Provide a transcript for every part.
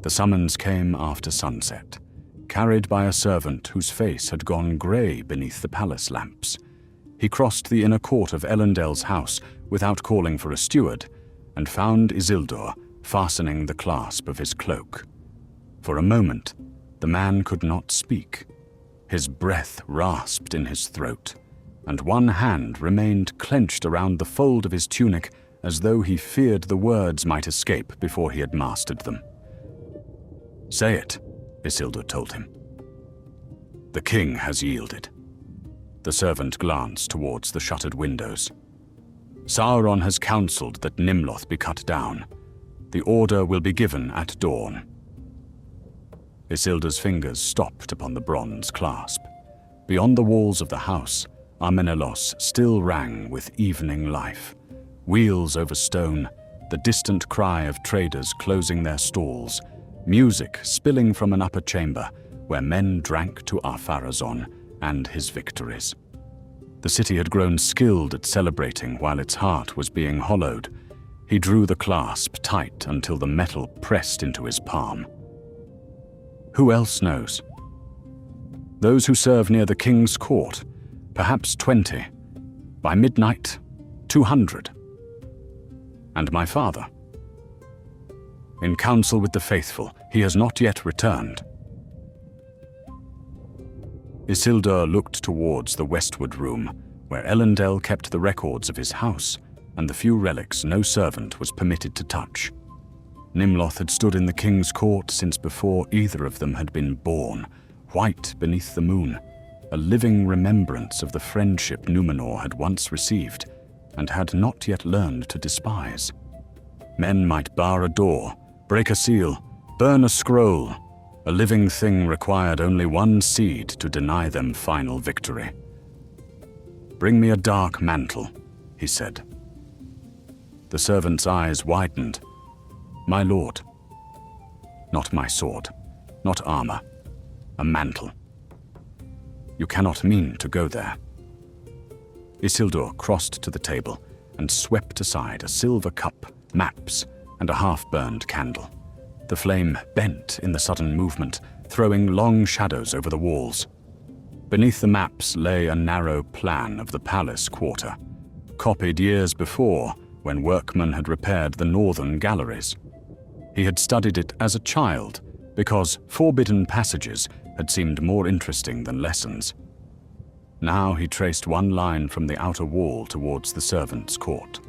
The summons came after sunset, carried by a servant whose face had gone grey beneath the palace lamps. He crossed the inner court of Elendil's house without calling for a steward, and found Isildur fastening the clasp of his cloak. For a moment, the man could not speak. His breath rasped in his throat, and one hand remained clenched around the fold of his tunic as though he feared the words might escape before he had mastered them. "Say it," Isildur told him. "The king has yielded." The servant glanced towards the shuttered windows. "Sauron has counseled that Nimloth be cut down. The order will be given at dawn." Isildur's fingers stopped upon the bronze clasp. Beyond the walls of the house, Amenelos still rang with evening life. Wheels over stone, the distant cry of traders closing their stalls, music spilling from an upper chamber where men drank to Ar-Pharazôn and his victories. The city had grown skilled at celebrating while its heart was being hollowed. He drew the clasp tight until the metal pressed into his palm. Who else knows? Those who serve near the king's court, perhaps 20. By midnight, 200. And my father. In council with the faithful, he has not yet returned. Isildur looked towards the westward room, where Elendil kept the records of his house and the few relics no servant was permitted to touch. Nimloth had stood in the king's court since before either of them had been born, white beneath the moon, a living remembrance of the friendship Númenor had once received and had not yet learned to despise. Men might bar a door, break a seal, burn a scroll. A living thing required only one seed to deny them final victory. "Bring me a dark mantle," he said. The servant's eyes widened. "My lord." "Not my sword, not armor, a mantle." "You cannot mean to go there." Isildur crossed to the table and swept aside a silver cup, maps, and a half-burned candle. The flame bent in the sudden movement, throwing long shadows over the walls. Beneath the maps lay a narrow plan of the palace quarter, copied years before when workmen had repaired the northern galleries. He had studied it as a child because forbidden passages had seemed more interesting than lessons. Now he traced one line from the outer wall towards the servants' court.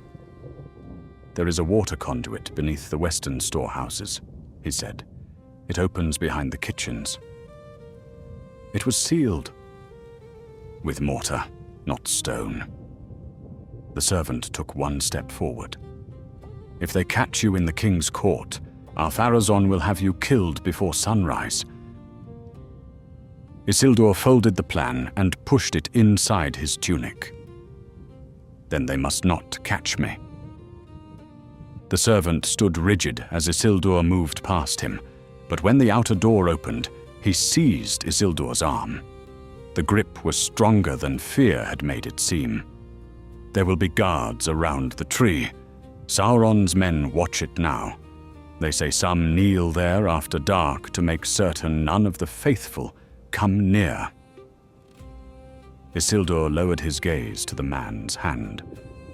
"There is a water conduit beneath the western storehouses," he said. "It opens behind the kitchens." It was sealed. "With mortar, not stone." The servant took one step forward. "If they catch you in the king's court, Ar-Pharazôn will have you killed before sunrise." Isildur folded the plan and pushed it inside his tunic. "Then they must not catch me." The servant stood rigid as Isildur moved past him, but when the outer door opened, he seized Isildur's arm. The grip was stronger than fear had made it seem. "There will be guards around the tree. Sauron's men watch it now. They say some kneel there after dark to make certain none of the faithful come near." Isildur lowered his gaze to the man's hand.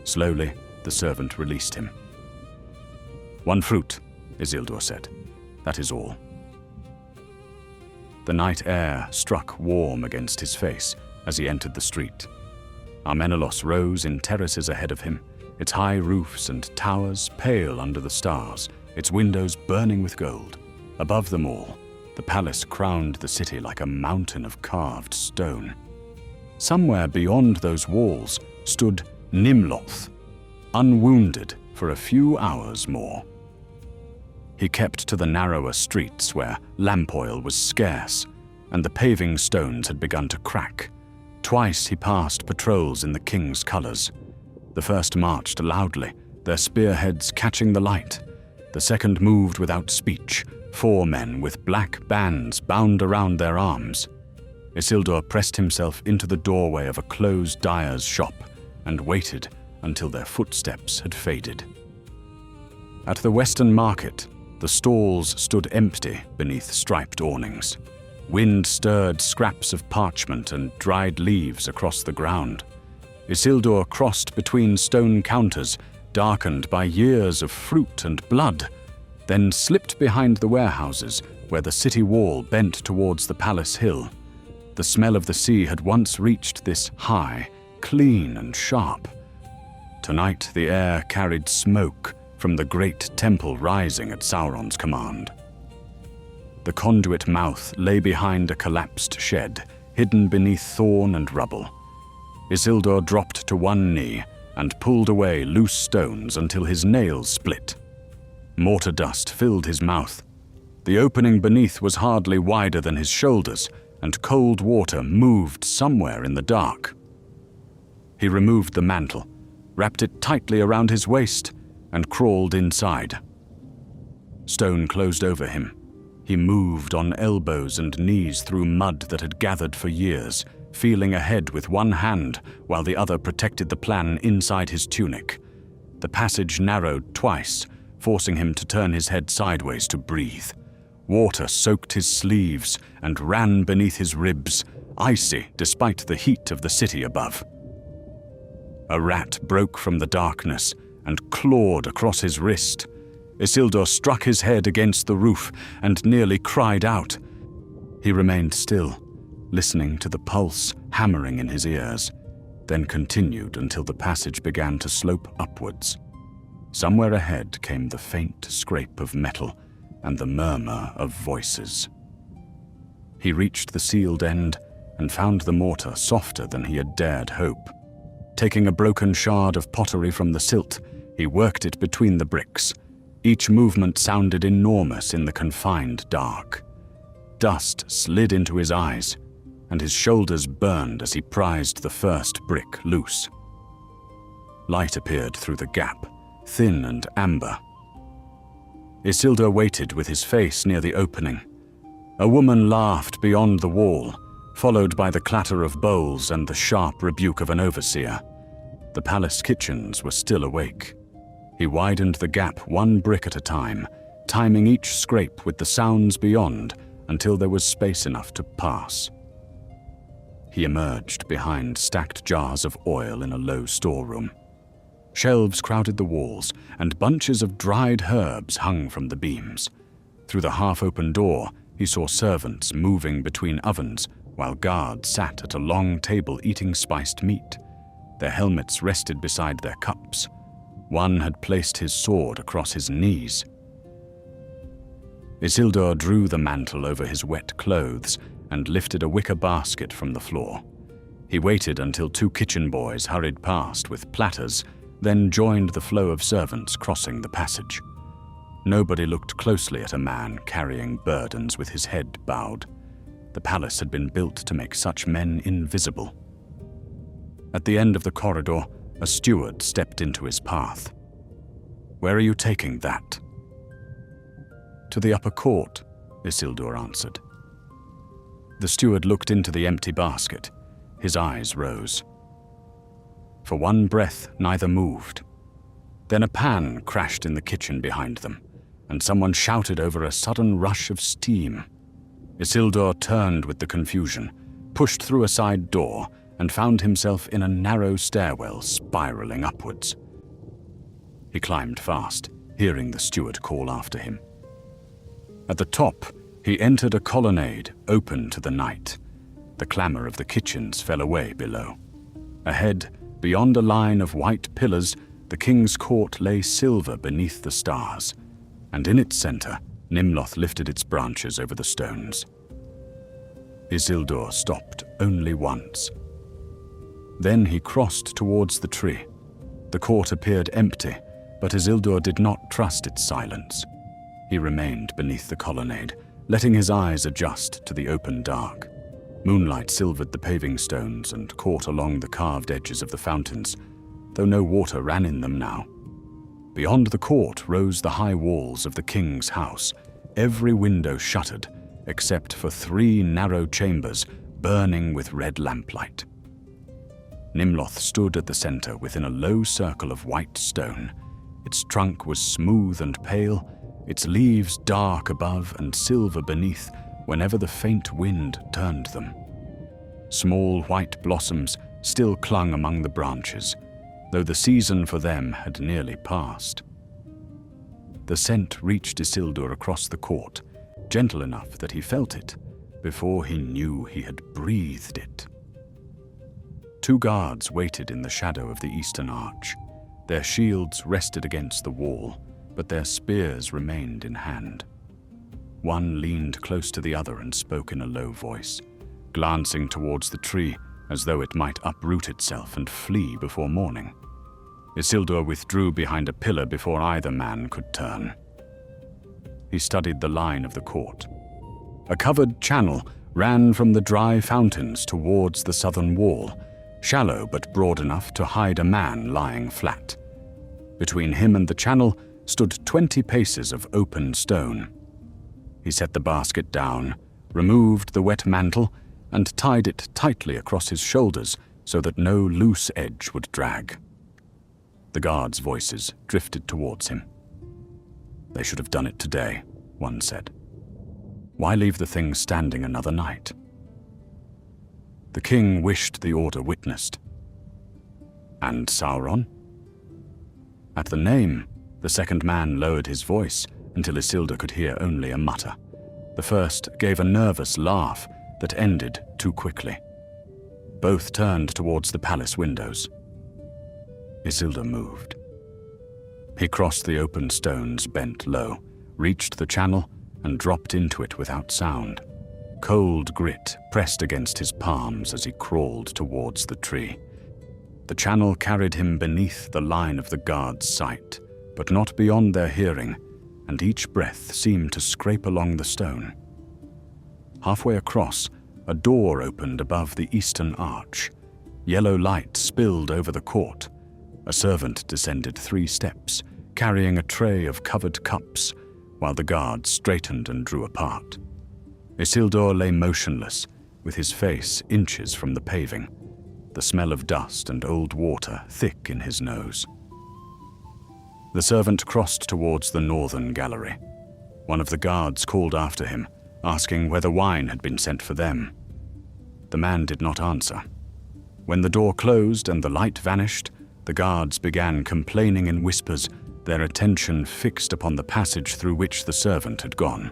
Slowly, the servant released him. "One fruit," Isildur said. "That is all." The night air struck warm against his face as he entered the street. Amenelos rose in terraces ahead of him, its high roofs and towers pale under the stars, its windows burning with gold. Above them all, the palace crowned the city like a mountain of carved stone. Somewhere beyond those walls stood Nimloth, unwounded for a few hours more. He kept to the narrower streets where lamp oil was scarce, and the paving stones had begun to crack. Twice he passed patrols in the king's colors. The first marched loudly, their spearheads catching the light. The second moved without speech, 4 men with black bands bound around their arms. Isildur pressed himself into the doorway of a closed dyer's shop and waited until their footsteps had faded. At the western market, The stalls stood empty beneath striped awnings. Wind stirred scraps of parchment and dried leaves across the ground. Isildur crossed between stone counters, darkened by years of fruit and blood, then slipped behind the warehouses where the city wall bent towards the palace hill. The smell of the sea had once reached this high, clean and sharp. Tonight the air carried smoke from the great temple rising at Sauron's command. The conduit mouth lay behind a collapsed shed, hidden beneath thorn and rubble. Isildur dropped to one knee and pulled away loose stones until his nails split. Mortar dust filled his mouth. The opening beneath was hardly wider than his shoulders, and cold water moved somewhere in the dark. He removed the mantle, wrapped it tightly around his waist, and crawled inside. Stone closed over him. He moved on elbows and knees through mud that had gathered for years, feeling ahead with one hand while the other protected the plan inside his tunic. The passage narrowed twice, forcing him to turn his head sideways to breathe. Water soaked his sleeves and ran beneath his ribs, icy despite the heat of the city above. A rat broke from the darkness and clawed across his wrist. Isildur struck his head against the roof and nearly cried out. He remained still, listening to the pulse hammering in his ears, then continued until the passage began to slope upwards. Somewhere ahead came the faint scrape of metal and the murmur of voices. He reached the sealed end and found the mortar softer than he had dared hope. Taking a broken shard of pottery from the silt, he worked it between the bricks. Each movement sounded enormous in the confined dark. Dust slid into his eyes, and his shoulders burned as he prized the first brick loose. Light appeared through the gap, thin and amber. Isildur waited with his face near the opening. A woman laughed beyond the wall, followed by the clatter of bowls and the sharp rebuke of an overseer. The palace kitchens were still awake. He widened the gap one brick at a time, timing each scrape with the sounds beyond until there was space enough to pass. He emerged behind stacked jars of oil in a low storeroom. Shelves crowded the walls, and bunches of dried herbs hung from the beams. Through the half-open door, he saw servants moving between ovens, while guards sat at a long table eating spiced meat. Their helmets rested beside their cups. One had placed his sword across his knees. Isildur drew the mantle over his wet clothes and lifted a wicker basket from the floor. He waited until two kitchen boys hurried past with platters, then joined the flow of servants crossing the passage. Nobody looked closely at a man carrying burdens with his head bowed. The palace had been built to make such men invisible. At the end of the corridor, a steward stepped into his path. "Where are you taking that?" "To the upper court," Isildur answered. The steward looked into the empty basket. His eyes rose. For one breath, neither moved. Then a pan crashed in the kitchen behind them, and someone shouted over a sudden rush of steam. Isildur turned with the confusion, pushed through a side door, and found himself in a narrow stairwell spiraling upwards. He climbed fast, hearing the steward call after him. At the top, he entered a colonnade open to the night. The clamor of the kitchens fell away below. Ahead, beyond a line of white pillars, the king's court lay silver beneath the stars, and in its center, Nimloth lifted its branches over the stones. Isildur stopped only once. Then he crossed towards the tree. The court appeared empty, but Isildur did not trust its silence. He remained beneath the colonnade, letting his eyes adjust to the open dark. Moonlight silvered the paving stones and caught along the carved edges of the fountains, though no water ran in them now. Beyond the court rose the high walls of the king's house, every window shuttered, except for 3 narrow chambers burning with red lamplight. Nimloth stood at the center within a low circle of white stone. Its trunk was smooth and pale, its leaves dark above and silver beneath whenever the faint wind turned them. Small white blossoms still clung among the branches, though the season for them had nearly passed. The scent reached Isildur across the court, gentle enough that he felt it, before he knew he had breathed it. 2 guards waited in the shadow of the eastern arch. Their shields rested against the wall, but their spears remained in hand. One leaned close to the other and spoke in a low voice, glancing towards the tree as though it might uproot itself and flee before morning. Isildur withdrew behind a pillar before either man could turn. He studied the line of the court. A covered channel ran from the dry fountains towards the southern wall, shallow but broad enough to hide a man lying flat. Between him and the channel stood 20 paces of open stone. He set the basket down, removed the wet mantle, and tied it tightly across his shoulders so that no loose edge would drag. The guards' voices drifted towards him. "They should have done it today," one said. "Why leave the thing standing another night?" The king wished the order witnessed. "And Sauron?" At the name, the second man lowered his voice until Isildur could hear only a mutter. The first gave a nervous laugh that ended too quickly. Both turned towards the palace windows. Isildur moved. He crossed the open stones, bent low, reached the channel, and dropped into it without sound. Cold grit pressed against his palms as he crawled towards the tree. The channel carried him beneath the line of the guards' sight, but not beyond their hearing, and each breath seemed to scrape along the stone. Halfway across, a door opened above the eastern arch. Yellow light spilled over the court. A servant descended 3 steps, carrying a tray of covered cups, while the guards straightened and drew apart. Isildur lay motionless, with his face inches from the paving, the smell of dust and old water thick in his nose. The servant crossed towards the northern gallery. One of the guards called after him, asking whether wine had been sent for them. The man did not answer. When the door closed and the light vanished, the guards began complaining in whispers, their attention fixed upon the passage through which the servant had gone.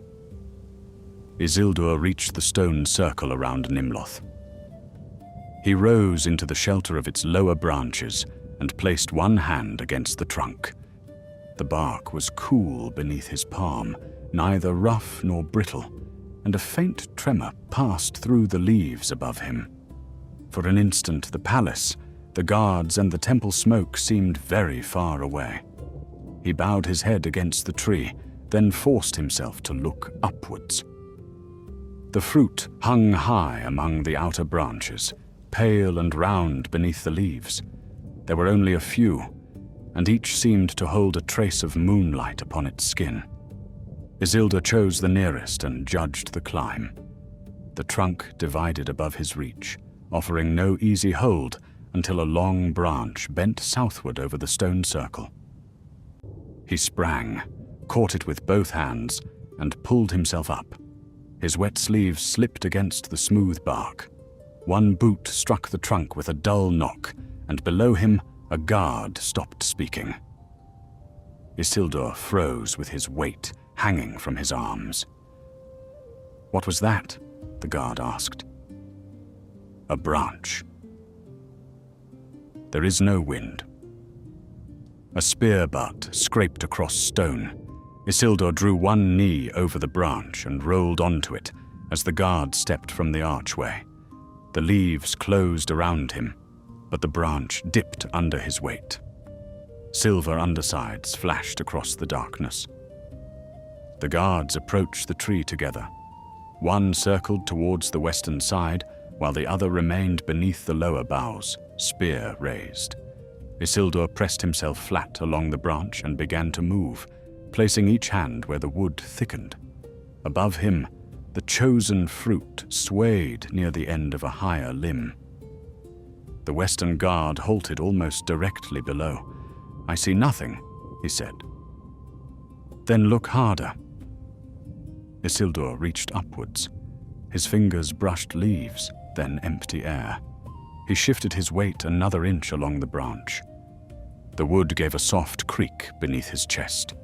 Isildur reached the stone circle around Nimloth. He rose into the shelter of its lower branches and placed one hand against the trunk. The bark was cool beneath his palm, neither rough nor brittle, and a faint tremor passed through the leaves above him. For an instant, the palace, the guards, and the temple smoke seemed very far away. He bowed his head against the tree, then forced himself to look upwards. The fruit hung high among the outer branches, pale and round beneath the leaves. There were only a few, and each seemed to hold a trace of moonlight upon its skin. Isildur chose the nearest and judged the climb. The trunk divided above his reach, offering no easy hold until a long branch bent southward over the stone circle. He sprang, caught it with both hands, and pulled himself up. His wet sleeves slipped against the smooth bark. One boot struck the trunk with a dull knock, and below him a guard stopped speaking. Isildur froze with his weight hanging from his arms. "What was that?" the guard asked. "A branch." There is no wind. A spear butt scraped across stone. Isildur drew one knee over the branch and rolled onto it as the guard stepped from the archway. The leaves closed around him, but the branch dipped under his weight. Silver undersides flashed across the darkness. The guards approached the tree together. One circled towards the western side, while the other remained beneath the lower boughs, spear raised. Isildur pressed himself flat along the branch and began to move, placing each hand where the wood thickened. Above him, the chosen fruit swayed near the end of a higher limb. The western guard halted almost directly below. "I see nothing," he said. Then look harder. Isildur reached upwards. His fingers brushed leaves, then empty air. He shifted his weight another inch along the branch. The wood gave a soft creak beneath his chest.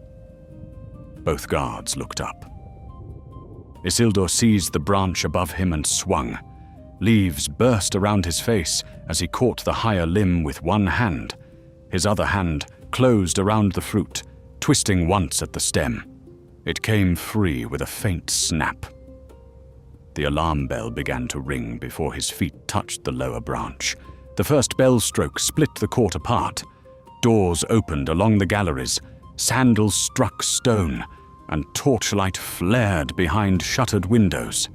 Both guards looked up. Isildur seized the branch above him and swung. Leaves burst around his face as he caught the higher limb with one hand. His other hand closed around the fruit, twisting once at the stem. It came free with a faint snap. The alarm bell began to ring before his feet touched the lower branch. The first bell stroke split the court apart. Doors opened along the galleries, sandals struck stone, and torchlight flared behind shuttered windows.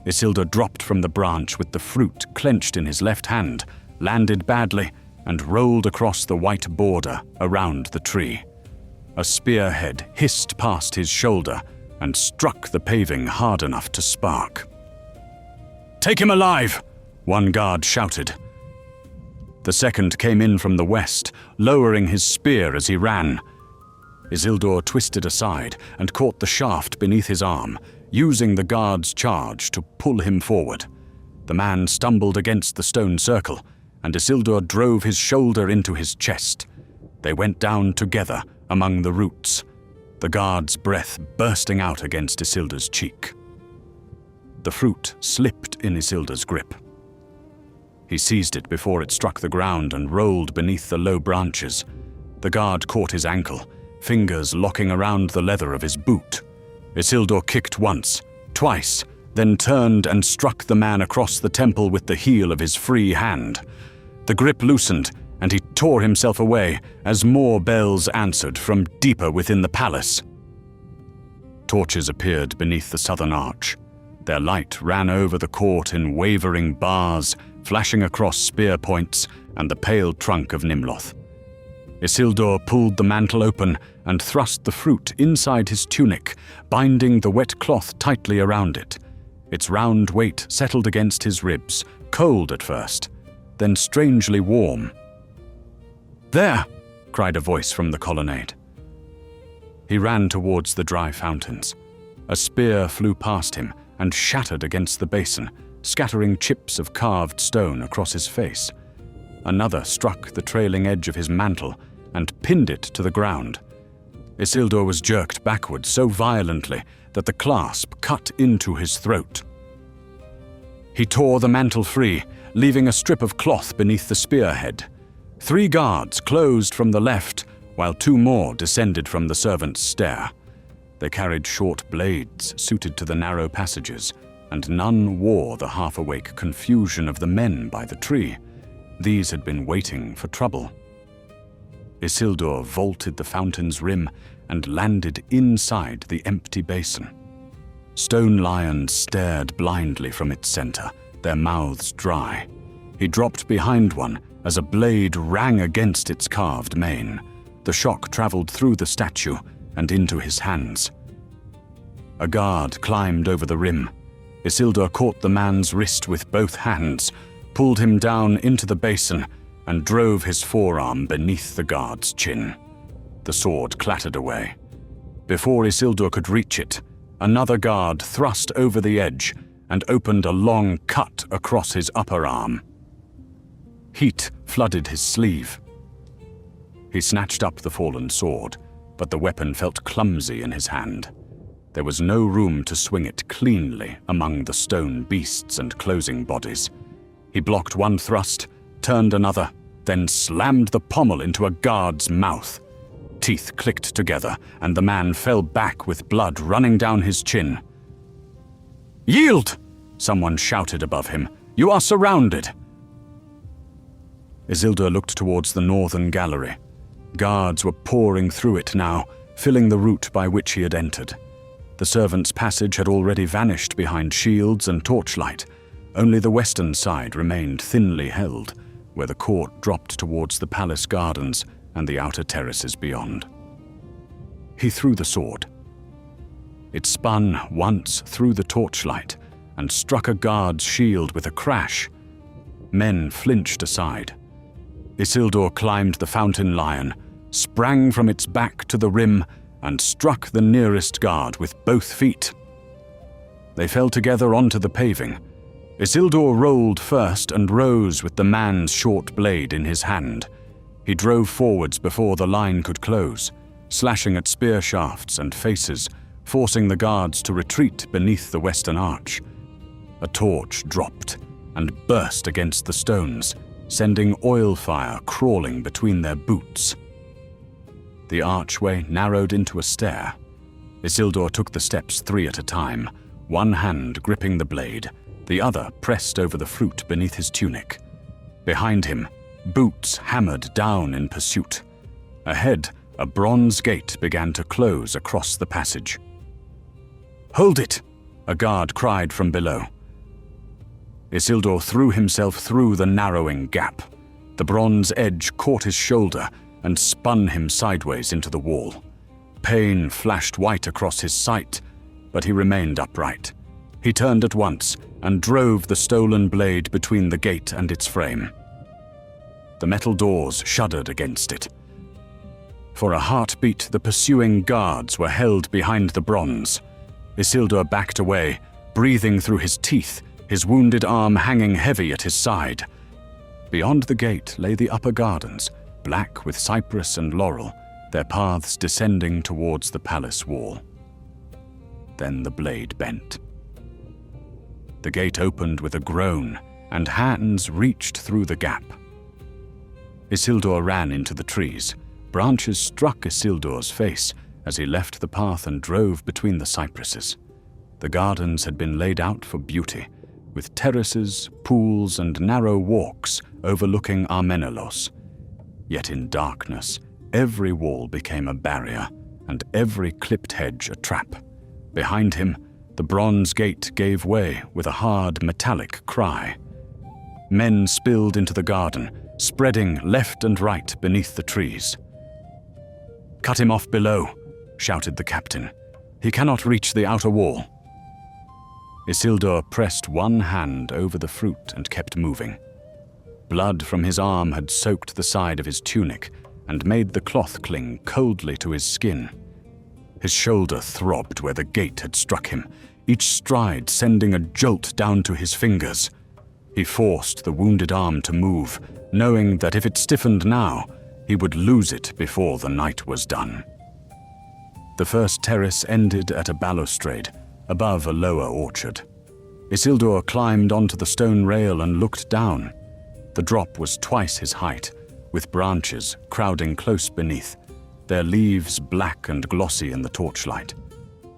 Isildur dropped from the branch with the fruit clenched in his left hand, landed badly, and rolled across the white border around the tree. A spearhead hissed past his shoulder and struck the paving hard enough to spark. "Take him alive!" one guard shouted. The second came in from the west, lowering his spear as he ran. Isildur twisted aside and caught the shaft beneath his arm, using the guard's charge to pull him forward. The man stumbled against the stone circle, and Isildur drove his shoulder into his chest. They went down together among the roots, the guard's breath bursting out against Isildur's cheek. The fruit slipped in Isildur's grip. He seized it before it struck the ground and rolled beneath the low branches. The guard caught his ankle, fingers locking around the leather of his boot. Isildur kicked once, twice, then turned and struck the man across the temple with the heel of his free hand. The grip loosened, and he tore himself away as more bells answered from deeper within the palace. Torches appeared beneath the southern arch. Their light ran over the court in wavering bars, flashing across spear points and the pale trunk of Nimloth. Isildur pulled the mantle open and thrust the fruit inside his tunic, binding the wet cloth tightly around it. Its round weight settled against his ribs, cold at first, then strangely warm. "There!" cried a voice from the colonnade. He ran towards the dry fountains. A spear flew past him and shattered against the basin, scattering chips of carved stone across his face. Another struck the trailing edge of his mantle and pinned it to the ground. Isildur was jerked backward so violently that the clasp cut into his throat. He tore the mantle free, leaving a strip of cloth beneath the spearhead. 3 guards closed from the left, while 2 more descended from the servants' stair. They carried short blades suited to the narrow passages, and none wore the half-awake confusion of the men by the tree. These had been waiting for trouble. Isildur vaulted the fountain's rim and landed inside the empty basin. Stone lions stared blindly from its center, their mouths dry. He dropped behind one as a blade rang against its carved mane. The shock traveled through the statue and into his hands. A guard climbed over the rim. Isildur caught the man's wrist with both hands, pulled him down into the basin, and drove his forearm beneath the guard's chin. The sword clattered away. Before Isildur could reach it, another guard thrust over the edge and opened a long cut across his upper arm. Heat flooded his sleeve. He snatched up the fallen sword, but the weapon felt clumsy in his hand. There was no room to swing it cleanly among the stone beasts and closing bodies. He blocked one thrust, turned another, then slammed the pommel into a guard's mouth. Teeth clicked together, and the man fell back with blood running down his chin. "Yield!" someone shouted above him. "You are surrounded!" Isildur looked towards the northern gallery. Guards were pouring through it now, filling the route by which he had entered. The servants' passage had already vanished behind shields and torchlight. Only the western side remained thinly held, where the court dropped towards the palace gardens and the outer terraces beyond. He threw the sword. It spun once through the torchlight and struck a guard's shield with a crash. Men flinched aside. Isildur climbed the fountain lion, sprang from its back to the rim, and struck the nearest guard with both feet. They fell together onto the paving. Isildur rolled first and rose with the man's short blade in his hand. He drove forwards before the line could close, slashing at spear shafts and faces, forcing the guards to retreat beneath the western arch. A torch dropped and burst against the stones, sending oil fire crawling between their boots. The archway narrowed into a stair. Isildur took the steps 3 at a time, one hand gripping the blade, the other pressed over the fruit beneath his tunic. Behind him, boots hammered down in pursuit. Ahead, a bronze gate began to close across the passage. "Hold it!" a guard cried from below. Isildur threw himself through the narrowing gap. The bronze edge caught his shoulder and spun him sideways into the wall. Pain flashed white across his sight, but he remained upright. He turned at once and drove the stolen blade between the gate and its frame. The metal doors shuddered against it. For a heartbeat, the pursuing guards were held behind the bronze. Isildur backed away, breathing through his teeth, his wounded arm hanging heavy at his side. Beyond the gate lay the upper gardens, black with cypress and laurel, their paths descending towards the palace wall. Then the blade bent. The gate opened with a groan, and hands reached through the gap. Isildur ran into the trees. Branches struck Isildur's face as he left the path and drove between the cypresses. The gardens had been laid out for beauty, with terraces, pools, and narrow walks overlooking Armenelos. Yet in darkness, every wall became a barrier, and every clipped hedge a trap. Behind him, the bronze gate gave way with a hard, metallic cry. Men spilled into the garden, spreading left and right beneath the trees. "Cut him off below," shouted the captain. "He cannot reach the outer wall." Isildur pressed one hand over the fruit and kept moving. Blood from his arm had soaked the side of his tunic and made the cloth cling coldly to his skin. His shoulder throbbed where the gate had struck him, each stride sending a jolt down to his fingers. He forced the wounded arm to move, knowing that if it stiffened now, he would lose it before the night was done. The first terrace ended at a balustrade, above a lower orchard. Isildur climbed onto the stone rail and looked down. The drop was twice his height, with branches crowding close beneath, their leaves black and glossy in the torchlight.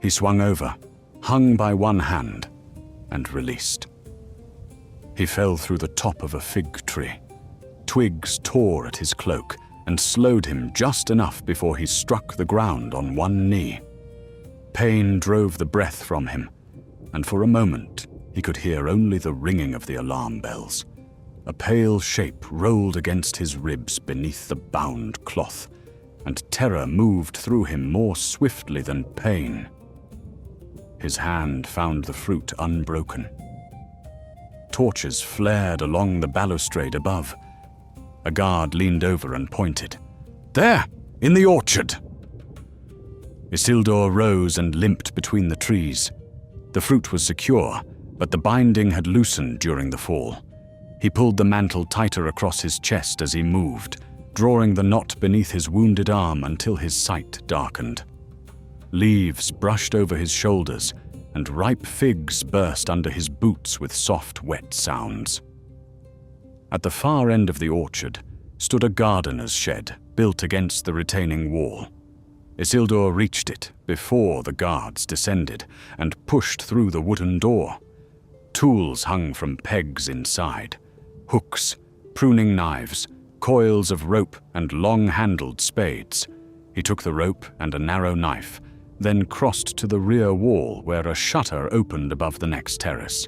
He swung over, hung by one hand, and released. He fell through the top of a fig tree. Twigs tore at his cloak and slowed him just enough before he struck the ground on one knee. Pain drove the breath from him, and for a moment he could hear only the ringing of the alarm bells. A pale shape rolled against his ribs beneath the bound cloth, and terror moved through him more swiftly than pain. His hand found the fruit unbroken. Torches flared along the balustrade above. A guard leaned over and pointed. "There, in the orchard!" Isildur rose and limped between the trees. The fruit was secure, but the binding had loosened during the fall. He pulled the mantle tighter across his chest as he moved, drawing the knot beneath his wounded arm until his sight darkened. Leaves brushed over his shoulders, and ripe figs burst under his boots with soft, wet sounds. At the far end of the orchard stood a gardener's shed built against the retaining wall. Isildur reached it before the guards descended and pushed through the wooden door. Tools hung from pegs inside: hooks, pruning knives, coils of rope, and long-handled spades. He took the rope and a narrow knife, then crossed to the rear wall where a shutter opened above the next terrace.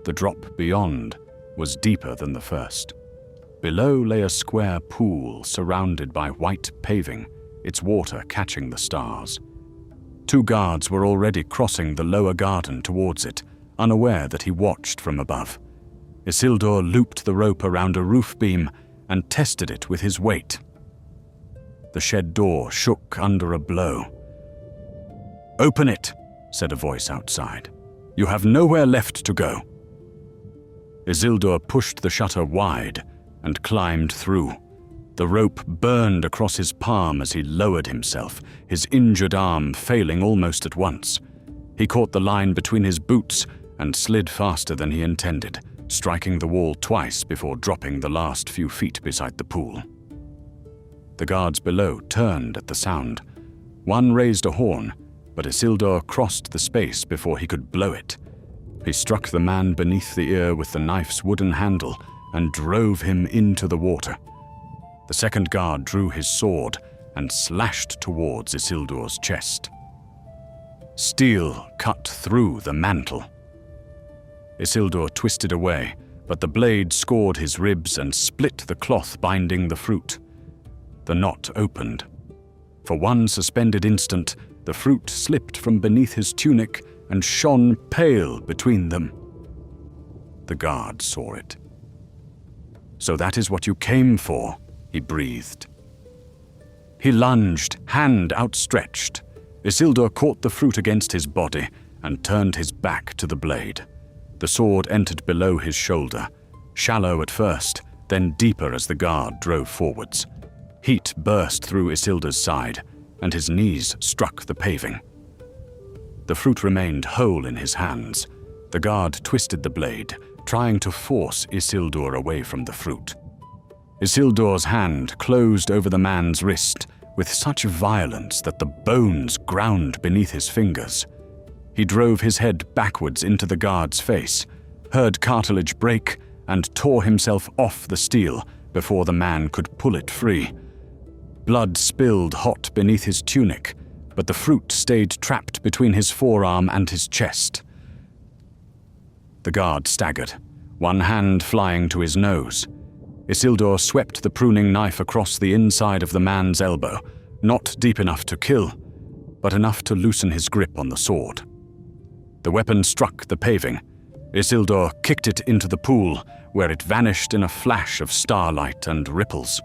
The drop beyond was deeper than the first. Below lay a square pool surrounded by white paving, its water catching the stars. 2 guards were already crossing the lower garden towards it, unaware that he watched from above. Isildur looped the rope around a roof beam and tested it with his weight. The shed door shook under a blow. "Open it," said a voice outside. "You have nowhere left to go." Isildur pushed the shutter wide and climbed through. The rope burned across his palm as he lowered himself, his injured arm failing almost at once. He caught the line between his boots and slid faster than he intended, striking the wall twice before dropping the last few feet beside the pool. The guards below turned at the sound. One raised a horn, but Isildur crossed the space before he could blow it. He struck the man beneath the ear with the knife's wooden handle and drove him into the water. The second guard drew his sword and slashed towards Isildur's chest. Steel cut through the mantle. Isildur twisted away, but the blade scored his ribs and split the cloth binding the fruit. The knot opened. For one suspended instant, the fruit slipped from beneath his tunic and shone pale between them. The guard saw it. "So that is what you came for," he breathed. He lunged, hand outstretched. Isildur caught the fruit against his body and turned his back to the blade. The sword entered below his shoulder, shallow at first, then deeper as the guard drove forwards. Heat burst through Isildur's side, and his knees struck the paving. The fruit remained whole in his hands. The guard twisted the blade, trying to force Isildur away from the fruit. Isildur's hand closed over the man's wrist with such violence that the bones ground beneath his fingers. He drove his head backwards into the guard's face, heard cartilage break, and tore himself off the steel before the man could pull it free. Blood spilled hot beneath his tunic, but the fruit stayed trapped between his forearm and his chest. The guard staggered, one hand flying to his nose. Isildur swept the pruning knife across the inside of the man's elbow, not deep enough to kill, but enough to loosen his grip on the sword. The weapon struck the paving. Isildur kicked it into the pool, where it vanished in a flash of starlight and ripples.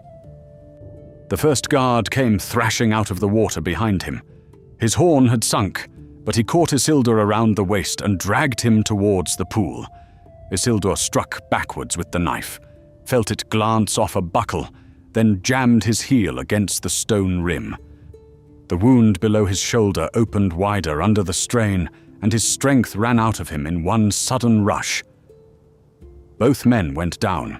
The first guard came thrashing out of the water behind him. His horn had sunk, but he caught Isildur around the waist and dragged him towards the pool. Isildur struck backwards with the knife, felt it glance off a buckle, then jammed his heel against the stone rim. The wound below his shoulder opened wider under the strain, and his strength ran out of him in one sudden rush. Both men went down.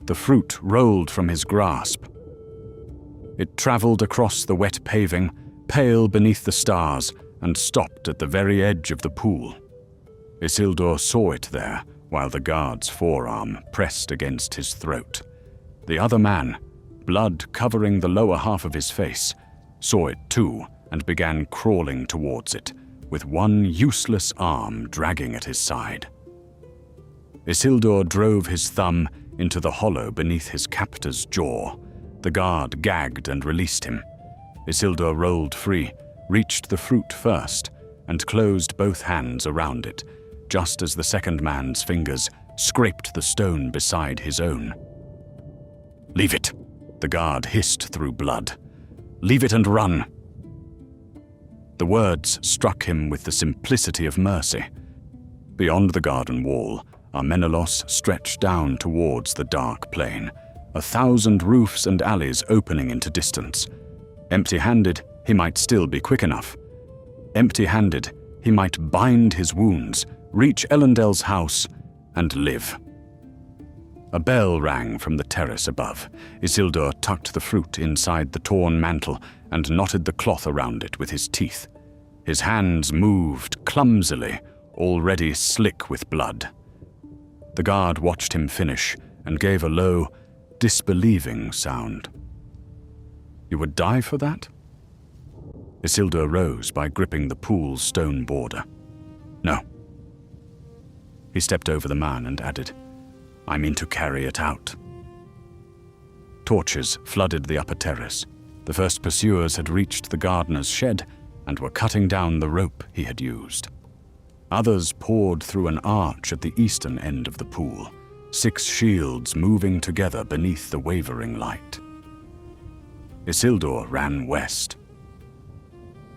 The fruit rolled from his grasp. It traveled across the wet paving, pale beneath the stars, and stopped at the very edge of the pool. Isildur saw it there, while the guard's forearm pressed against his throat. The other man, blood covering the lower half of his face, saw it too and began crawling towards it, with one useless arm dragging at his side. Isildur drove his thumb into the hollow beneath his captor's jaw. The guard gagged and released him. Isildur rolled free, reached the fruit first, and closed both hands around it, just as the second man's fingers scraped the stone beside his own. "Leave it," the guard hissed through blood. "Leave it and run." The words struck him with the simplicity of mercy. Beyond the garden wall, Menelaus stretched down towards the dark plain, 1,000 roofs and alleys opening into distance. Empty-handed, he might still be quick enough. Empty-handed, he might bind his wounds, reach Elendil's house, and live. A bell rang from the terrace above. Isildur tucked the fruit inside the torn mantle and knotted the cloth around it with his teeth. His hands moved clumsily, already slick with blood. The guard watched him finish and gave a low, disbelieving sound. "You would die for that?" Isildur rose by gripping the pool's stone border. "No." He stepped over the man and added, "I mean to carry it out." Torches flooded the upper terrace. The first pursuers had reached the gardener's shed and were cutting down the rope he had used. Others poured through an arch at the eastern end of the pool, 6 shields moving together beneath the wavering light. Isildur ran west.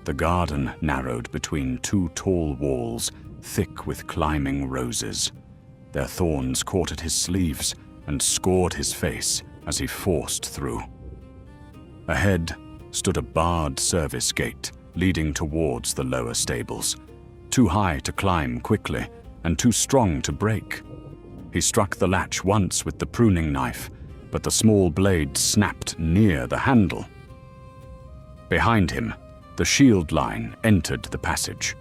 The garden narrowed between two tall walls, thick with climbing roses. Their thorns caught at his sleeves and scored his face as he forced through. Ahead stood a barred service gate leading towards the lower stables, too high to climb quickly and too strong to break. He struck the latch once with the pruning knife, but the small blade snapped near the handle. Behind him, the shield line entered the passage.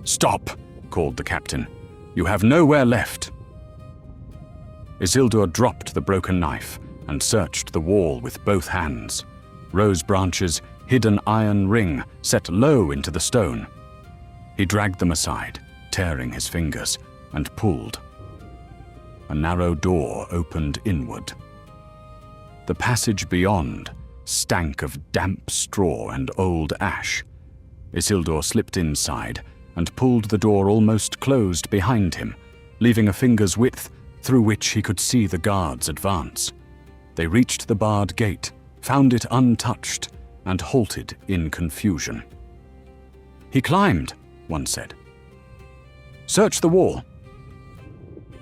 "Stop!" called the captain. "You have nowhere left." Isildur dropped the broken knife and searched the wall with both hands. Rose branches hid an iron ring set low into the stone. He dragged them aside, tearing his fingers, and pulled. A narrow door opened inward. The passage beyond stank of damp straw and old ash. Isildur slipped inside and pulled the door almost closed behind him, leaving a finger's width through which he could see the guards advance. They reached the barred gate, found it untouched, and halted in confusion. "He climbed," one said. "Search the wall."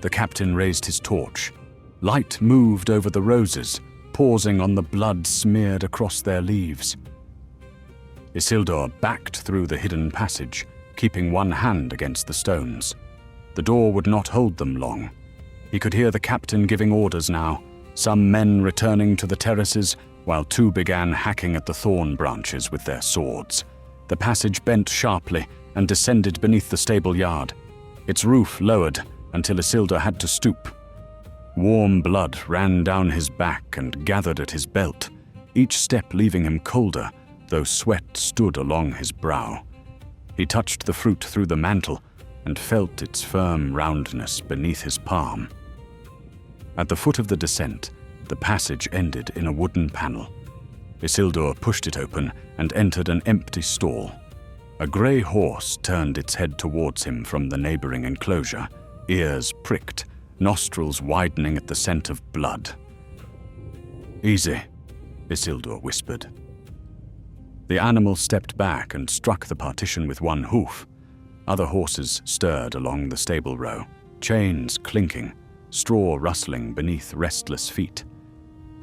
The captain raised his torch. Light moved over the roses, pausing on the blood smeared across their leaves. Isildur backed through the hidden passage, keeping one hand against the stones. The door would not hold them long. He could hear the captain giving orders now, some men returning to the terraces, while two began hacking at the thorn branches with their swords. The passage bent sharply and descended beneath the stable yard. Its roof lowered until Isildur had to stoop. Warm blood ran down his back and gathered at his belt, each step leaving him colder, though sweat stood along his brow. He touched the fruit through the mantle and felt its firm roundness beneath his palm. At the foot of the descent, the passage ended in a wooden panel. Isildur pushed it open and entered an empty stall. A grey horse turned its head towards him from the neighboring enclosure, ears pricked, nostrils widening at the scent of blood. "Easy," Isildur whispered. The animal stepped back and struck the partition with one hoof. Other horses stirred along the stable row, chains clinking, straw rustling beneath restless feet.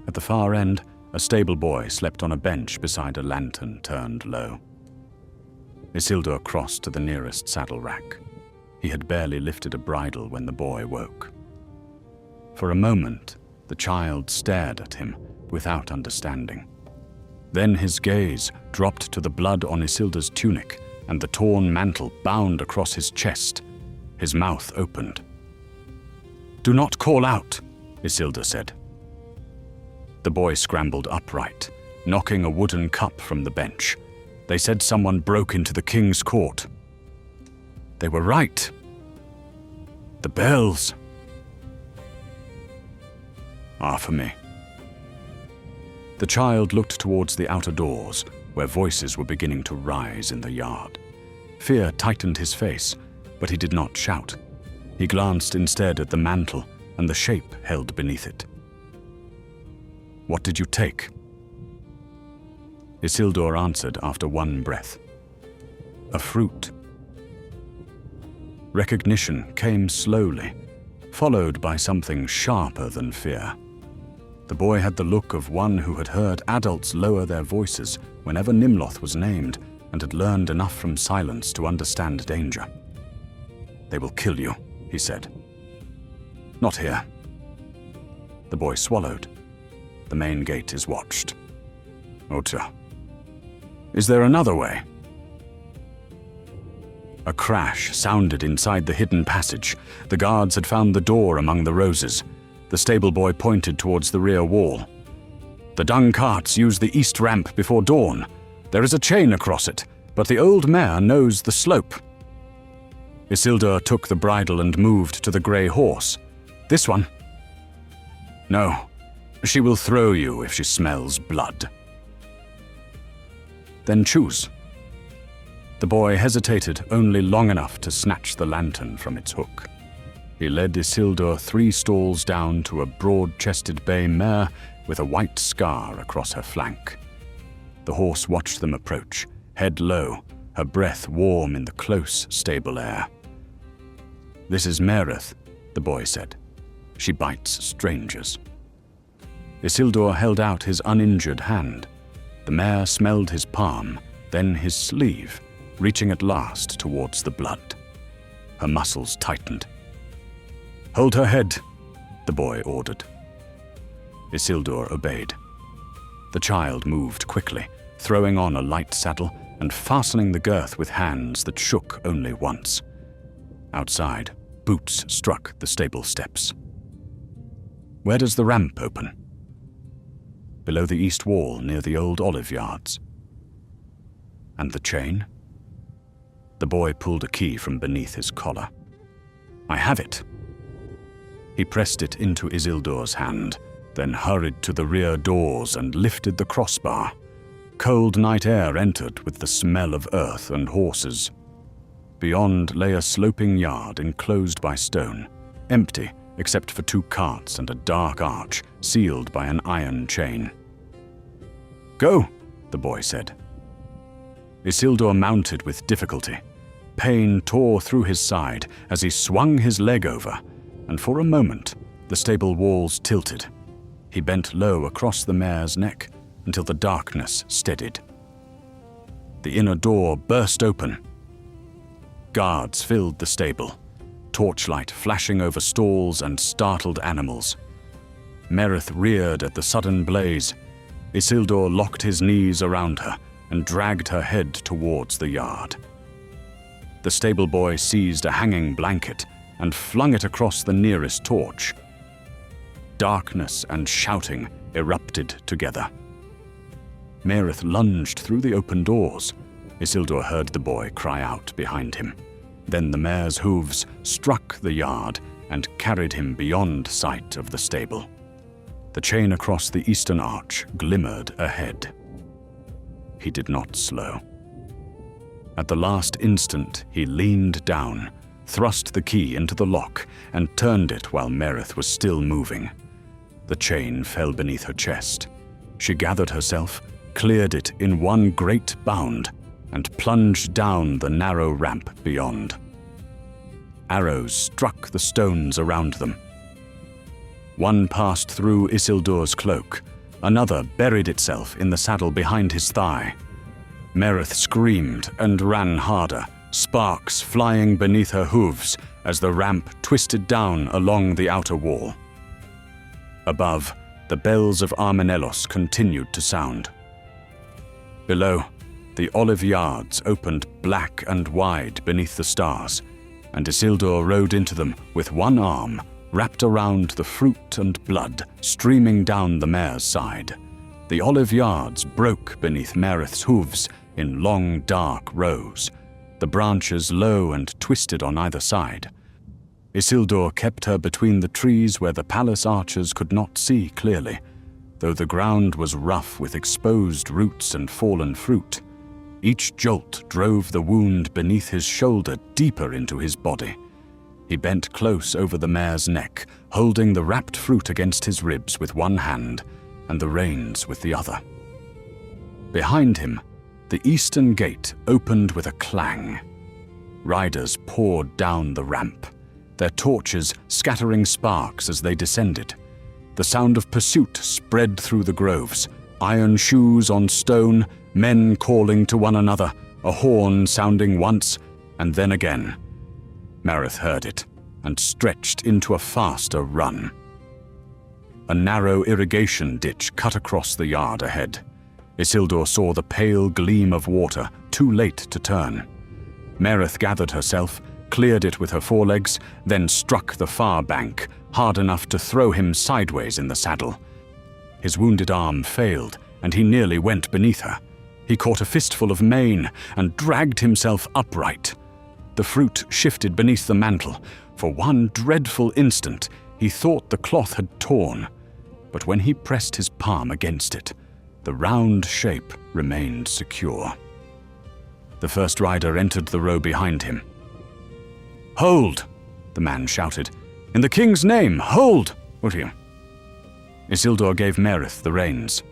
At the far end, a stable boy slept on a bench beside a lantern turned low. Isildur crossed to the nearest saddle rack. He had barely lifted a bridle when the boy woke. For a moment, the child stared at him without understanding. Then his gaze dropped to the blood on Isildur's tunic and the torn mantle bound across his chest. His mouth opened. "Do not call out," Isildur said. The boy scrambled upright, knocking a wooden cup from the bench. They said someone broke into the king's court. They were right. The bells are for me. The child looked towards the outer doors, where voices were beginning to rise in the yard. Fear tightened his face, but he did not shout. He glanced instead at the mantle and the shape held beneath it. "What did you take?" Isildur answered after one breath. "A fruit." Recognition came slowly, followed by something sharper than fear. The boy had the look of one who had heard adults lower their voices whenever Nimloth was named and had learned enough from silence to understand danger. "They will kill you," he said. "Not here." The boy swallowed. "The main gate is watched." "Lotr. Is there another way?" A crash sounded inside the hidden passage. The guards had found the door among the roses. The stable boy pointed towards the rear wall. "The dung carts use the east ramp before dawn. There is a chain across it, but the old mare knows the slope." Isildur took the bridle and moved to the grey horse. "This one?" "No. She will throw you if she smells blood." "Then choose." The boy hesitated only long enough to snatch the lantern from its hook. He led Isildur 3 stalls down to a broad-chested bay mare with a white scar across her flank. The horse watched them approach, head low, her breath warm in the close, stable air. "This is Merith," the boy said. "She bites strangers." Isildur held out his uninjured hand. The mare smelled his palm, then his sleeve, reaching at last towards the blood. Her muscles tightened. "Hold her head," the boy ordered. Isildur obeyed. The child moved quickly, throwing on a light saddle and fastening the girth with hands that shook only once. Outside, boots struck the stable steps. "Where does the ramp open?" "Below the east wall near the old olive yards." "And the chain?" The boy pulled a key from beneath his collar. "I have it." He pressed it into Isildur's hand, then hurried to the rear doors and lifted the crossbar. Cold night air entered with the smell of earth and horses. Beyond lay a sloping yard enclosed by stone, empty except for 2 carts and a dark arch sealed by an iron chain. "Go," the boy said. Isildur mounted with difficulty. Pain tore through his side as he swung his leg over, and for a moment the stable walls tilted. He bent low across the mare's neck until the darkness steadied. The inner door burst open. Guards filled the stable, torchlight flashing over stalls and startled animals. Merith reared at the sudden blaze. Isildur locked his knees around her and dragged her head towards the yard. The stable boy seized a hanging blanket and flung it across the nearest torch. Darkness and shouting erupted together. Merith lunged through the open doors. Isildur heard the boy cry out behind him. Then the mare's hooves struck the yard and carried him beyond sight of the stable. The chain across the eastern arch glimmered ahead. He did not slow. At the last instant, he leaned down, thrust the key into the lock, and turned it while Merith was still moving. The chain fell beneath her chest. She gathered herself, cleared it in one great bound, and plunged down the narrow ramp beyond. Arrows struck the stones around them. One passed through Isildur's cloak. Another buried itself in the saddle behind his thigh. Merith screamed and ran harder, sparks flying beneath her hooves as the ramp twisted down along the outer wall. Above, the bells of Armenelos continued to sound. Below, the olive yards opened black and wide beneath the stars, and Isildur rode into them with one arm wrapped around the fruit and blood streaming down the mare's side. The olive yards broke beneath Merith's hooves in long dark rows, the branches low and twisted on either side. Isildur kept her between the trees where the palace archers could not see clearly, though the ground was rough with exposed roots and fallen fruit. Each jolt drove the wound beneath his shoulder deeper into his body. He bent close over the mare's neck, holding the wrapped fruit against his ribs with one hand and the reins with the other. Behind him, the eastern gate opened with a clang. Riders poured down the ramp, their torches scattering sparks as they descended. The sound of pursuit spread through the groves, iron shoes on stone, men calling to one another, a horn sounding once and then again. Merith heard it and stretched into a faster run. A narrow irrigation ditch cut across the yard ahead. Isildur saw the pale gleam of water, too late to turn. Merith gathered herself, cleared it with her forelegs, then struck the far bank, hard enough to throw him sideways in the saddle. His wounded arm failed, and he nearly went beneath her. He caught a fistful of mane and dragged himself upright. The fruit shifted beneath the mantle. For one dreadful instant, he thought the cloth had torn, but when he pressed his palm against it, the round shape remained secure. The first rider entered the row behind him. "Hold!" the man shouted, In the king's name, hold, would you? Isildur gave Merith the reins.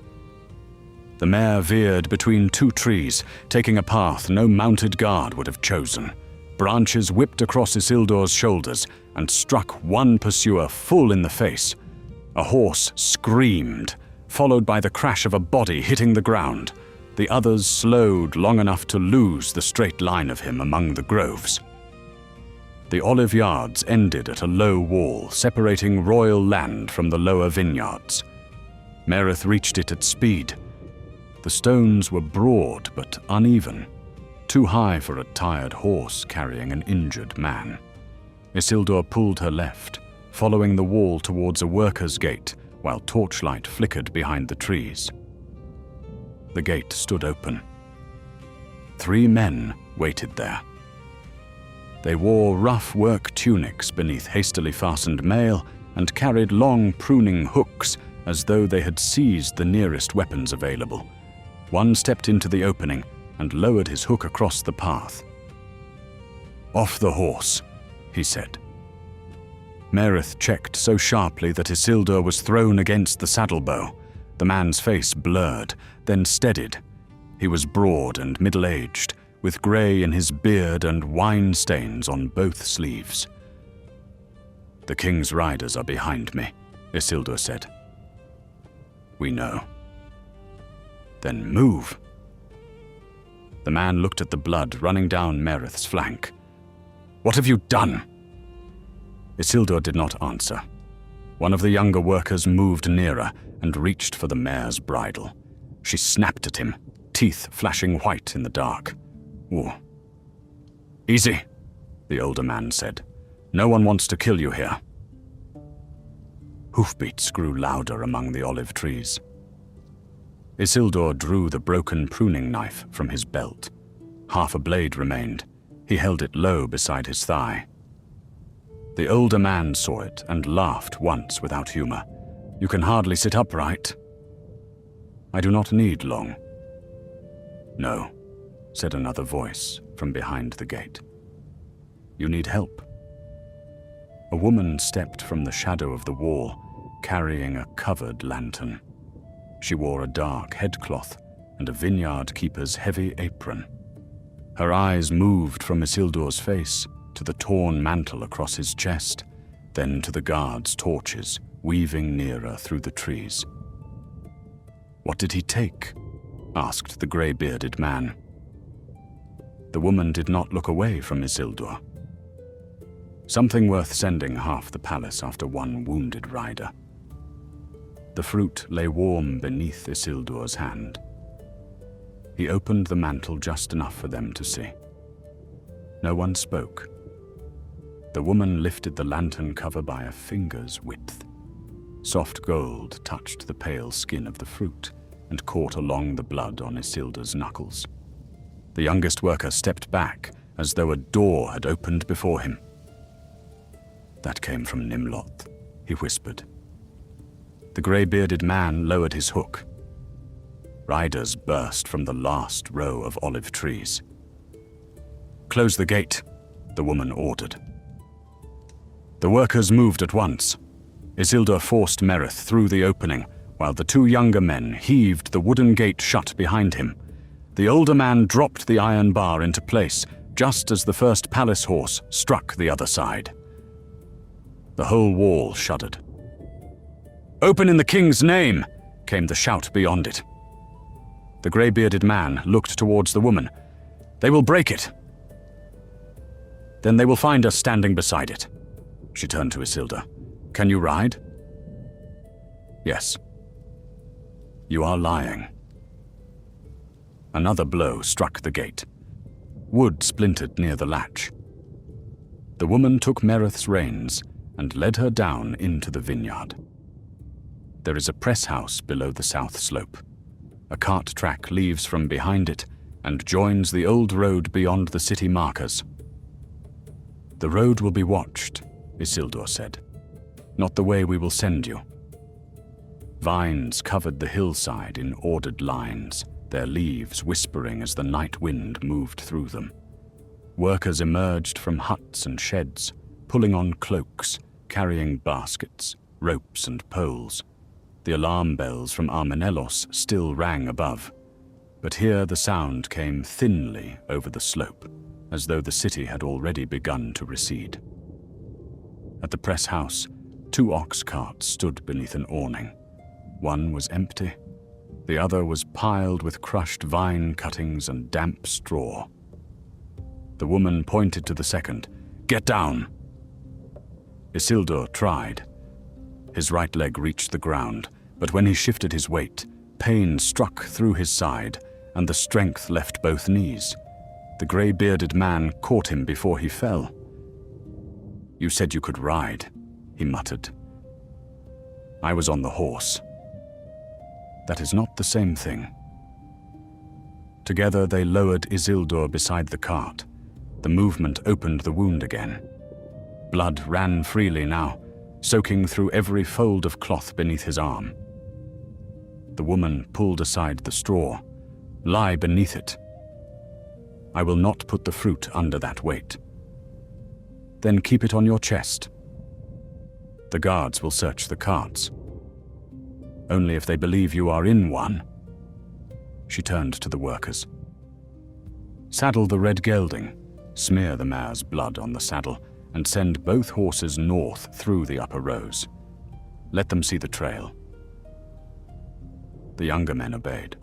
The mare veered between two trees, taking a path no mounted guard would have chosen. Branches whipped across Isildur's shoulders and struck one pursuer full in the face. A horse screamed, followed by the crash of a body hitting the ground. The others slowed long enough to lose the straight line of him among the groves. The olive yards ended at a low wall, separating royal land from the lower vineyards. Merith reached it at speed. The stones were broad but uneven, too high for a tired horse carrying an injured man. Isildur pulled her left, following the wall towards a worker's gate, while torchlight flickered behind the trees. The gate stood open. 3 men waited there. They wore rough work tunics beneath hastily fastened mail and carried long pruning hooks as though they had seized the nearest weapons available. One stepped into the opening and lowered his hook across the path. "Off the horse," he said. Merith checked so sharply that Isildur was thrown against the saddlebow. The man's face blurred, then steadied. He was broad and middle-aged, with grey in his beard and wine stains on both sleeves. "The king's riders are behind me," Isildur said. "We know." "Then move." The man looked at the blood running down Merith's flank. "What have you done?" Isildur did not answer. One of the younger workers moved nearer and reached for the mare's bridle. She snapped at him, teeth flashing white in the dark. "Ooh. Easy," the older man said. "No one wants to kill you here." Hoofbeats grew louder among the olive trees. Isildur drew the broken pruning knife from his belt. Half a blade remained. He held it low beside his thigh. The older man saw it and laughed once without humor. "You can hardly sit upright." "I do not need long." "No," said another voice from behind the gate. "You need help." A woman stepped from the shadow of the wall, carrying a covered lantern. She wore a dark headcloth and a vineyard keeper's heavy apron. Her eyes moved from Isildur's face to the torn mantle across his chest, then to the guards' torches weaving nearer through the trees. "What did he take?" asked the grey-bearded man. The woman did not look away from Isildur. "Something worth sending half the palace after one wounded rider." The fruit lay warm beneath Isildur's hand. He opened the mantle just enough for them to see. No one spoke. The woman lifted the lantern cover by a finger's width. Soft gold touched the pale skin of the fruit and caught along the blood on Isildur's knuckles. The youngest worker stepped back as though a door had opened before him. "That came from Nimloth," he whispered. The grey-bearded man lowered his hook. Riders burst from the last row of olive trees. "Close the gate," the woman ordered. The workers moved at once. Isildur forced Merith through the opening, while the 2 younger men heaved the wooden gate shut behind him. The older man dropped the iron bar into place, just as the first palace horse struck the other side. The whole wall shuddered. "Open in the king's name!" came the shout beyond it. The grey-bearded man looked towards the woman. "They will break it. Then they will find us standing beside it." She turned to Isildur. "Can you ride?" "Yes." "You are lying." Another blow struck the gate. Wood splintered near the latch. The woman took Merith's reins and led her down into the vineyard. There is a press house below the south slope. A cart track leaves from behind it and joins the old road beyond the city markers. "The road will be watched," Isildur said. "Not the way we will send you." Vines covered the hillside in ordered lines, their leaves whispering as the night wind moved through them. Workers emerged from huts and sheds, pulling on cloaks, carrying baskets, ropes and poles. The alarm bells from Armenelos still rang above, but here the sound came thinly over the slope, as though the city had already begun to recede. At the press house, 2 ox carts stood beneath an awning. One was empty, the other was piled with crushed vine cuttings and damp straw. The woman pointed to the second. "Get down!" Isildur tried. His right leg reached the ground, but when he shifted his weight, pain struck through his side, and the strength left both knees. The grey-bearded man caught him before he fell. "You said you could ride," he muttered. "I was on the horse." "That is not the same thing." Together they lowered Isildur beside the cart. The movement opened the wound again. Blood ran freely now, soaking through every fold of cloth beneath his arm. The woman pulled aside the straw. "Lie beneath it." "I will not put the fruit under that weight." "Then keep it on your chest." "The guards will search the carts." "Only if they believe you are in one." She turned to the workers. "Saddle the red gelding, smear the mare's blood on the saddle, and send both horses north through the upper rows. Let them see the trail." The younger men obeyed.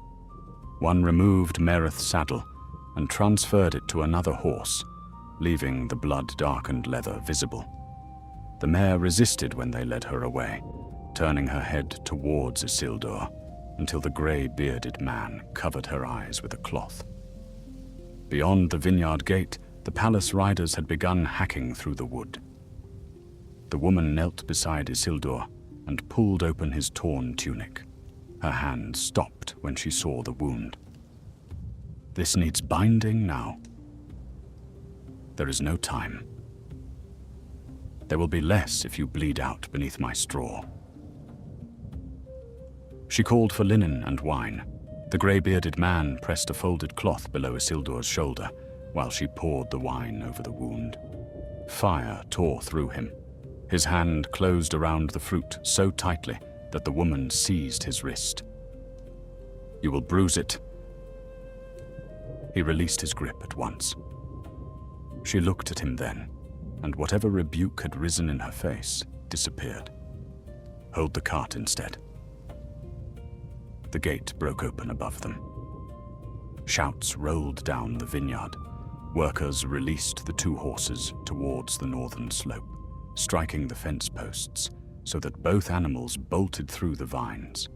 One removed Merith's saddle and transferred it to another horse, leaving the blood-darkened leather visible. The mare resisted when they led her away, turning her head towards Isildur until the grey-bearded man covered her eyes with a cloth. Beyond the vineyard gate, the palace riders had begun hacking through the wood. The woman knelt beside Isildur and pulled open his torn tunic. Her hand stopped when she saw the wound. "This needs binding now." "There is no time." "There will be less if you bleed out beneath my straw." She called for linen and wine. The grey-bearded man pressed a folded cloth below Isildur's shoulder while she poured the wine over the wound. Fire tore through him. His hand closed around the fruit so tightly that the woman seized his wrist. "You will bruise it." He released his grip at once. She looked at him then, and whatever rebuke had risen in her face disappeared. "Hold the cart instead." The gate broke open above them. Shouts rolled down the vineyard. Workers released the 2 horses towards the northern slope, striking the fence posts so that both animals bolted through the vines.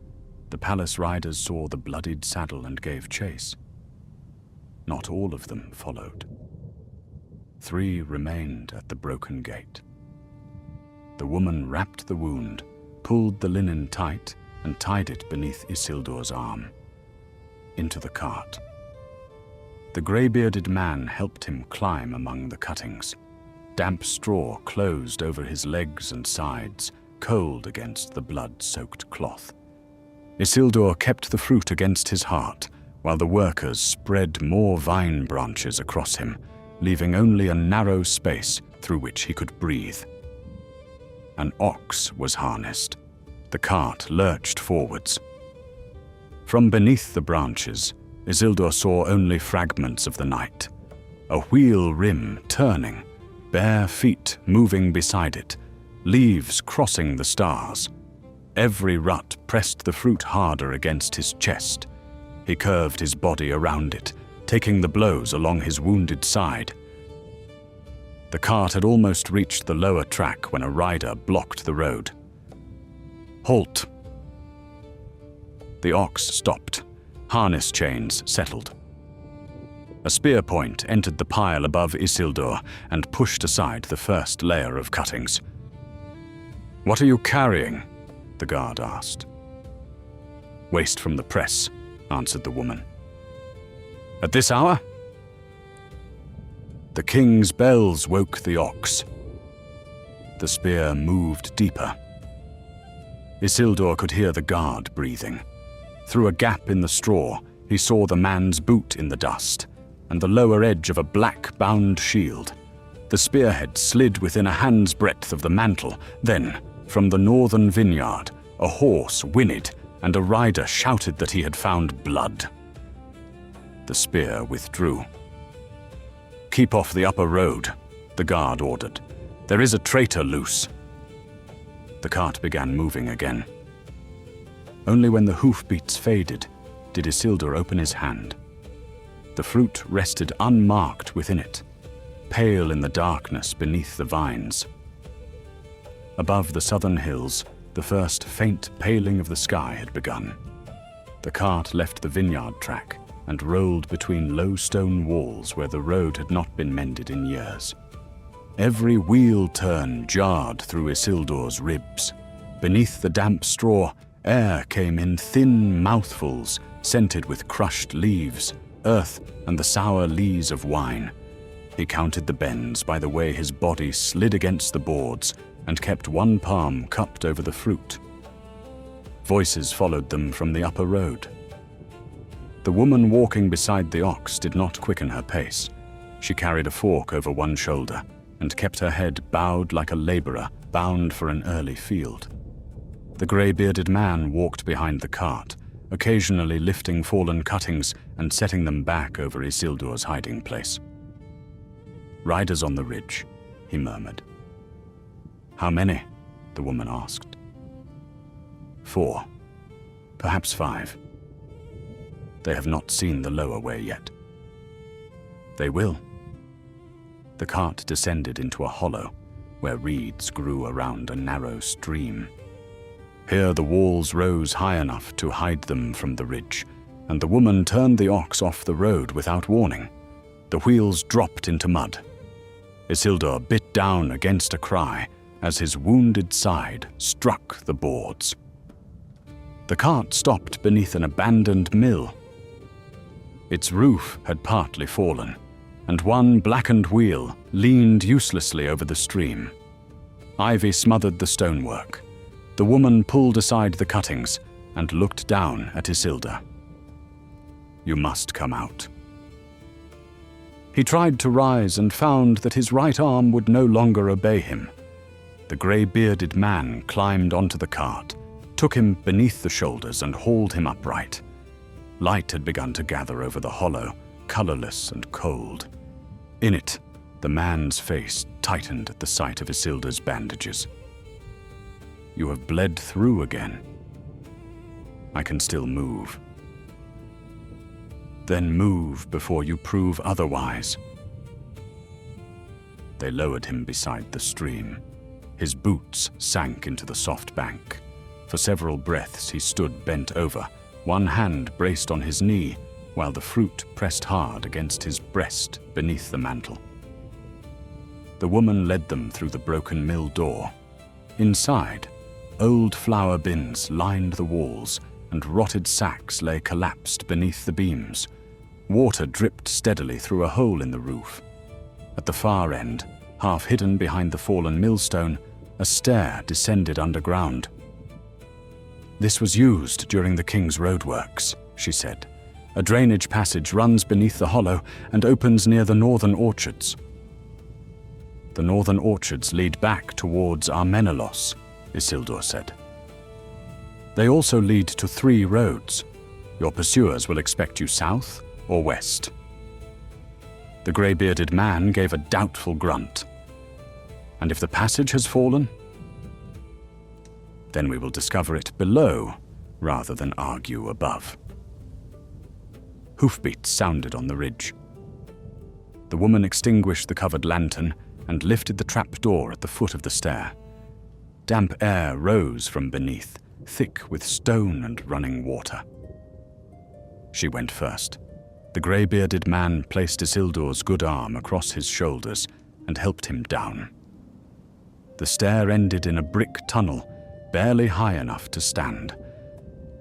The palace riders saw the bloodied saddle and gave chase. Not all of them followed. 3 remained at the broken gate. The woman wrapped the wound, pulled the linen tight, and tied it beneath Isildur's arm. Into the cart. The grey-bearded man helped him climb among the cuttings. Damp straw closed over his legs and sides, cold against the blood-soaked cloth. Isildur kept the fruit against his heart, while the workers spread more vine branches across him, leaving only a narrow space through which he could breathe. An ox was harnessed. The cart lurched forwards. From beneath the branches, Isildur saw only fragments of the night. A wheel rim turning, bare feet moving beside it, leaves crossing the stars. Every rut pressed the fruit harder against his chest. He curved his body around it, taking the blows along his wounded side. The cart had almost reached the lower track when a rider blocked the road. "Halt!" The ox stopped. Harness chains settled. A spear point entered the pile above Isildur and pushed aside the first layer of cuttings. "What are you carrying?" the guard asked. "Waste from the press," answered the woman. "At this hour?" The king's bells woke the ox. The spear moved deeper. Isildur could hear the guard breathing. Through a gap in the straw, he saw the man's boot in the dust and the lower edge of a black-bound shield. The spearhead slid within a hand's breadth of the mantle. Then, from the northern vineyard, a horse whinnied, and a rider shouted that he had found blood. The spear withdrew. "Keep off the upper road," the guard ordered. "There is a traitor loose." The cart began moving again. Only when the hoofbeats faded did Isildur open his hand. The fruit rested unmarked within it, pale in the darkness beneath the vines. Above the southern hills, the first faint paling of the sky had begun. The cart left the vineyard track and rolled between low stone walls where the road had not been mended in years. Every wheel turn jarred through Isildur's ribs. Beneath the damp straw, air came in thin mouthfuls scented with crushed leaves, earth, and the sour lees of wine. He counted the bends by the way his body slid against the boards and kept one palm cupped over the fruit. Voices followed them from the upper road. The woman walking beside the ox did not quicken her pace. She carried a fork over one shoulder and kept her head bowed like a laborer bound for an early field. The grey-bearded man walked behind the cart, occasionally lifting fallen cuttings and setting them back over Isildur's hiding place. "Riders on the ridge," he murmured. "How many?" the woman asked. "4, perhaps 5. They have not seen the lower way yet." "They will." The cart descended into a hollow where reeds grew around a narrow stream. Here the walls rose high enough to hide them from the ridge, and the woman turned the ox off the road without warning. The wheels dropped into mud. Isildur bit down against a cry as his wounded side struck the boards. The cart stopped beneath an abandoned mill. Its roof had partly fallen, and one blackened wheel leaned uselessly over the stream. Ivy smothered the stonework. The woman pulled aside the cuttings and looked down at Isildur. "You must come out." He tried to rise and found that his right arm would no longer obey him. The grey-bearded man climbed onto the cart, took him beneath the shoulders and hauled him upright. Light had begun to gather over the hollow, colourless and cold. In it, the man's face tightened at the sight of Isildur's bandages. "You have bled through again." "I can still move." "Then move before you prove otherwise." They lowered him beside the stream. His boots sank into the soft bank. For several breaths he stood bent over, one hand braced on his knee, while the fruit pressed hard against his breast beneath the mantle. The woman led them through the broken mill door. Inside, old flour bins lined the walls, and rotted sacks lay collapsed beneath the beams. Water dripped steadily through a hole in the roof. At the far end, half hidden behind the fallen millstone, a stair descended underground. "This was used during the king's roadworks," she said. "A drainage passage runs beneath the hollow and opens near the northern orchards." "The northern orchards lead back towards Armenelos," Isildur said. "They also lead to 3 roads. Your pursuers will expect you south or west." The grey-bearded man gave a doubtful grunt. "And if the passage has fallen? Then we will discover it below, rather than argue above." Hoofbeats sounded on the ridge. The woman extinguished the covered lantern and lifted the trap door at the foot of the stair. Damp air rose from beneath, thick with stone and running water. She went first. The grey-bearded man placed Isildur's good arm across his shoulders and helped him down. The stair ended in a brick tunnel, barely high enough to stand.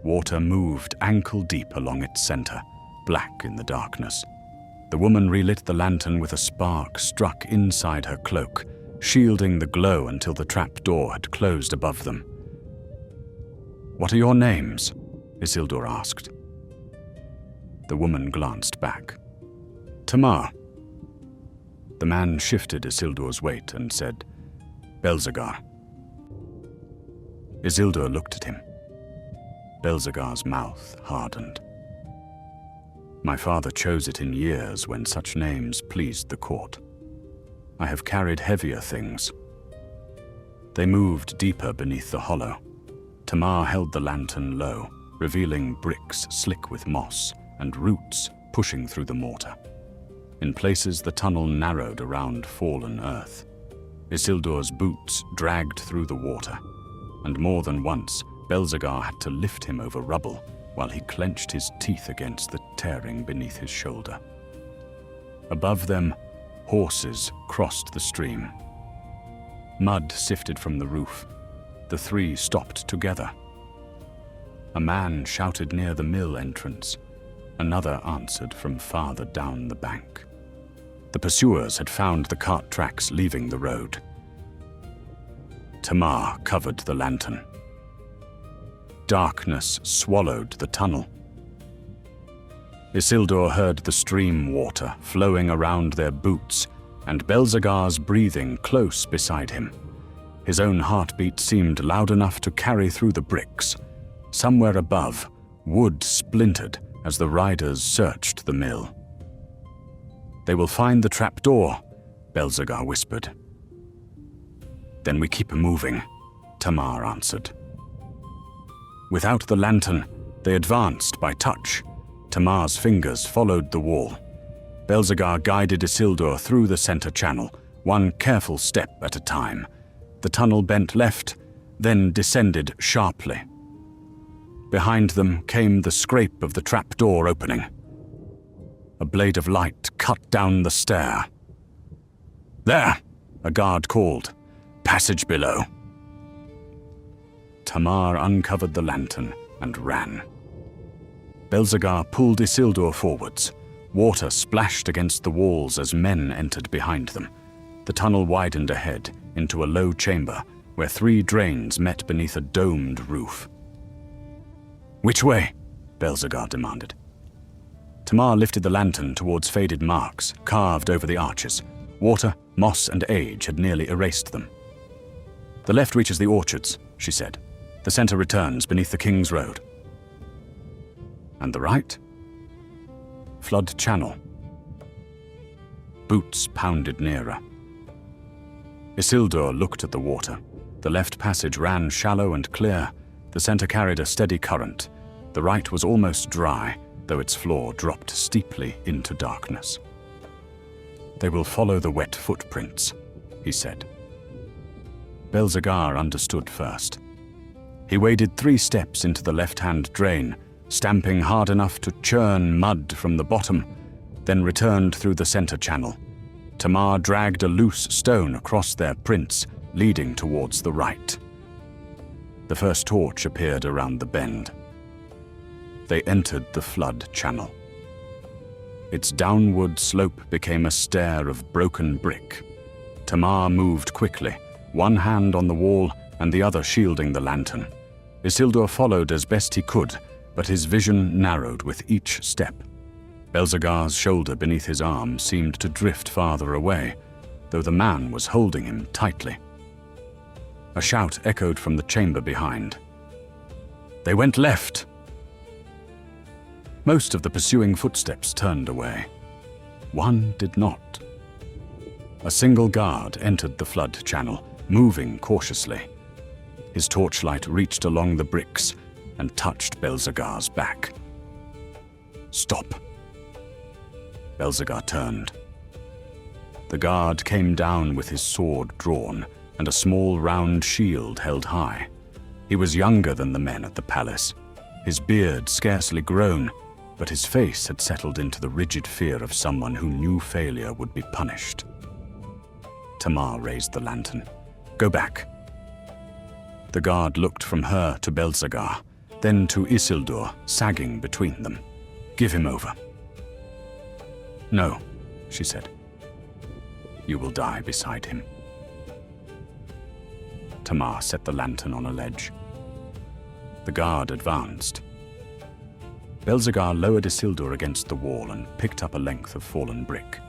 Water moved ankle-deep along its center, black in the darkness. The woman relit the lantern with a spark struck inside her cloak, shielding the glow until the trap door had closed above them. "What are your names?" Isildur asked. The woman glanced back. "Tamar." The man shifted Isildur's weight and said, "Belzegar." Isildur looked at him. Belzegar's mouth hardened. "My father chose it in years when such names pleased the court. I have carried heavier things." They moved deeper beneath the hollow. Tamar held the lantern low, revealing bricks slick with moss and roots pushing through the mortar. In places, the tunnel narrowed around fallen earth. Isildur's boots dragged through the water, and more than once, Belzegar had to lift him over rubble while he clenched his teeth against the tearing beneath his shoulder. Above them, horses crossed the stream. Mud sifted from the roof. The three stopped together. A man shouted near the mill entrance. Another answered from farther down the bank. The pursuers had found the cart tracks leaving the road. Tamar covered the lantern. Darkness swallowed the tunnel. Isildur heard the stream water flowing around their boots and Belzegar's breathing close beside him. His own heartbeat seemed loud enough to carry through the bricks. Somewhere above, wood splintered as the riders searched the mill. "They will find the trapdoor," Belzegar whispered. "Then we keep moving," Tamar answered. Without the lantern, they advanced by touch. Tamar's fingers followed the wall. Belzegar guided Isildur through the center channel, one careful step at a time. The tunnel bent left, then descended sharply. Behind them came the scrape of the trapdoor opening. A blade of light cut down the stair. "There!" a guard called. "Passage below." Tamar uncovered the lantern and ran. Belzegar pulled Isildur forwards. Water splashed against the walls as men entered behind them. The tunnel widened ahead into a low chamber where three drains met beneath a domed roof. "Which way?" Belzegar demanded. Tamar lifted the lantern towards faded marks carved over the arches. Water, moss, and age had nearly erased them. "The left reaches the orchards," she said. "The center returns beneath the King's Road." "And the right?" "Flood Channel." Boots pounded nearer. Isildur looked at the water. The left passage ran shallow and clear. The center carried a steady current. The right was almost dry, though its floor dropped steeply into darkness. "They will follow the wet footprints," he said. Belzegar understood first. He waded 3 steps into the left-hand drain, stamping hard enough to churn mud from the bottom, then returned through the center channel. Tamar dragged a loose stone across their prints, leading towards the right. The first torch appeared around the bend. They entered the flood channel. Its downward slope became a stair of broken brick. Tamar moved quickly, one hand on the wall and the other shielding the lantern. Isildur followed as best he could, but his vision narrowed with each step. Belzegar's shoulder beneath his arm seemed to drift farther away, though the man was holding him tightly. A shout echoed from the chamber behind. "They went left!" Most of the pursuing footsteps turned away. One did not. A single guard entered the flood channel, moving cautiously. His torchlight reached along the bricks and touched Belzegar's back. "Stop!" Belzegar turned. The guard came down with his sword drawn and a small round shield held high. He was younger than the men at the palace, his beard scarcely grown, but his face had settled into the rigid fear of someone who knew failure would be punished. Tamar raised the lantern. "Go back." The guard looked from her to Belzegar, then to Isildur, sagging between them. "Give him over." "No," she said. "You will die beside him." Tamar set the lantern on a ledge. The guard advanced. Belzegar lowered Isildur against the wall and picked up a length of fallen brick.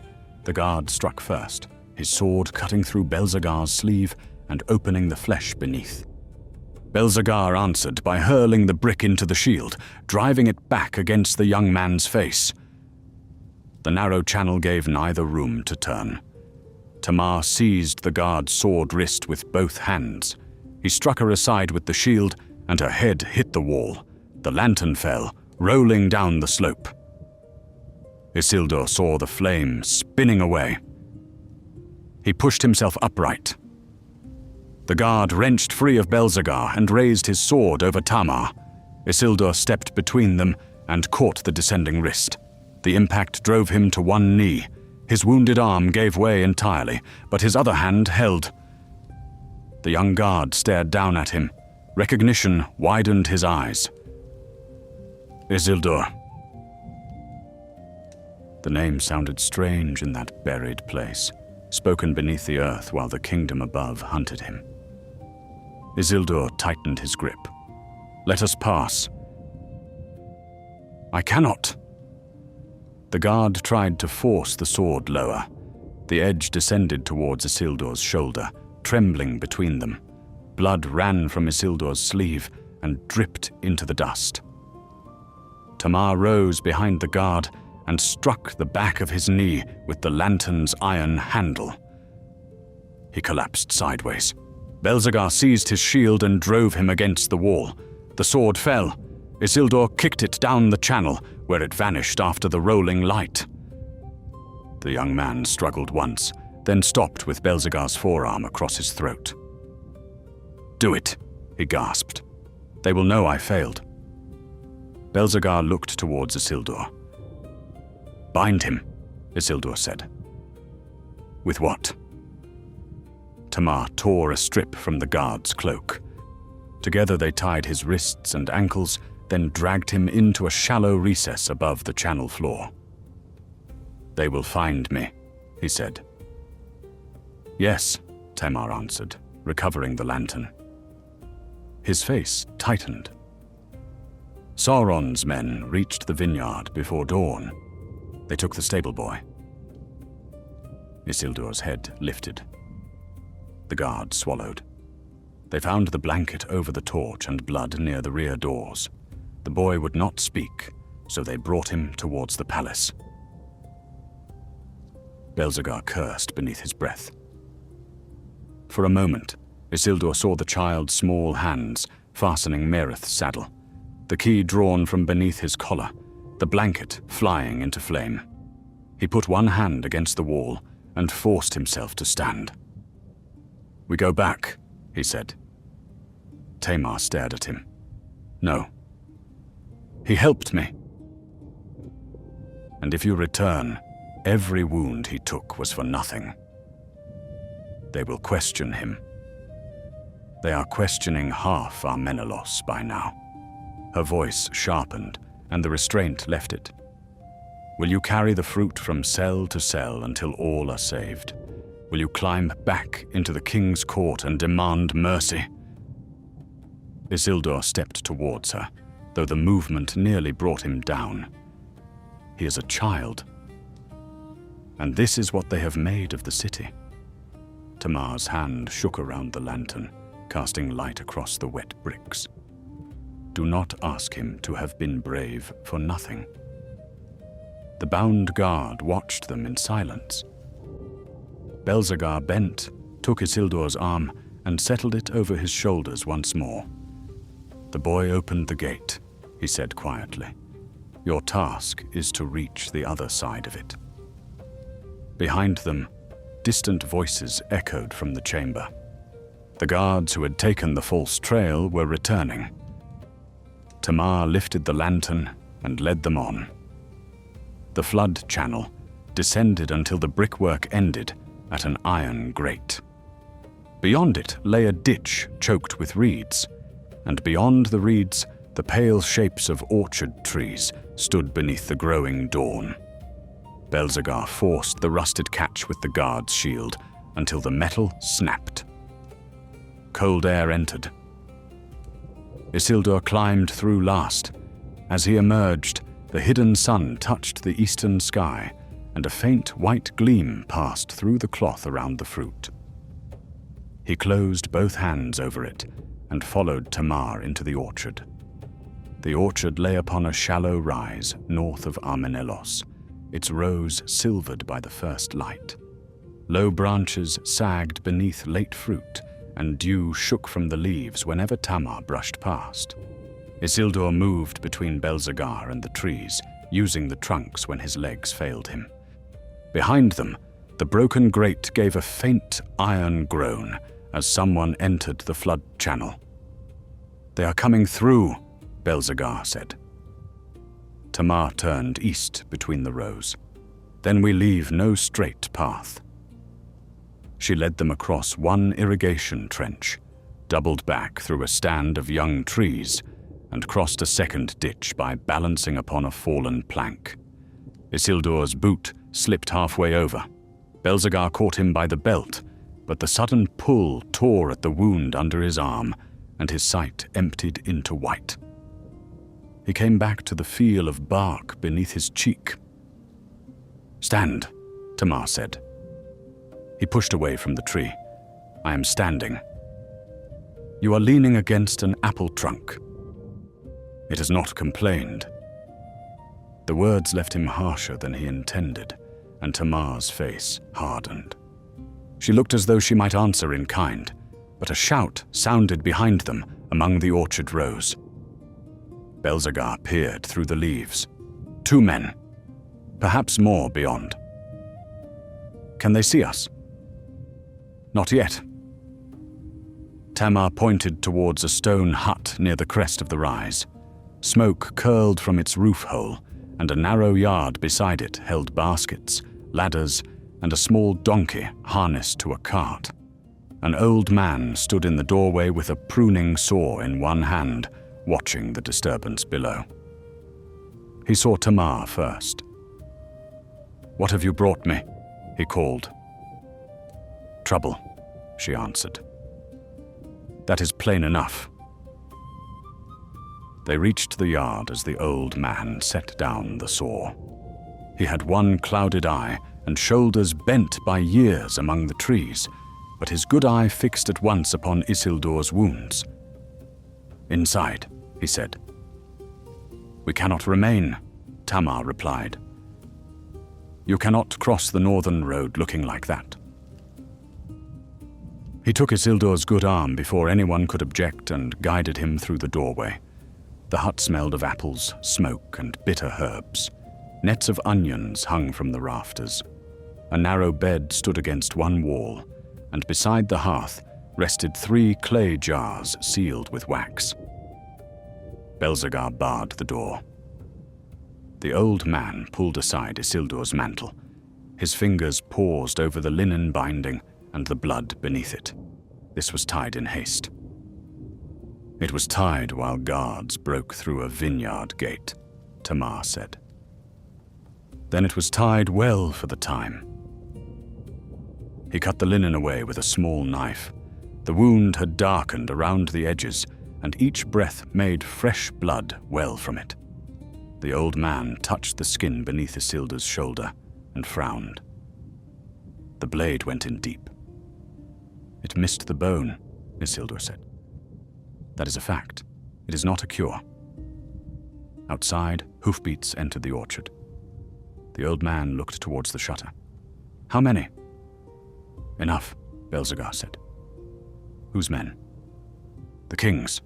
The guard struck first, his sword cutting through Belzegar's sleeve and opening the flesh beneath. Belzegar answered by hurling the brick into the shield, driving it back against the young man's face. The narrow channel gave neither room to turn. Tamar seized the guard's sword wrist with both hands. He struck her aside with the shield, and her head hit the wall. The lantern fell, rolling down the slope. Isildur saw the flame spinning away. He pushed himself upright. The guard wrenched free of Belzegar and raised his sword over Tamar. Isildur stepped between them and caught the descending wrist. The impact drove him to one knee. His wounded arm gave way entirely, but his other hand held. The young guard stared down at him. Recognition widened his eyes. Isildur. The name sounded strange in that buried place, spoken beneath the earth while the kingdom above hunted him. Isildur tightened his grip. Let us pass. I cannot. The guard tried to force the sword lower. The edge descended towards Isildur's shoulder, trembling between them. Blood ran from Isildur's sleeve and dripped into the dust. Tamar rose behind the guard and struck the back of his knee with the lantern's iron handle. He collapsed sideways. Belzegar seized his shield and drove him against the wall. The sword fell. Isildur kicked it down the channel, where it vanished after the rolling light. The young man struggled once, then stopped with Belzegar's forearm across his throat. Do it, he gasped. They will know I failed. Belzegar looked towards Isildur. Bind him, Isildur said. With what? Tamar tore a strip from the guard's cloak. Together they tied his wrists and ankles, then dragged him into a shallow recess above the channel floor. They will find me, he said. Yes, Tamar answered, recovering the lantern. His face tightened. Sauron's men reached the vineyard before dawn. They took the stable boy. Isildur's head lifted. The guard swallowed. They found the blanket over the torch and blood near the rear doors. The boy would not speak, so they brought him towards the palace. Belzegar cursed beneath his breath. For a moment, Isildur saw the child's small hands fastening Merith's saddle, the key drawn from beneath his collar, the blanket flying into flame. He put one hand against the wall and forced himself to stand. We go back, he said. Tamar stared at him. No. He helped me. And if you return, every wound he took was for nothing. They will question him. They are questioning half our Menelaus by now. Her voice sharpened, and the restraint left it. Will you carry the fruit from cell to cell until all are saved? Will you climb back into the king's court and demand mercy? Isildur stepped towards her, though the movement nearly brought him down. He is a child. And this is what they have made of the city. Tamar's hand shook around the lantern, casting light across the wet bricks. Do not ask him to have been brave for nothing. The bound guard watched them in silence. Belzegar bent, took Isildur's arm, and settled it over his shoulders once more. The boy opened the gate, he said quietly. Your task is to reach the other side of it. Behind them, distant voices echoed from the chamber. The guards who had taken the false trail were returning. Tamar lifted the lantern and led them on. The flood channel descended until the brickwork ended at an iron grate. Beyond it lay a ditch choked with reeds, and beyond the reeds, the pale shapes of orchard trees stood beneath the growing dawn. Belzegar forced the rusted catch with the guard's shield until the metal snapped. Cold air entered. Isildur climbed through last. As he emerged, the hidden sun touched the eastern sky, and a faint white gleam passed through the cloth around the fruit. He closed both hands over it and followed Tamar into the orchard. The orchard lay upon a shallow rise north of Armenelos, its rows silvered by the first light. Low branches sagged beneath late fruit, and dew shook from the leaves whenever Tamar brushed past. Isildur moved between Belzegar and the trees, using the trunks when his legs failed him. Behind them, the broken grate gave a faint iron groan as someone entered the flood channel. "They are coming through," Belzegar said. Tamar turned east between the rows. "Then we leave no straight path." She led them across one irrigation trench, doubled back through a stand of young trees, and crossed a second ditch by balancing upon a fallen plank. Isildur's boot slipped halfway over. Belzegar caught him by the belt, but the sudden pull tore at the wound under his arm, and his sight emptied into white. He came back to the feel of bark beneath his cheek. "Stand," Tamar said. He pushed away from the tree. "I am standing." "You are leaning against an apple trunk." "It has not complained." The words left him harsher than he intended, and Tamar's face hardened. She looked as though she might answer in kind, but a shout sounded behind them among the orchard rows. Belzegar peered through the leaves. 2 men, perhaps more beyond. "Can they see us?" "Not yet." Tamar pointed towards a stone hut near the crest of the rise. Smoke curled from its roof hole, and a narrow yard beside it held baskets, ladders, and a small donkey harnessed to a cart. An old man stood in the doorway with a pruning saw in one hand, watching the disturbance below. He saw Tamar first. "What have you brought me?" he called. "Trouble," she answered. "That is plain enough." They reached the yard as the old man set down the saw. He had one clouded eye and shoulders bent by years among the trees, but his good eye fixed at once upon Isildur's wounds. "Inside," he said. "We cannot remain," Tamar replied. "You cannot cross the northern road looking like that." He took Isildur's good arm before anyone could object and guided him through the doorway. The hut smelled of apples, smoke, and bitter herbs. Nets of onions hung from the rafters. A narrow bed stood against one wall, and beside the hearth rested 3 clay jars sealed with wax. Belzegar barred the door. The old man pulled aside Isildur's mantle. His fingers paused over the linen binding and the blood beneath it. This was tied in haste. "It was tied while guards broke through a vineyard gate," Tamar said. "Then it was tied well for the time." He cut the linen away with a small knife. The wound had darkened around the edges, and each breath made fresh blood well from it. The old man touched the skin beneath Isildur's shoulder and frowned. The blade went in deep. "It missed the bone," Isildur said. "That is a fact. It is not a cure." Outside, hoofbeats entered the orchard. The old man looked towards the shutter. "How many?" "Enough," Belzegar said. "Whose men?" "The king's."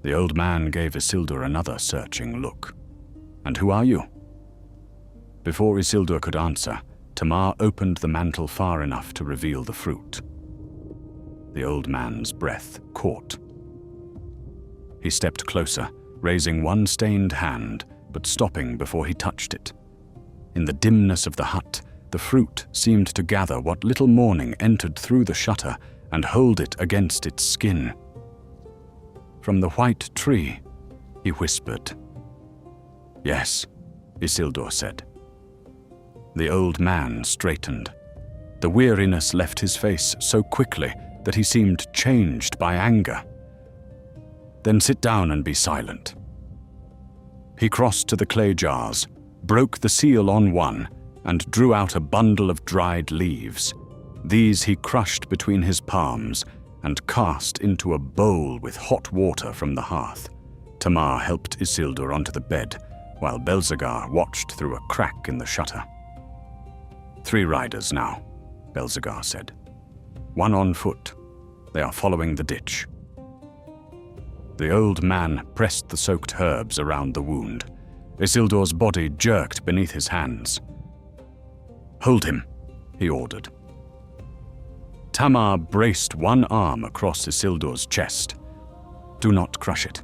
The old man gave Isildur another searching look. "And who are you?" Before Isildur could answer, Tamar opened the mantle far enough to reveal the fruit. The old man's breath caught. He stepped closer, raising one stained hand, but stopping before he touched it. In the dimness of the hut, the fruit seemed to gather what little morning entered through the shutter and hold it against its skin. "From the white tree," he whispered. "Yes," Isildur said. The old man straightened. The weariness left his face so quickly that he seemed changed by anger. "Then sit down and be silent." He crossed to the clay jars, broke the seal on one, and drew out a bundle of dried leaves. These he crushed between his palms and cast into a bowl with hot water from the hearth. Tamar helped Isildur onto the bed, while Belzegar watched through a crack in the shutter. 3 riders now, Belzegar said. 1 on foot. They are following the ditch. The old man pressed the soaked herbs around the wound. Isildur's body jerked beneath his hands. "Hold him," he ordered. Tamar braced one arm across Isildur's chest. "Do not crush it.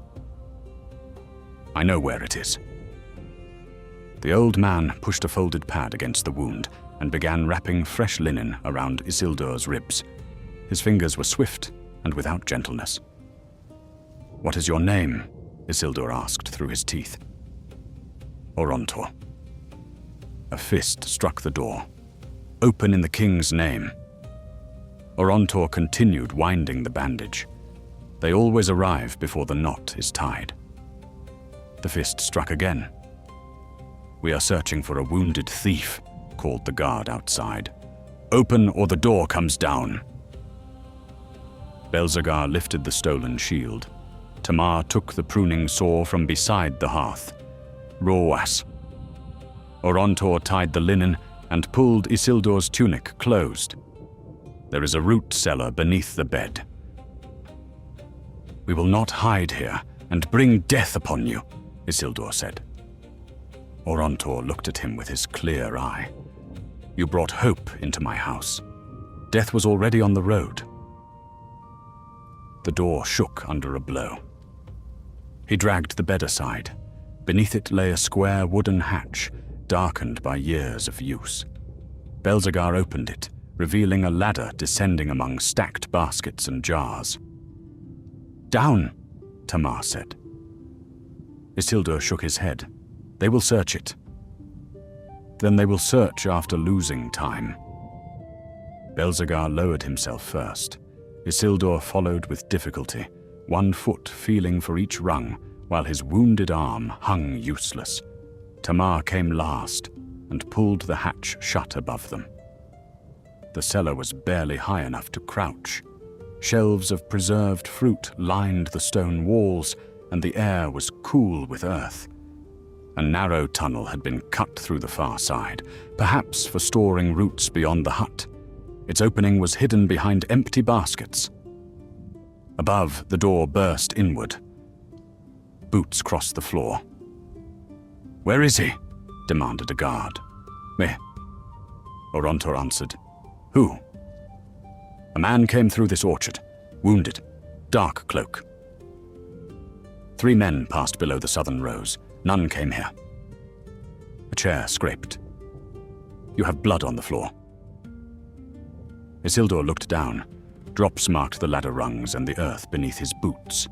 I know where it is." The old man pushed a folded pad against the wound and began wrapping fresh linen around Isildur's ribs. His fingers were swift and without gentleness. "What is your name?" Isildur asked through his teeth. "Orontor." A fist struck the door. "Open in the king's name." Orontor continued winding the bandage. They always arrive before the knot is tied. The fist struck again. "We are searching for a wounded thief," called the guard outside. "Open or the door comes down." Belzegar lifted the stolen shield. Tamar took the pruning saw from beside the hearth. "Roas." Orontor tied the linen and pulled Isildur's tunic closed. "There is a root cellar beneath the bed. We will not hide here and bring death upon you," Isildur said. Orontor looked at him with his clear eye. "You brought hope into my house. Death was already on the road." The door shook under a blow. He dragged the bed aside. Beneath it lay a square wooden hatch, darkened by years of use. Belzegar opened it, revealing a ladder descending among stacked baskets and jars. "Down," Tamar said. Isildur shook his head. "They will search it. Then they will search after losing time." Belzegar lowered himself first. Isildur followed with difficulty, 1 foot feeling for each rung, while his wounded arm hung useless. Tamar came last and pulled the hatch shut above them. The cellar was barely high enough to crouch. Shelves of preserved fruit lined the stone walls, and the air was cool with earth. A narrow tunnel had been cut through the far side, perhaps for storing roots beyond the hut. Its opening was hidden behind empty baskets. Above, the door burst inward. Boots crossed the floor. "Where is he?" demanded a guard. "Me," Orontor answered. "Who?" "A man came through this orchard, wounded, dark cloak." 3 men passed below the southern rows. None came here. A chair scraped. "You have blood on the floor." Isildur looked down. Drops marked the ladder rungs and the earth beneath his boots.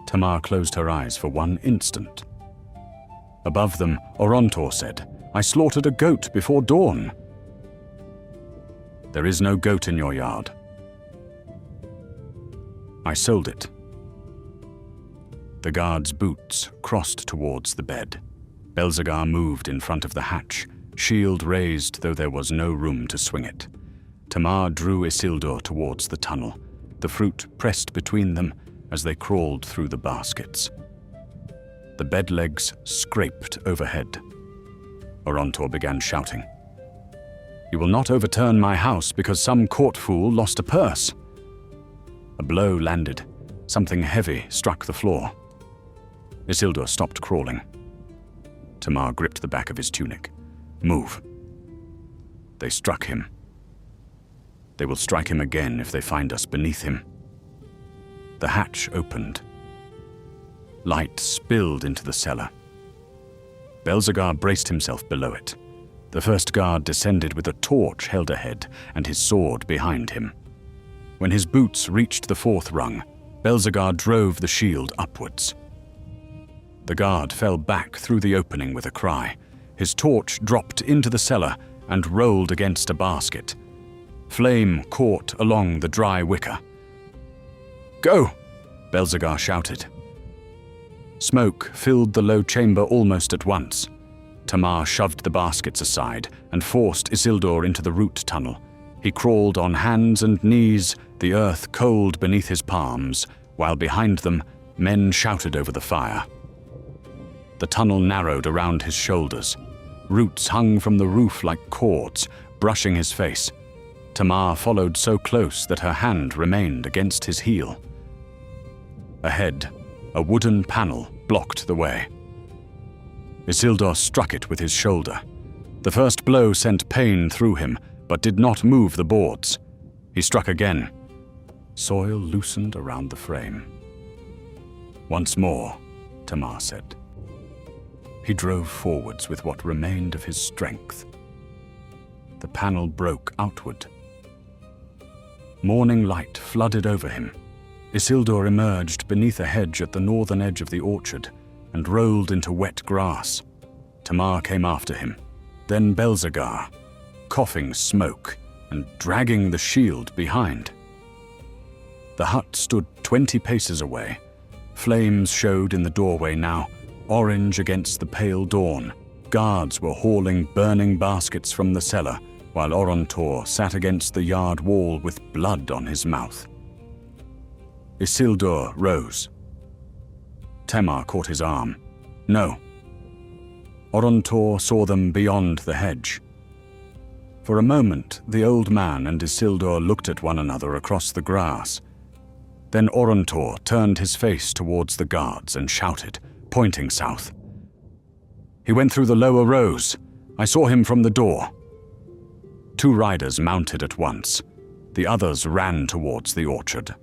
Tamar closed her eyes for 1 instant. Above them, Orontor said, "I slaughtered a goat before dawn." "There is no goat in your yard." "I sold it." The guard's boots crossed towards the bed. Belzegar moved in front of the hatch, shield raised though there was no room to swing it. Tamar drew Isildur towards the tunnel, the fruit pressed between them as they crawled through the baskets. The bed legs scraped overhead. Orontor began shouting. "You will not overturn my house because some court fool lost a purse." A blow landed. Something heavy struck the floor. Isildur stopped crawling. Tamar gripped the back of his tunic. "Move." They struck him. They will strike him again if they find us beneath him. The hatch opened. Light spilled into the cellar. Belzegar braced himself below it. The first guard descended with a torch held ahead and his sword behind him. When his boots reached the 4th rung, Belzegar drove the shield upwards. The guard fell back through the opening with a cry. His torch dropped into the cellar and rolled against a basket. Flame caught along the dry wicker. "Go!" Belzegar shouted. Smoke filled the low chamber almost at once. Tamar shoved the baskets aside and forced Isildur into the root tunnel. He crawled on hands and knees, the earth cold beneath his palms, while behind them, men shouted over the fire. The tunnel narrowed around his shoulders. Roots hung from the roof like cords, brushing his face. Tamar followed so close that her hand remained against his heel. Ahead, a wooden panel blocked the way. Isildur struck it with his shoulder. The first blow sent pain through him, but did not move the boards. He struck again. Soil loosened around the frame. "Once more," Tamar said. He drove forwards with what remained of his strength. The panel broke outward. Morning light flooded over him. Isildur emerged beneath a hedge at the northern edge of the orchard and rolled into wet grass. Tamar came after him, then Belzegar, coughing smoke and dragging the shield behind. The hut stood 20 paces away. Flames showed in the doorway now, orange against the pale dawn. Guards were hauling burning baskets from the cellar, while Orontor sat against the yard wall with blood on his mouth. Isildur rose. Tamar caught his arm. "No." Orontor saw them beyond the hedge. For a moment, the old man and Isildur looked at one another across the grass. Then Orontor turned his face towards the guards and shouted, pointing south. "He went through the lower rows. I saw him from the door." 2 riders mounted at once. The others ran towards the orchard.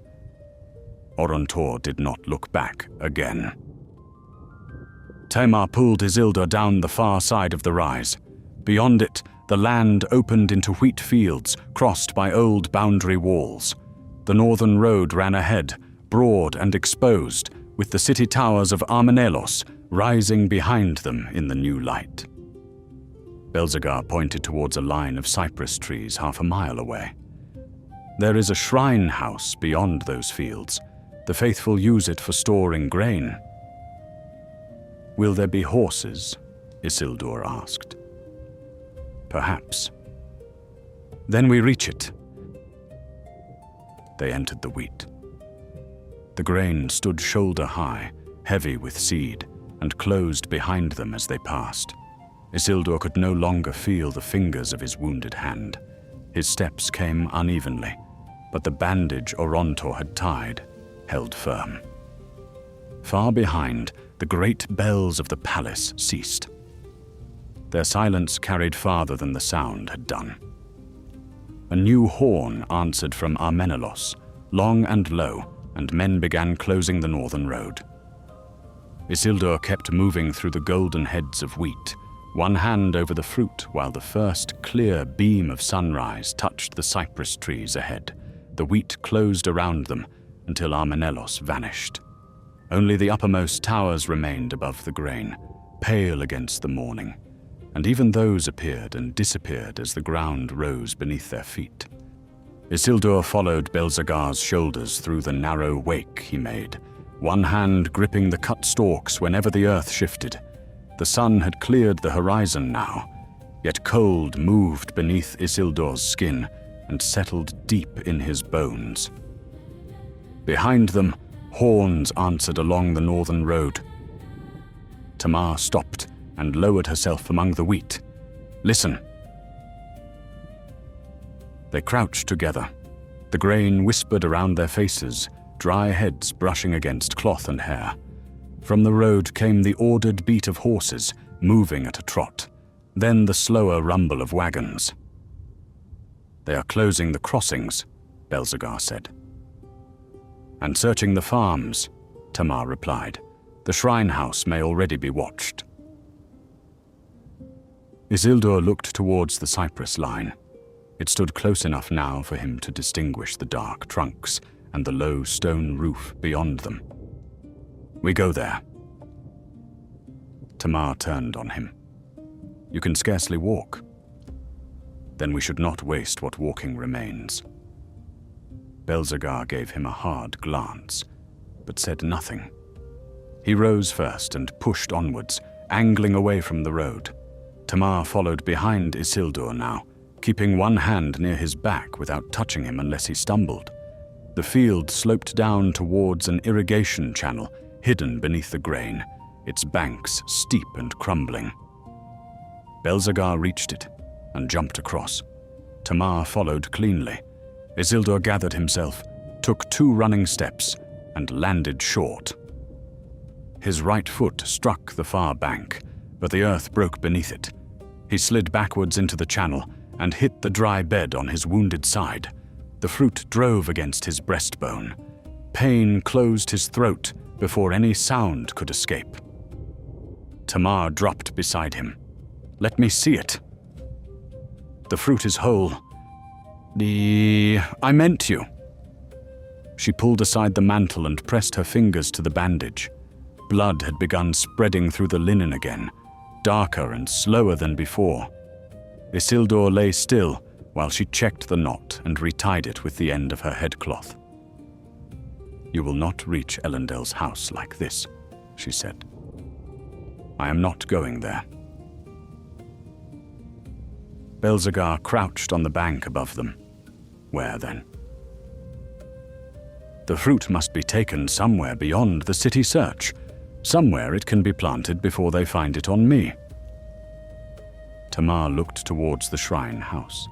Orontor did not look back again. Tamar pulled Isildur down the far side of the rise. Beyond it, the land opened into wheat fields, crossed by old boundary walls. The northern road ran ahead, broad and exposed, with the city towers of Armenelos rising behind them in the new light. Belzegar pointed towards a line of cypress trees half a mile away. "There is a shrine house beyond those fields. The faithful use it for storing grain." "Will there be horses?" Isildur asked. "Perhaps." "Then we reach it." They entered the wheat. The grain stood shoulder high, heavy with seed, and closed behind them as they passed. Isildur could no longer feel the fingers of his wounded hand. His steps came unevenly, but the bandage Orontor had tied held firm. Far behind, the great bells of the palace ceased. Their silence carried farther than the sound had done. A new horn answered from Armenelos, long and low, and men began closing the northern road. Isildur kept moving through the golden heads of wheat, one hand over the fruit while the first clear beam of sunrise touched the cypress trees ahead. The wheat closed around them until Armenelos vanished. Only the uppermost towers remained above the grain, pale against the morning, and even those appeared and disappeared as the ground rose beneath their feet. Isildur followed Belzegar's shoulders through the narrow wake he made, one hand gripping the cut stalks whenever the earth shifted. The sun had cleared the horizon now, yet cold moved beneath Isildur's skin and settled deep in his bones. Behind them, horns answered along the northern road. Tamar stopped and lowered herself among the wheat. "Listen." They crouched together. The grain whispered around their faces, dry heads brushing against cloth and hair. From the road came the ordered beat of horses, moving at a trot, then the slower rumble of wagons. "They are closing the crossings," Belzegar said. "And searching the farms," Tamar replied. "The shrine house may already be watched." Isildur looked towards the cypress line. It stood close enough now for him to distinguish the dark trunks and the low stone roof beyond them. "We go there." Tamar turned on him. "You can scarcely walk." "Then we should not waste what walking remains." Belzegar gave him a hard glance, but said nothing. He rose first and pushed onwards, angling away from the road. Tamar followed behind Isildur now, keeping one hand near his back without touching him unless he stumbled. The field sloped down towards an irrigation channel hidden beneath the grain, its banks steep and crumbling. Belzegar reached it and jumped across. Tamar followed cleanly. Isildur gathered himself, took 2 running steps, and landed short. His right foot struck the far bank, but the earth broke beneath it. He slid backwards into the channel and hit the dry bed on his wounded side. The fruit drove against his breastbone. Pain closed his throat before any sound could escape. Tamar dropped beside him. "Let me see it." "The fruit is whole." I meant you." She pulled aside the mantle and pressed her fingers to the bandage. Blood had begun spreading through the linen again, darker and slower than before. Isildur lay still while she checked the knot and retied it with the end of her headcloth. "You will not reach Elendel's house like this," she said. "I am not going there." Belzegar crouched on the bank above them. Where then? "The fruit must be taken somewhere beyond the city search. Somewhere it can be planted before they find it on me." Tamar looked towards the shrine house.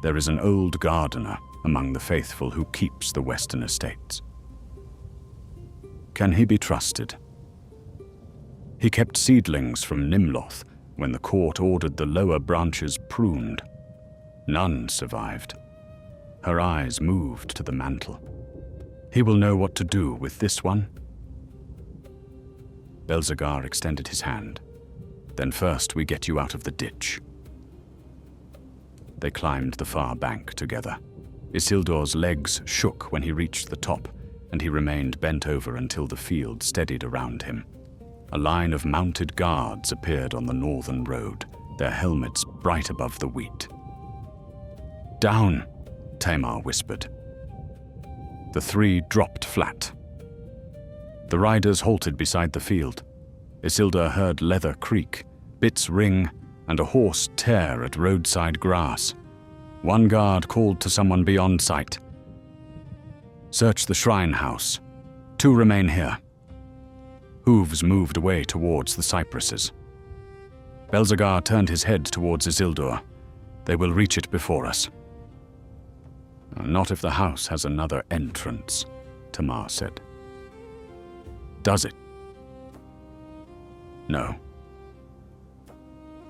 There is an old gardener among the faithful who keeps the western estates. Can he be trusted? He kept seedlings from Nimloth when the court ordered the lower branches pruned. None survived. Her eyes moved to the mantle. He will know what to do with this one. Belzegar extended his hand. "Then first we get you out of the ditch." They climbed the far bank together. Isildur's legs shook when he reached the top, and he remained bent over until the field steadied around him. A line of mounted guards appeared on the northern road, their helmets bright above the wheat. "Down," Tamar whispered. The 3 dropped flat. The riders halted beside the field. Isildur heard leather creak, bits ring, and a horse tear at roadside grass. One guard called to someone beyond sight. "Search the shrine house. 2 remain here." Hooves moved away towards the cypresses. Belzegar turned his head towards Isildur. "They will reach it before us." "Not if the house has another entrance," Tamar said. "Does it?" "No."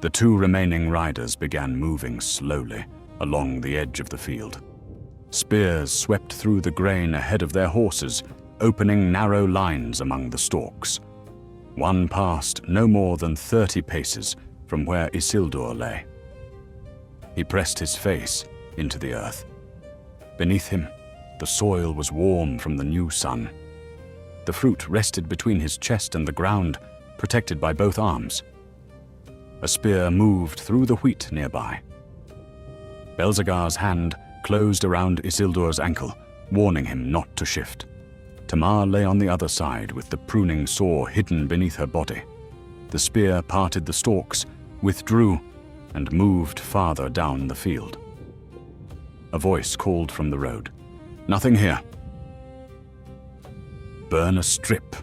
The 2 remaining riders began moving slowly along the edge of the field. Spears swept through the grain ahead of their horses, opening narrow lines among the stalks. One passed no more than 30 paces from where Isildur lay. He pressed his face into the earth. Beneath him, the soil was warm from the new sun. The fruit rested between his chest and the ground, protected by both arms. A spear moved through the wheat nearby. Belzegar's hand closed around Isildur's ankle, warning him not to shift. Tamar lay on the other side with the pruning saw hidden beneath her body. The spear parted the stalks, withdrew, and moved farther down the field. A voice called from the road. "Nothing here." "Burn a strip,"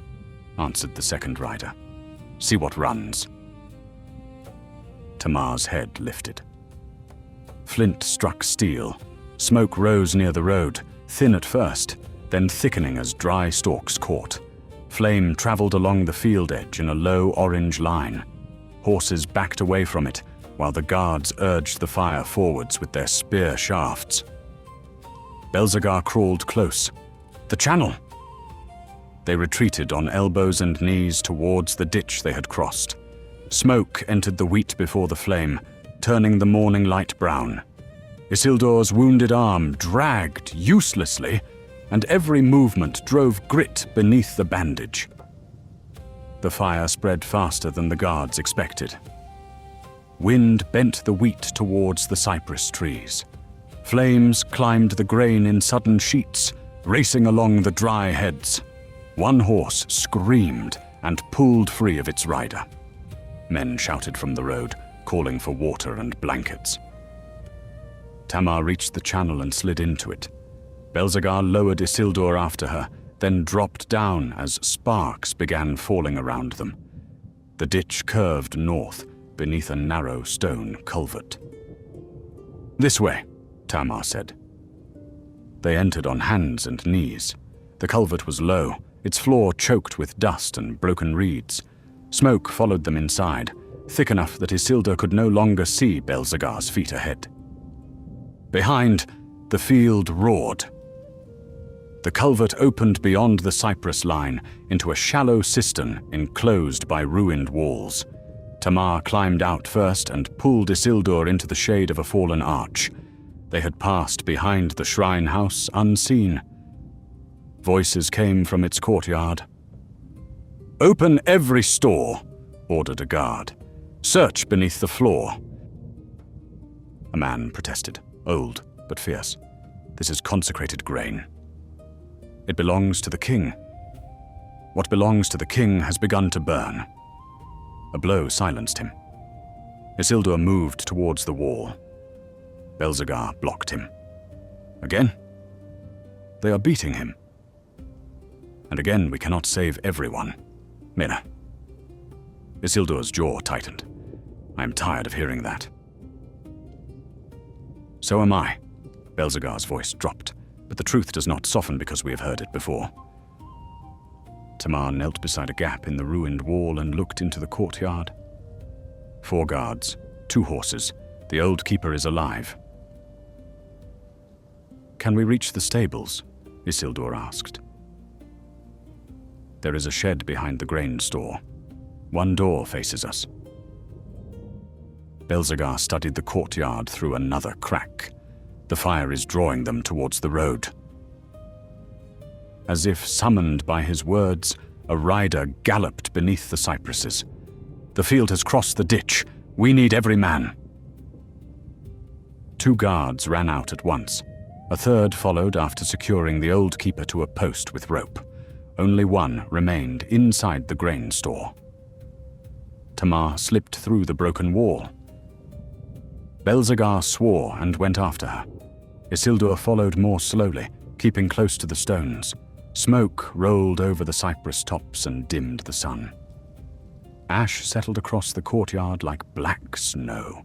answered the second rider. "See what runs." Tamar's head lifted. Flint struck steel. Smoke rose near the road, thin at first, then thickening as dry stalks caught. Flame traveled along the field edge in a low orange line. Horses backed away from it, while the guards urged the fire forwards with their spear shafts. Belzegar crawled close. "The channel!" They retreated on elbows and knees towards the ditch they had crossed. Smoke entered the wheat before the flame, turning the morning light brown. Isildur's wounded arm dragged uselessly, and every movement drove grit beneath the bandage. The fire spread faster than the guards expected. Wind bent the wheat towards the cypress trees. Flames climbed the grain in sudden sheets, racing along the dry heads. One horse screamed and pulled free of its rider. Men shouted from the road, calling for water and blankets. Tamar reached the channel and slid into it. Belzegar lowered Isildur after her, then dropped down as sparks began falling around them. The ditch curved north, beneath a narrow stone culvert. "This way," Tamar said. They entered on hands and knees. The culvert was low, its floor choked with dust and broken reeds. Smoke followed them inside, thick enough that Isildur could no longer see Belzegar's feet ahead. Behind, the field roared. The culvert opened beyond the cypress line into a shallow cistern enclosed by ruined walls. Tamar climbed out first and pulled Isildur into the shade of a fallen arch. They had passed behind the shrine house unseen. Voices came from its courtyard. "Open every store," ordered a guard. "Search beneath the floor." A man protested, old but fierce. "This is consecrated grain. It belongs to the king. What belongs to the king has begun to burn." A blow silenced him. Isildur moved towards the wall. Belzegar blocked him. Again? They are beating him. And again, we cannot save everyone. Mena. Isildur's jaw tightened. I am tired of hearing that. So am I. Belzegar's voice dropped, but the truth does not soften because we have heard it before. Tamar knelt beside a gap in the ruined wall and looked into the courtyard. 4 guards, 2 horses. The old keeper is alive. Can we reach the stables? Isildur asked. There is a shed behind the grain store. 1 door faces us. Belzegar studied the courtyard through another crack. The fire is drawing them towards the road. As if summoned by his words, a rider galloped beneath the cypresses. The field has crossed the ditch. We need every man. 2 guards ran out at once. A third followed after securing the old keeper to a post with rope. Only 1 remained inside the grain store. Tamar slipped through the broken wall. Belzegar swore and went after her. Isildur followed more slowly, keeping close to the stones. Smoke rolled over the cypress tops and dimmed the sun. Ash settled across the courtyard like black snow.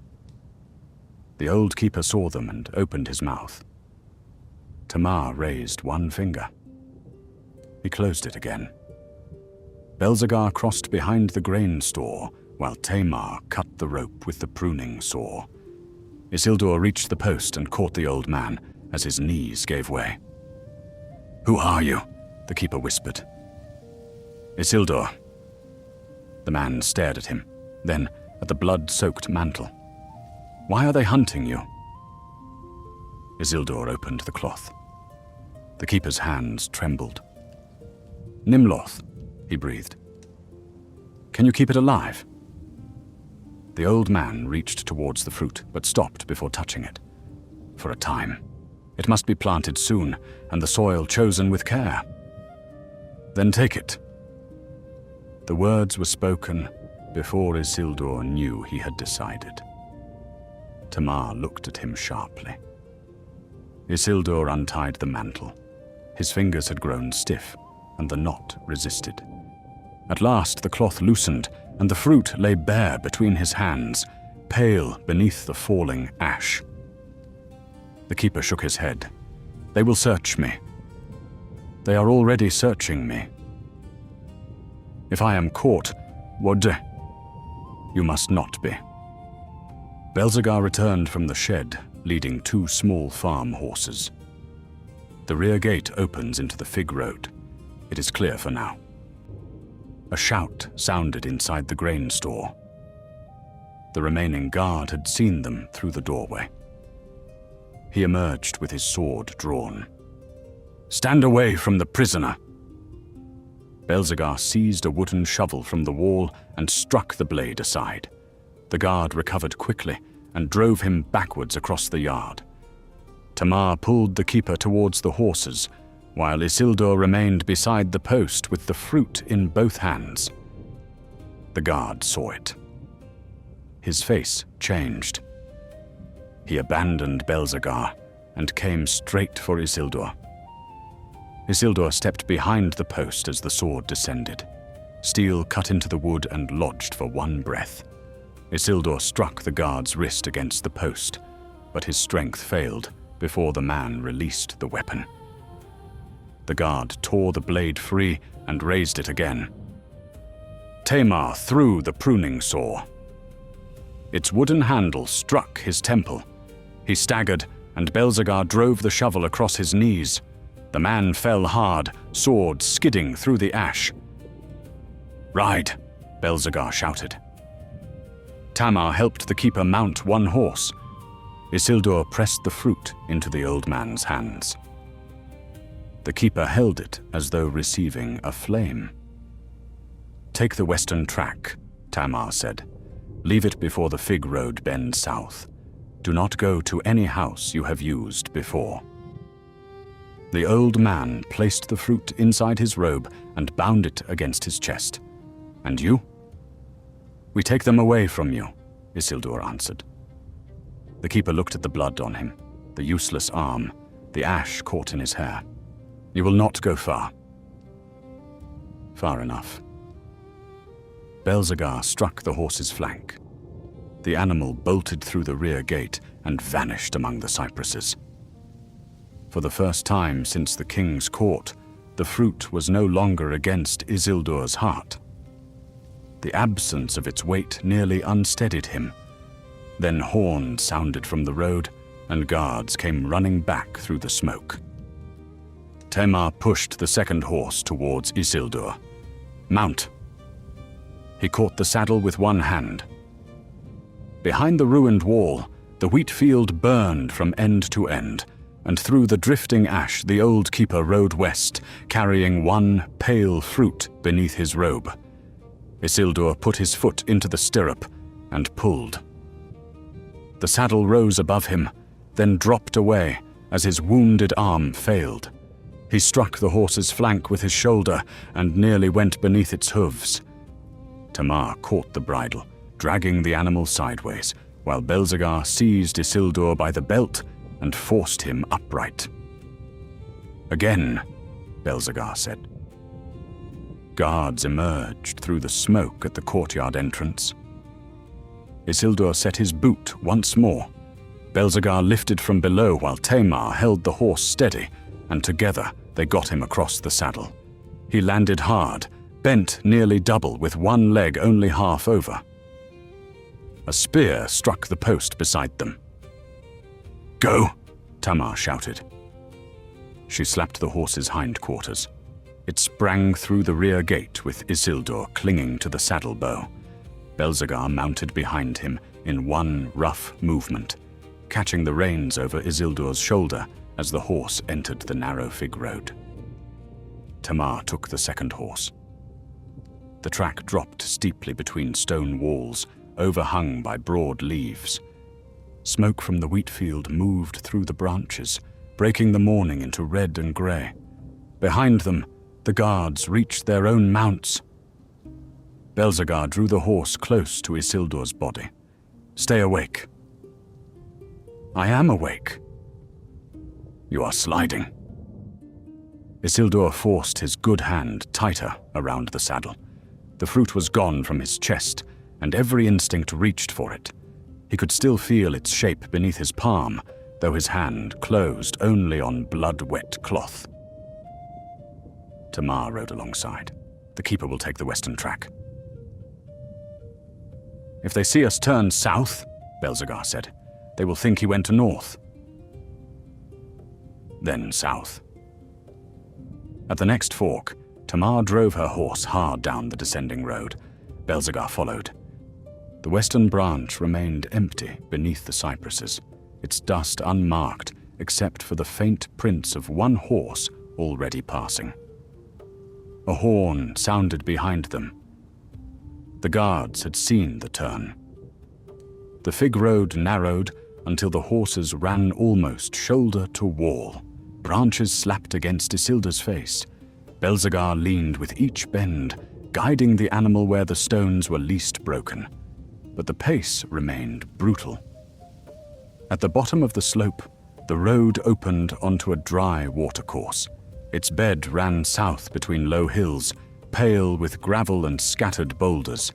The old keeper saw them and opened his mouth. Tamar raised 1 finger. He closed it again. Belzegar crossed behind the grain store, while Tamar cut the rope with the pruning saw. Isildur reached the post and caught the old man as his knees gave way. "Who are you?" the keeper whispered. "Isildur." The man stared at him, then at the blood-soaked mantle. "Why are they hunting you?" Isildur opened the cloth. The keeper's hands trembled. "Nimloth," he breathed. "Can you keep it alive?" The old man reached towards the fruit, but stopped before touching it. For a time. It must be planted soon, and the soil chosen with care. "Then take it." The words were spoken before Isildur knew he had decided. Tamar looked at him sharply. Isildur untied the mantle. His fingers had grown stiff, and the knot resisted. At last the cloth loosened, and the fruit lay bare between his hands, pale beneath the falling ash. The keeper shook his head. "They will search me. They are already searching me. If I am caught, Wode, you must not be." Belzegar returned from the shed, leading 2 small farm horses. The rear gate opens into the fig road. It is clear for now. A shout sounded inside the grain store. The remaining guard had seen them through the doorway. He emerged with his sword drawn. "Stand away from the prisoner!" Belzegar seized a wooden shovel from the wall and struck the blade aside. The guard recovered quickly and drove him backwards across the yard. Tamar pulled the keeper towards the horses, while Isildur remained beside the post with the fruit in both hands. The guard saw it. his face changed. He abandoned Belzegar and came straight for Isildur. Isildur stepped behind the post as the sword descended. Steel cut into the wood and lodged for one breath. Isildur struck the guard's wrist against the post, but his strength failed before the man released the weapon. The guard tore the blade free and raised it again. Tamar threw the pruning saw. Its wooden handle struck his temple. He staggered, and Belzegar drove the shovel across his knees. The man fell hard, sword skidding through the ash. "Ride," Belzegar shouted. Tamar helped the keeper mount one horse. Isildur pressed the fruit into the old man's hands. The keeper held it as though receiving a flame. "Take the western track," Tamar said. "Leave it before the fig road bends south. Do not go to any house you have used before." The old man placed the fruit inside his robe and bound it against his chest. "And you?" "We take them away from you," Isildur answered. The keeper looked at the blood on him, the useless arm, the ash caught in his hair. "You will not go far." "Far enough." Belzegar struck the horse's flank. The animal bolted through the rear gate and vanished among the cypresses. For the first time since the king's court, the fruit was no longer against Isildur's heart. The absence of its weight nearly unsteadied him. Then horns sounded from the road, and guards came running back through the smoke. Tamar pushed the second horse towards Isildur. "Mount." He caught the saddle with one hand. Behind the ruined wall, the wheat field burned from end to end, and through the drifting ash the old keeper rode west, carrying one pale fruit beneath his robe. Isildur put his foot into the stirrup and pulled. The saddle rose above him, then dropped away as his wounded arm failed. He struck the horse's flank with his shoulder and nearly went beneath its hooves. Tamar caught the bridle, dragging the animal sideways, while Belzegar seized Isildur by the belt and forced him upright. "Again," Belzegar said. Guards emerged through the smoke at the courtyard entrance. Isildur set his boot once more. Belzegar lifted from below while Tamar held the horse steady, and together they got him across the saddle. He landed hard, bent nearly double with one leg only half over. A spear struck the post beside them. "Go!" Tamar shouted. She slapped the horse's hindquarters. It sprang through the rear gate with Isildur clinging to the saddle bow. Belzegar mounted behind him in one rough movement, catching the reins over Isildur's shoulder as the horse entered the narrow fig road. Tamar took the second horse. The track dropped steeply between stone walls, overhung by broad leaves. Smoke from the wheat field moved through the branches, breaking the morning into red and grey. Behind them, the guards reached their own mounts. Belzegar drew the horse close to Isildur's body. "Stay awake." "I am awake." "You are sliding." Isildur forced his good hand tighter around the saddle. The fruit was gone from his chest, and every instinct reached for it. He could still feel its shape beneath his palm, though his hand closed only on blood-wet cloth. Tamar rode alongside. "The keeper will take the western track." "If they see us turn south," Belzegar said, "they will think he went north." Then south. At the next fork, Tamar drove her horse hard down the descending road. Belzegar followed. The western branch remained empty beneath the cypresses, its dust unmarked except for the faint prints of one horse already passing. A horn sounded behind them. The guards had seen the turn. The fig road narrowed until the horses ran almost shoulder to wall. Branches slapped against Isildur's face. Belzegar leaned with each bend, guiding the animal where the stones were least broken. but the pace remained brutal. At the bottom of the slope, the road opened onto a dry watercourse. Its bed ran south between low hills, pale with gravel and scattered boulders.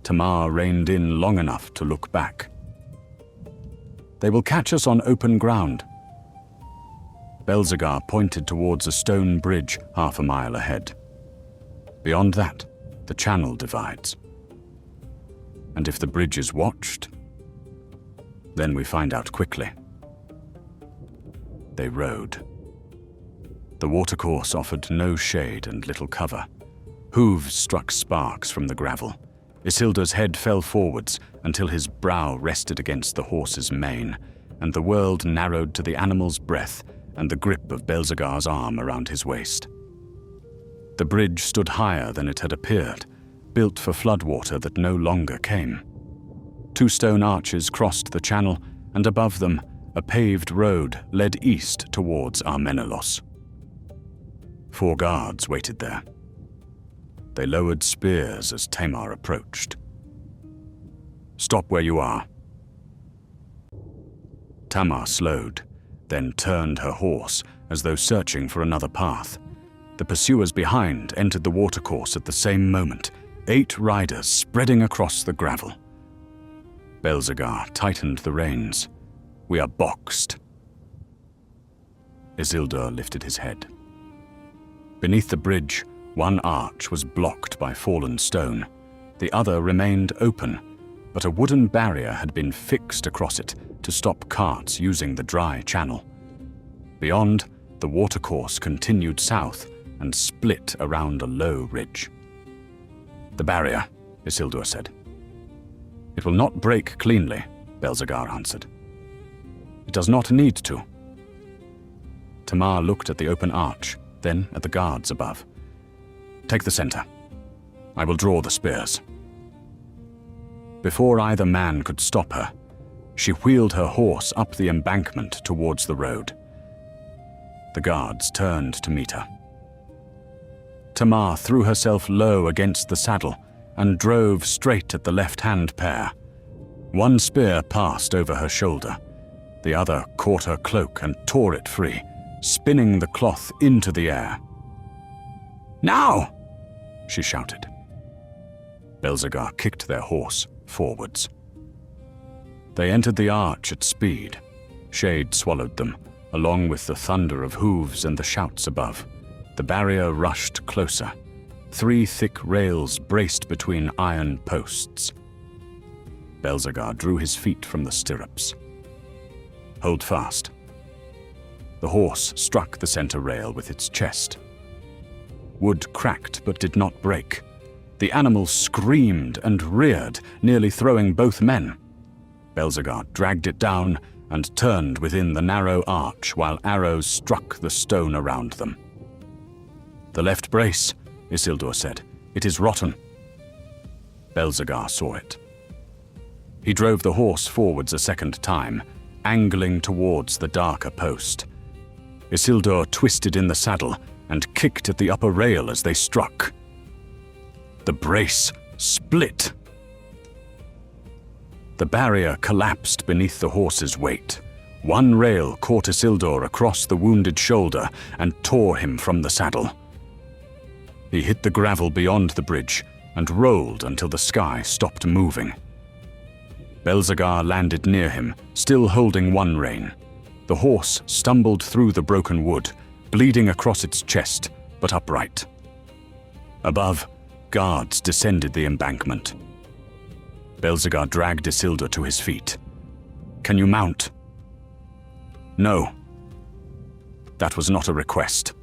Tamar reined in long enough to look back. "They will catch us on open ground." Belzegar pointed towards a stone bridge half a mile ahead. Beyond that, the channel divides. And if the bridge is watched, then we find out quickly. They rowed. The watercourse offered no shade and little cover. Hooves struck sparks from the gravel. Isildur's head fell forwards until his brow rested against the horse's mane, and the world narrowed to the animal's breath and the grip of Belzegar's arm around his waist. The bridge stood higher than it had appeared, built for floodwater that no longer came. 2 stone arches crossed the channel, and above them, a paved road led east towards Armenelos. 4 guards waited there. They lowered spears as Tamar approached. "Stop where you are." Tamar slowed, then turned her horse as though searching for another path. The pursuers behind entered the watercourse at the same moment, 8 riders spreading across the gravel. Belzegar tightened the reins. "We are boxed." Isildur lifted his head. Beneath the bridge, one arch was blocked by fallen stone. The other remained open, but a wooden barrier had been fixed across it to stop carts using the dry channel. Beyond, the watercourse continued south and split around a low ridge. "The barrier," Isildur said. "It will not break cleanly," Belzegar answered. "It does not need to." Tamar looked at the open arch, then at the guards above. "Take the center. I will draw the spears." Before either man could stop her, she wheeled her horse up the embankment towards the road. The guards turned to meet her. Tamar threw herself low against the saddle and drove straight at the left-hand pair. One spear passed over her shoulder. The other caught her cloak and tore it free, spinning the cloth into the air. "Now!" she shouted. Belzegar kicked their horse forwards. They entered the arch at speed. Shade swallowed them, along with the thunder of hooves and the shouts above. The barrier rushed closer. 3 thick rails braced between iron posts. Belzegar drew his feet from the stirrups. "Hold fast." The horse struck the center rail with its chest. Wood cracked but did not break. The animal screamed and reared, nearly throwing both men. Belzegar dragged it down and turned within the narrow arch while arrows struck the stone around them. "The left brace," Isildur said. "It is rotten." Belzegar saw it. He drove the horse forwards a second time, angling towards the darker post. Isildur twisted in the saddle and kicked at the upper rail as they struck. The brace split. The barrier collapsed beneath the horse's weight. One rail caught Isildur across the wounded shoulder and tore him from the saddle. He hit the gravel beyond the bridge and rolled until the sky stopped moving. Belzegar landed near him, still holding one rein. The horse stumbled through the broken wood, bleeding across its chest, but upright. Above, guards descended the embankment. Belzegar dragged Isildur to his feet. "Can you mount?" "No." That was not a request.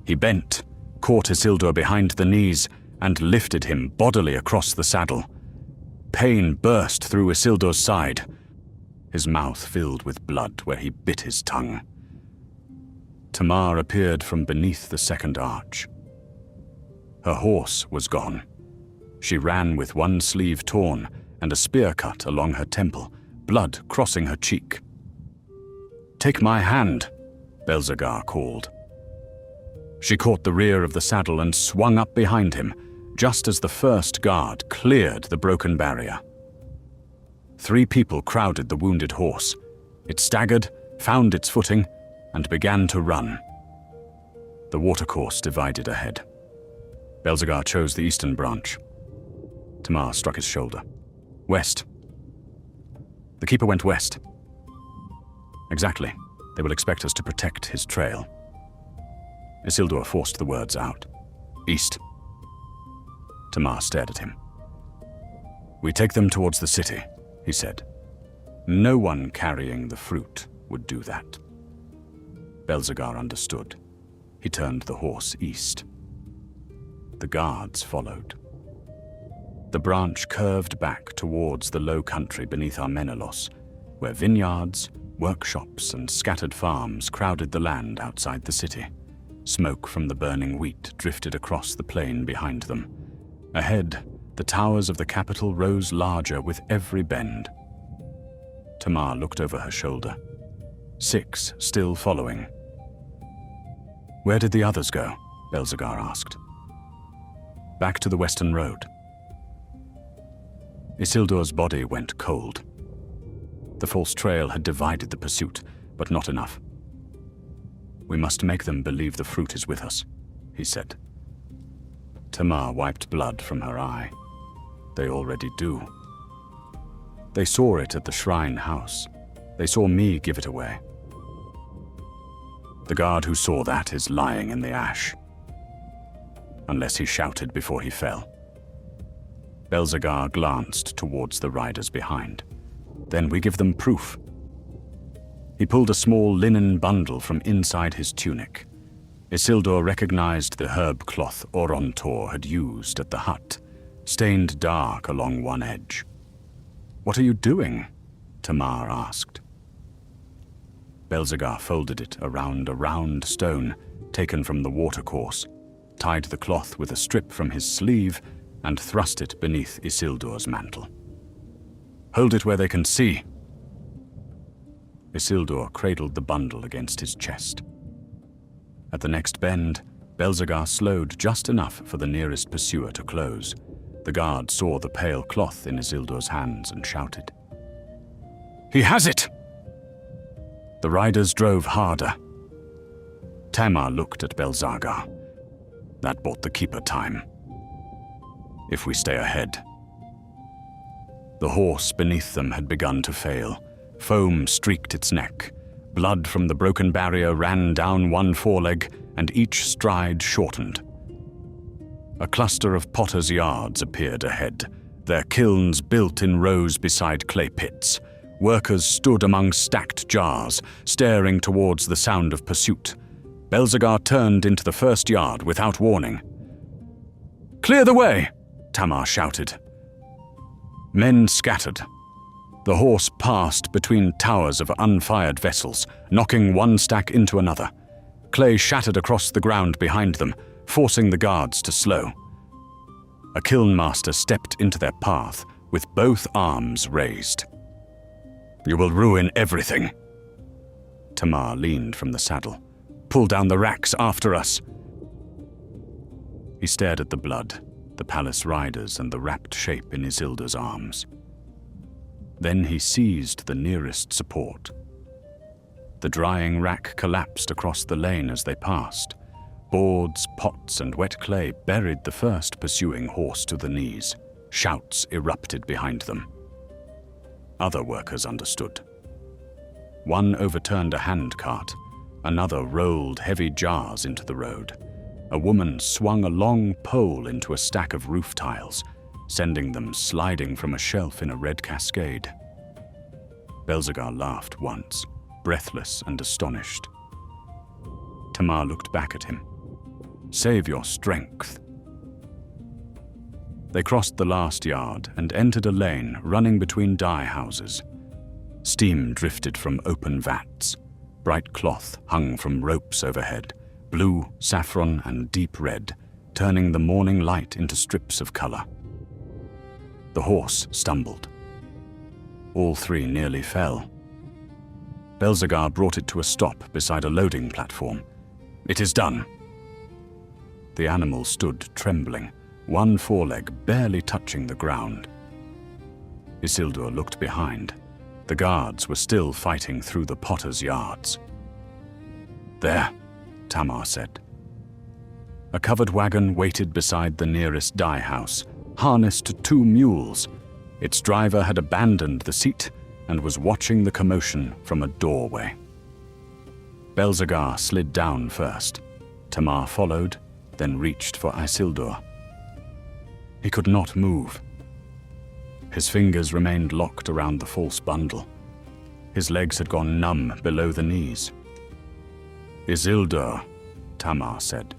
He bent, caught Isildur behind the knees, and lifted him bodily across the saddle. Pain burst through Isildur's side. His mouth filled with blood where he bit his tongue. Tamar appeared from beneath the second arch. Her horse was gone. She ran with one sleeve torn and a spear cut along her temple, blood crossing her cheek. "Take my hand," Belzegar called. She caught the rear of the saddle and swung up behind him, just as the first guard cleared the broken barrier. 3 people crowded the wounded horse. It staggered, found its footing, and began to run. The watercourse divided ahead. Belzegar chose the eastern branch. Tamar struck his shoulder. West. The keeper went west. Exactly. They will expect us to protect his trail. Isildur forced the words out. East. Tamar stared at him. We take them towards the city, he said. No one carrying the fruit would do that. Belzegar understood. He turned the horse east. The guards followed. The branch curved back towards the low country beneath Armenelos, where vineyards, workshops, and scattered farms crowded the land outside the city. Smoke from the burning wheat drifted across the plain behind them. Ahead, the towers of the capital rose larger with every bend. Tamar looked over her shoulder. 6 still following. Where did the others go? Belzegar asked. Back to the western road. Isildur's body went cold. The false trail had divided the pursuit, but not enough. We must make them believe the fruit is with us, he said. Tamar wiped blood from her eye. They already do. They saw it at the shrine house. They saw me give it away. The guard who saw that is lying in the ash. Unless he shouted before he fell. Belzegar glanced towards the riders behind. Then we give them proof. He pulled a small linen bundle from inside his tunic. Isildur recognized the herb cloth Orontor had used at the hut, stained dark along one edge. What are you doing? Tamar asked. Belzegar folded it around a round stone taken from the watercourse, tied the cloth with a strip from his sleeve, and thrust it beneath Isildur's mantle. Hold it where they can see. Isildur cradled the bundle against his chest. At the next bend, Belzegar slowed just enough for the nearest pursuer to close. The guard saw the pale cloth in Isildur's hands and shouted. He has it! The riders drove harder. Tamar looked at Belzegar. That bought the keeper time. If we stay ahead. The horse beneath them had begun to fail. Foam streaked its neck. Blood from the broken barrier ran down one foreleg, and each stride shortened. A cluster of potters' yards appeared ahead, their kilns built in rows beside clay pits. Workers stood among stacked jars, staring towards the sound of pursuit. Belzegar turned into the first yard without warning. Clear the way! Tamar shouted. Men scattered. The horse passed between towers of unfired vessels, knocking one stack into another. Clay shattered across the ground behind them, forcing the guards to slow. A kilnmaster stepped into their path with both arms raised. You will ruin everything. Tamar leaned from the saddle. Pull down the racks after us. He stared at the blood, the palace riders, and the wrapped shape in Isildur's arms. Then he seized the nearest support. The drying rack collapsed across the lane as they passed. Boards, pots, and wet clay buried the first pursuing horse to the knees. Shouts erupted behind them. Other workers understood. One overturned a handcart. Another rolled heavy jars into the road. A woman swung a long pole into a stack of roof tiles, sending them sliding from a shelf in a red cascade. Belzegar laughed once, breathless and astonished. Tamar looked back at him. Save your strength. They crossed the last yard and entered a lane running between dye houses. Steam drifted from open vats. Bright cloth hung from ropes overhead, blue, saffron, and deep red, turning the morning light into strips of color. The horse stumbled. All 3 nearly fell. Belzegar brought it to a stop beside a loading platform. It is done. The animal stood trembling, one foreleg barely touching the ground. Isildur looked behind. The guards were still fighting through the potter's yards. "There," Tamar said. A covered wagon waited beside the nearest dye house, harnessed to 2 mules. Its driver had abandoned the seat and was watching the commotion from a doorway. Belzegar slid down first. Tamar followed, then reached for Isildur. He could not move. His fingers remained locked around the false bundle. His legs had gone numb below the knees. "Isildur," Tamar said.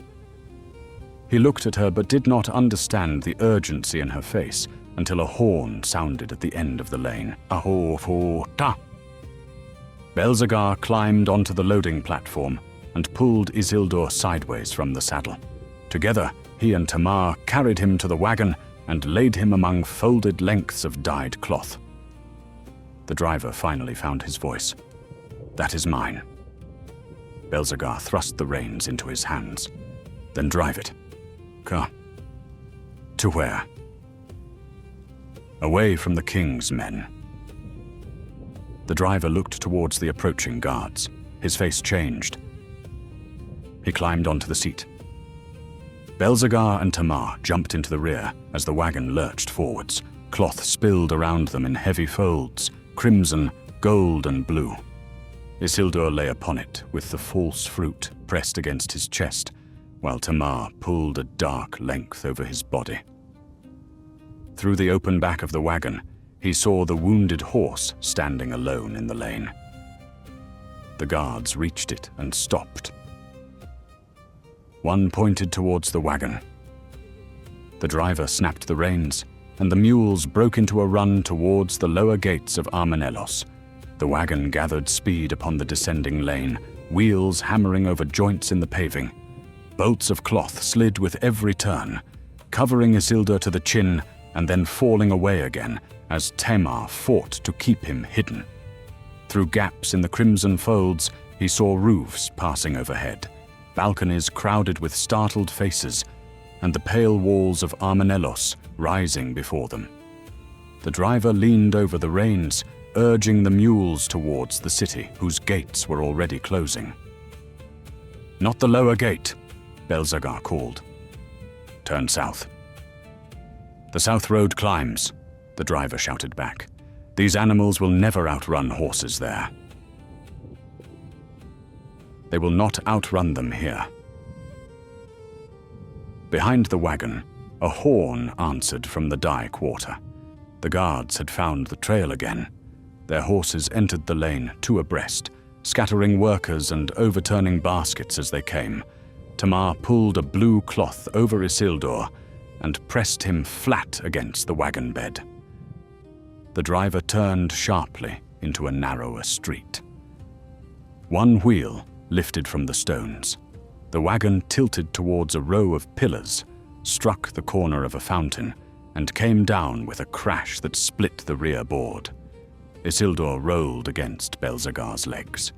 He looked at her but did not understand the urgency in her face until a horn sounded at the end of the lane. "Aho-ho-ta!" Belzegar climbed onto the loading platform and pulled Isildur sideways from the saddle. Together, he and Tamar carried him to the wagon and laid him among folded lengths of dyed cloth. The driver finally found his voice. "That is mine." Belzegar thrust the reins into his hands. "Then drive it." "Ka. To where?" "Away from the king's men." The driver looked towards the approaching guards. His face changed. He climbed onto the seat. Belzegar and Tamar jumped into the rear as the wagon lurched forwards. Cloth spilled around them in heavy folds, crimson, gold, and blue. Isildur lay upon it with the false fruit pressed against his chest, while Tamar pulled a dark length over his body. Through the open back of the wagon, he saw the wounded horse standing alone in the lane. The guards reached it and stopped. One pointed towards the wagon. The driver snapped the reins, and the mules broke into a run towards the lower gates of Armenelos. The wagon gathered speed upon the descending lane, wheels hammering over joints in the paving. Bolts of cloth slid with every turn, covering Isildur to the chin and then falling away again as Tamar fought to keep him hidden. Through gaps in the crimson folds, he saw roofs passing overhead, balconies crowded with startled faces, and the pale walls of Armenelos rising before them. The driver leaned over the reins, urging the mules towards the city, whose gates were already closing. "Not the lower gate," Belzegar called. "Turn south." "The south road climbs," the driver shouted back. "These animals will never outrun horses there." "They will not outrun them here." Behind the wagon, a horn answered from the dye quarter. The guards had found the trail again. Their horses entered the lane 2 abreast, scattering workers and overturning baskets as they came. Tamar pulled a blue cloth over Isildur and pressed him flat against the wagon bed. The driver turned sharply into a narrower street. One wheel lifted from the stones. The wagon tilted towards a row of pillars, struck the corner of a fountain, and came down with a crash that split the rear board. Isildur rolled against Belzegar's legs.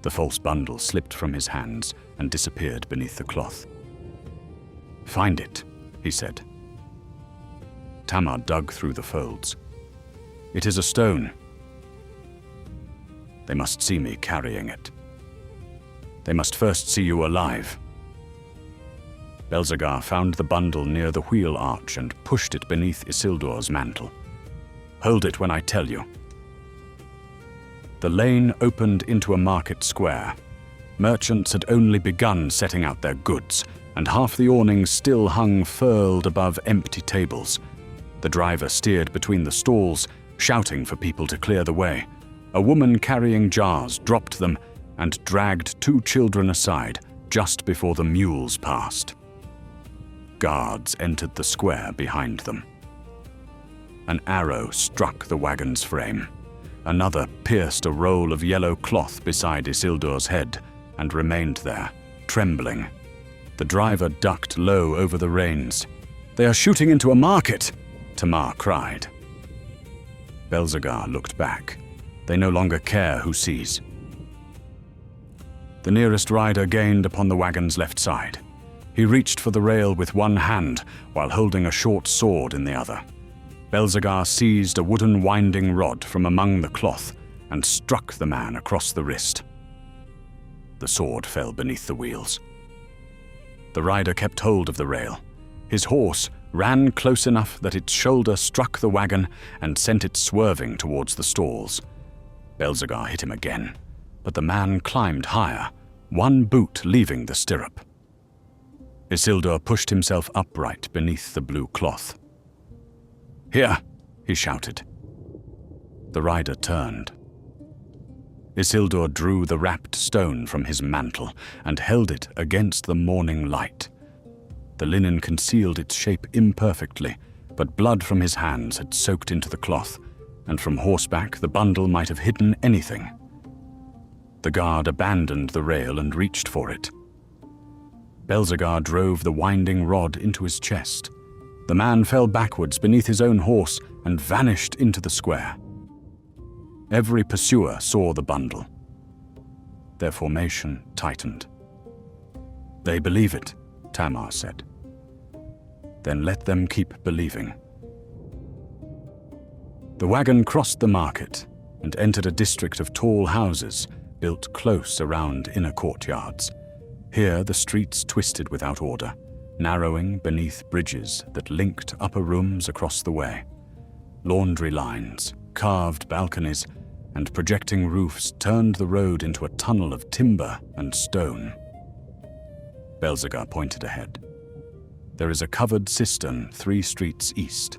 The false bundle slipped from his hands and disappeared beneath the cloth. "Find it," he said. Tamar dug through the folds. "It is a stone." "They must see me carrying it. They must first see you alive." Belzegar found the bundle near the wheel arch and pushed it beneath Isildur's mantle. "Hold it when I tell you." The lane opened into a market square. Merchants had only begun setting out their goods, and half the awnings still hung furled above empty tables. The driver steered between the stalls, shouting for people to clear the way. A woman carrying jars dropped them and dragged 2 children aside just before the mules passed. Guards entered the square behind them. An arrow struck the wagon's frame. Another pierced a roll of yellow cloth beside Isildur's head and remained there, trembling. The driver ducked low over the reins. "They are shooting into a market!" Tamar cried. Belzegar looked back. They no longer care who sees. The nearest rider gained upon the wagon's left side. He reached for the rail with one hand while holding a short sword in the other. Belzegar seized a wooden winding rod from among the cloth and struck the man across the wrist. The sword fell beneath the wheels. The rider kept hold of the rail. His horse ran close enough that its shoulder struck the wagon and sent it swerving towards the stalls. Belzegar hit him again, but the man climbed higher, one boot leaving the stirrup. Isildur pushed himself upright beneath the blue cloth. "Here!" he shouted. The rider turned. Isildur drew the wrapped stone from his mantle and held it against the morning light. The linen concealed its shape imperfectly, but blood from his hands had soaked into the cloth, and from horseback the bundle might have hidden anything. The guard abandoned the rail and reached for it. Belzegar drove the winding rod into his chest. The man fell backwards beneath his own horse and vanished into the square. Every pursuer saw the bundle. Their formation tightened. "They believe it," Tamar said. "Then let them keep believing." The wagon crossed the market and entered a district of tall houses built close around inner courtyards. Here the streets twisted without order, narrowing beneath bridges that linked upper rooms across the way. Laundry lines, carved balconies, and projecting roofs turned the road into a tunnel of timber and stone. Belzegar pointed ahead. There is a covered cistern 3 streets east.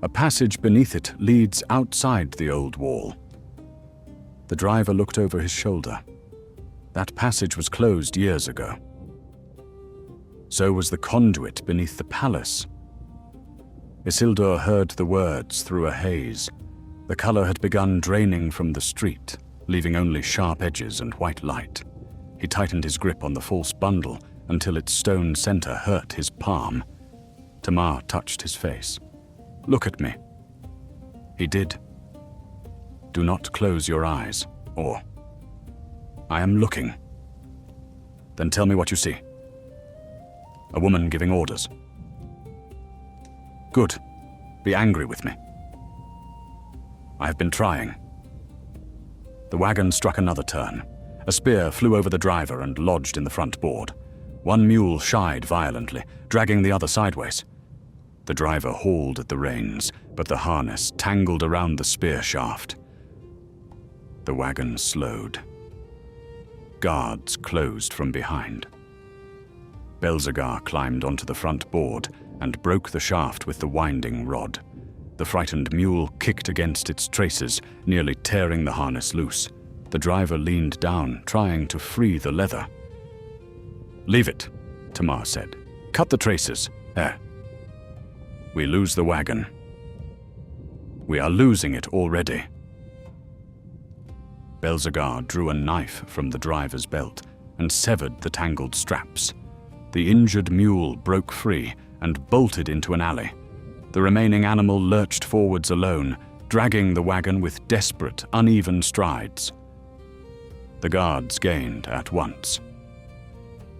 A passage beneath it leads outside the old wall. The driver looked over his shoulder. That passage was closed years ago. So was the conduit beneath the palace. Isildur heard the words through a haze. The color had begun draining from the street, leaving only sharp edges and white light. He tightened his grip on the false bundle until its stone center hurt his palm. Tamar touched his face. "Look at me." He did. "Do not close your eyes, or..." "I am looking." "Then tell me what you see." "A woman giving orders." "Good. Be angry with me." "I have been trying." The wagon struck another turn. A spear flew over the driver and lodged in the front board. One mule shied violently, dragging the other sideways. The driver hauled at the reins, but the harness tangled around the spear shaft. The wagon slowed. Guards closed from behind. Belzegar climbed onto the front board and broke the shaft with the winding rod. The frightened mule kicked against its traces, nearly tearing the harness loose. The driver leaned down, trying to free the leather. "Leave it," Tamar said. "Cut the traces. There. We lose the wagon. We are losing it already." Belzegar drew a knife from the driver's belt and severed the tangled straps. The injured mule broke free and bolted into an alley. The remaining animal lurched forwards alone, dragging the wagon with desperate, uneven strides. The guards gained at once.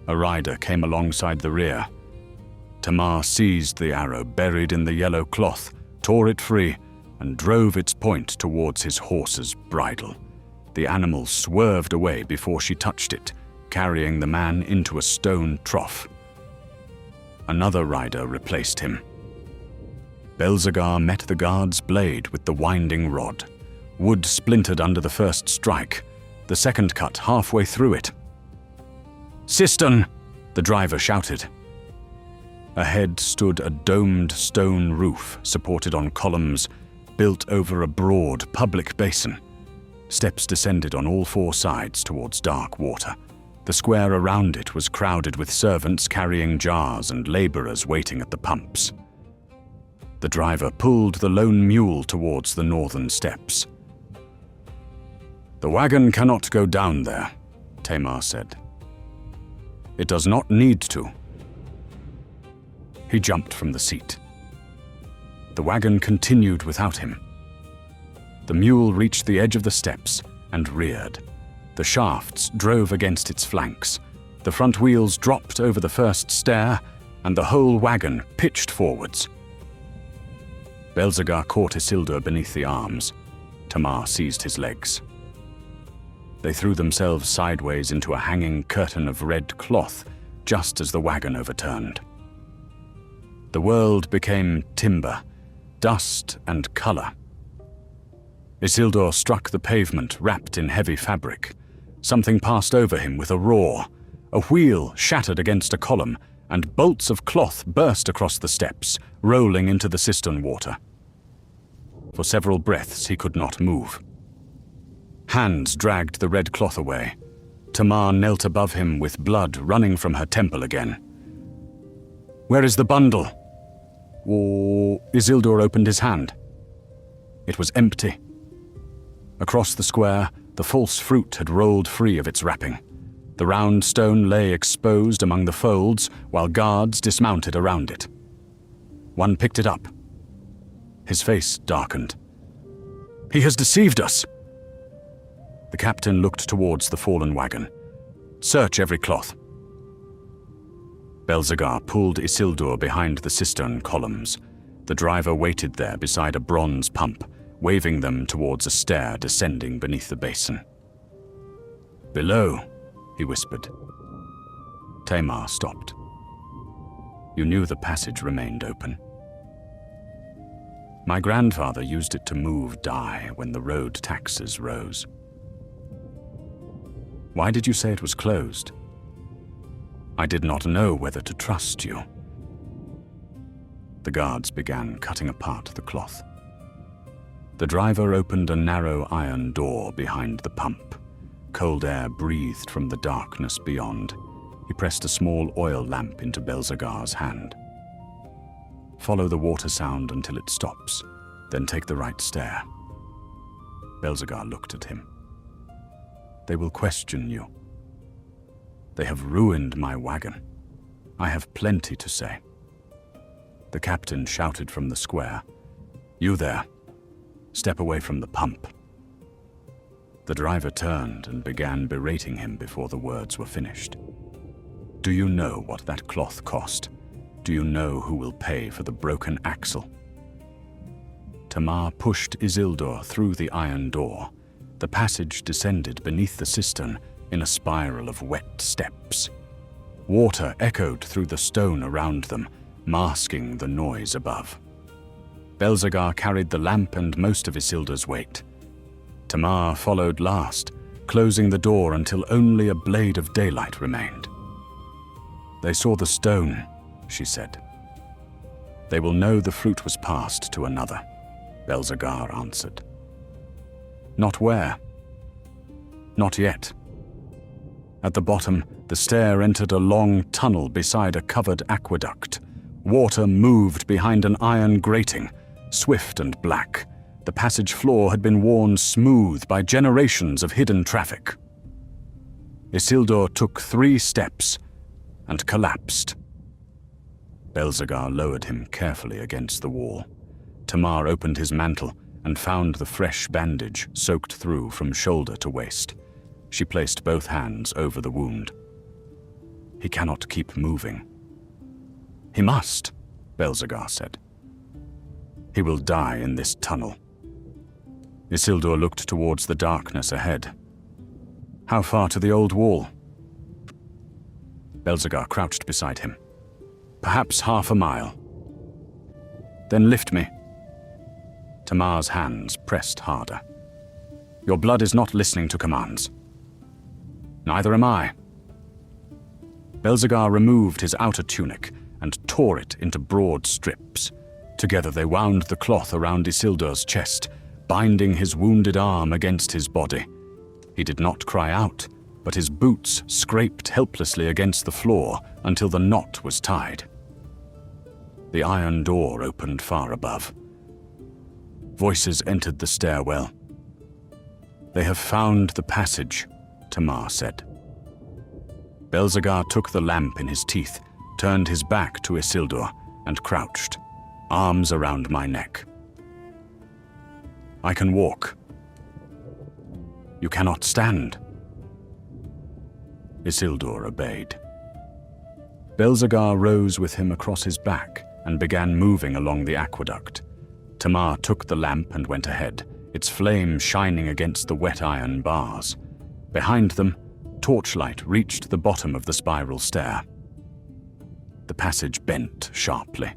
A rider came alongside the rear. Tamar seized the arrow buried in the yellow cloth, tore it free, and drove its point towards his horse's bridle. The animal swerved away before she touched it, carrying the man into a stone trough. Another rider replaced him. Belzegar met the guard's blade with the winding rod. Wood splintered under the first strike. The second cut halfway through it. "Cistern!" the driver shouted. Ahead stood a domed stone roof supported on columns, built over a broad public basin. Steps descended on all 4 sides towards dark water. The square around it was crowded with servants carrying jars and laborers waiting at the pumps. The driver pulled the lone mule towards the northern steps. "The wagon cannot go down there," Tamar said. "It does not need to." He jumped from the seat. The wagon continued without him. The mule reached the edge of the steps and reared. The shafts drove against its flanks. The front wheels dropped over the first stair, and the whole wagon pitched forwards. Belzegar caught Isildur beneath the arms. Tamar seized his legs. They threw themselves sideways into a hanging curtain of red cloth just as the wagon overturned. The world became timber, dust and color. Isildur struck the pavement wrapped in heavy fabric. Something passed over him with a roar. A wheel shattered against a column, and bolts of cloth burst across the steps, rolling into the cistern water. For several breaths he could not move. Hands dragged the red cloth away. Tamar knelt above him with blood running from her temple again. "Where is the bundle?" Isildur opened his hand. It was empty. Across the square, the false fruit had rolled free of its wrapping. The round stone lay exposed among the folds, while guards dismounted around it. One picked it up. His face darkened. "He has deceived us!" The captain looked towards the fallen wagon. "Search every cloth." Belzegar pulled Isildur behind the cistern columns. The driver waited there beside a bronze pump, waving them towards a stair descending beneath the basin. "Below," he whispered. Tamar stopped. "You knew the passage remained open." "My grandfather used it to move dye when the road taxes rose." "Why did you say it was closed?" "I did not know whether to trust you." The guards began cutting apart the cloth. The driver opened a narrow iron door behind the pump. Cold air breathed from the darkness beyond. He pressed a small oil lamp into Belzegar's hand. "Follow the water sound until it stops, then take the right stair." Belzegar looked at him. "They will question you. They have ruined my wagon. I have plenty to say." The captain shouted from the square, "You there, step away from the pump." The driver turned and began berating him before the words were finished. "Do you know what that cloth cost? Do you know who will pay for the broken axle?" Tamar pushed Isildur through the iron door. The passage descended beneath the cistern in a spiral of wet steps. Water echoed through the stone around them, masking the noise above. Belzegar carried the lamp and most of Isildur's weight. Tamar followed last, closing the door until only a blade of daylight remained. "They saw the stone," she said. "They will know the fruit was passed to another," Belzegar answered. "Not where?" "Not yet." At the bottom, the stair entered a long tunnel beside a covered aqueduct. Water moved behind an iron grating, swift and black. The passage floor had been worn smooth by generations of hidden traffic. Isildur took 3 steps and collapsed. Belzegar lowered him carefully against the wall. Tamar opened his mantle and found the fresh bandage soaked through from shoulder to waist. She placed both hands over the wound. "He cannot keep moving." "He must," Belzegar said. "He will die in this tunnel." Isildur looked towards the darkness ahead. "How far to the old wall?" Belzegar crouched beside him. "Perhaps half a mile." "Then lift me." Tamar's hands pressed harder. "Your blood is not listening to commands." "Neither am I." Belzegar removed his outer tunic and tore it into broad strips. Together they wound the cloth around Isildur's chest, binding his wounded arm against his body. He did not cry out, but his boots scraped helplessly against the floor until the knot was tied. The iron door opened far above. Voices entered the stairwell. "They have found the passage," Tamar said. Belzegar took the lamp in his teeth, turned his back to Isildur, and crouched, arms around my neck. "I can walk." "You cannot stand." Isildur obeyed. Belzegar rose with him across his back and began moving along the aqueduct. Tamar took the lamp and went ahead, its flame shining against the wet iron bars. Behind them, torchlight reached the bottom of the spiral stair. The passage bent sharply.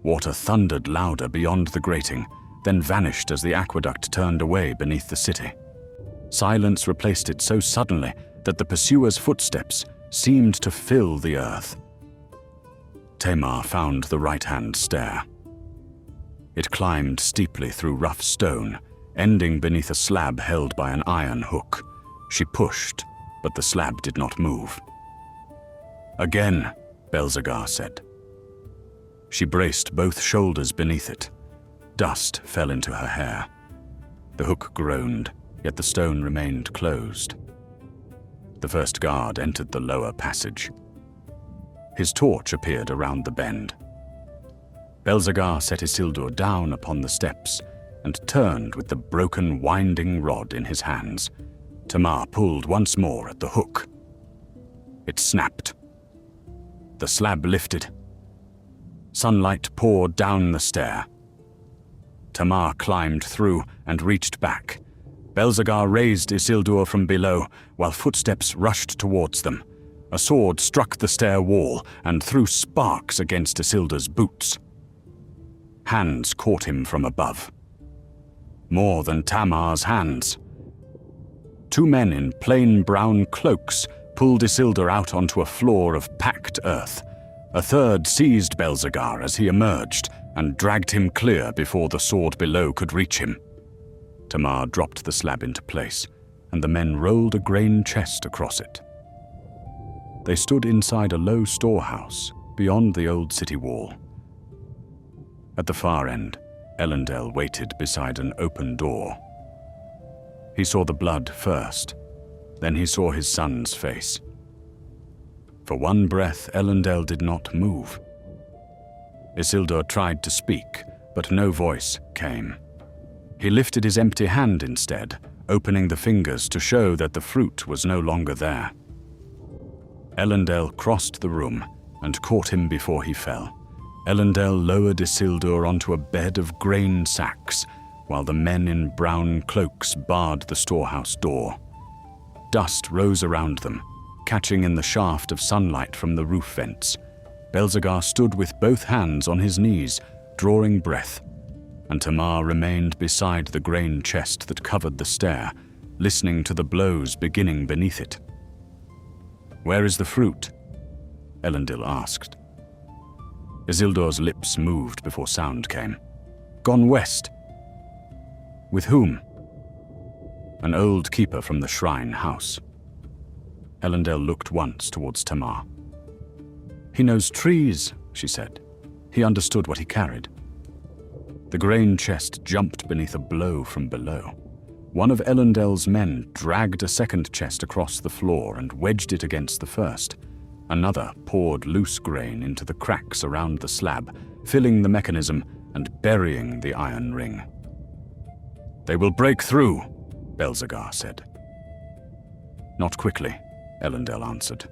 Water thundered louder beyond the grating, then vanished as the aqueduct turned away beneath the city. Silence replaced it so suddenly that the pursuers' footsteps seemed to fill the earth. Tamar found the right-hand stair. It climbed steeply through rough stone, ending beneath a slab held by an iron hook. She pushed, but the slab did not move. "Again," Belzegar said. She braced both shoulders beneath it. Dust fell into her hair. The hook groaned, yet the stone remained closed. The first guard entered the lower passage. His torch appeared around the bend. Belzegar set Isildur down upon the steps and turned with the broken winding rod in his hands. Tamar pulled once more at the hook. It snapped. The slab lifted. Sunlight poured down the stair. Tamar climbed through and reached back. Belzegar raised Isildur from below, while footsteps rushed towards them. A sword struck the stair wall and threw sparks against Isildur's boots. Hands caught him from above. More than Tamar's hands. Two men in plain brown cloaks pulled Isildur out onto a floor of packed earth. A third seized Belzegar as he emerged and dragged him clear before the sword below could reach him. Tamar dropped the slab into place, and the men rolled a grain chest across it. They stood inside a low storehouse beyond the old city wall. At the far end, Elendil waited beside an open door. He saw the blood first, then he saw his son's face. For one breath, Elendil did not move. Isildur tried to speak, but no voice came. He lifted his empty hand instead, opening the fingers to show that the fruit was no longer there. Elendil crossed the room and caught him before he fell. Elendil lowered Isildur onto a bed of grain sacks, while the men in brown cloaks barred the storehouse door. Dust rose around them, catching in the shaft of sunlight from the roof vents. Belzegar stood with both hands on his knees, drawing breath, and Tamar remained beside the grain chest that covered the stair, listening to the blows beginning beneath it. "Where is the fruit?" Elendil asked. Isildur's lips moved before sound came. "Gone west." "With whom?" "An old keeper from the shrine house." Elendil looked once towards Tamar. "He knows trees," she said. He understood what he carried. The grain chest jumped beneath a blow from below. One of Elendil's men dragged a second chest across the floor and wedged it against the first. Another poured loose grain into the cracks around the slab, filling the mechanism and burying the iron ring. "They will break through," Belzegar said. "Not quickly," Elendil answered.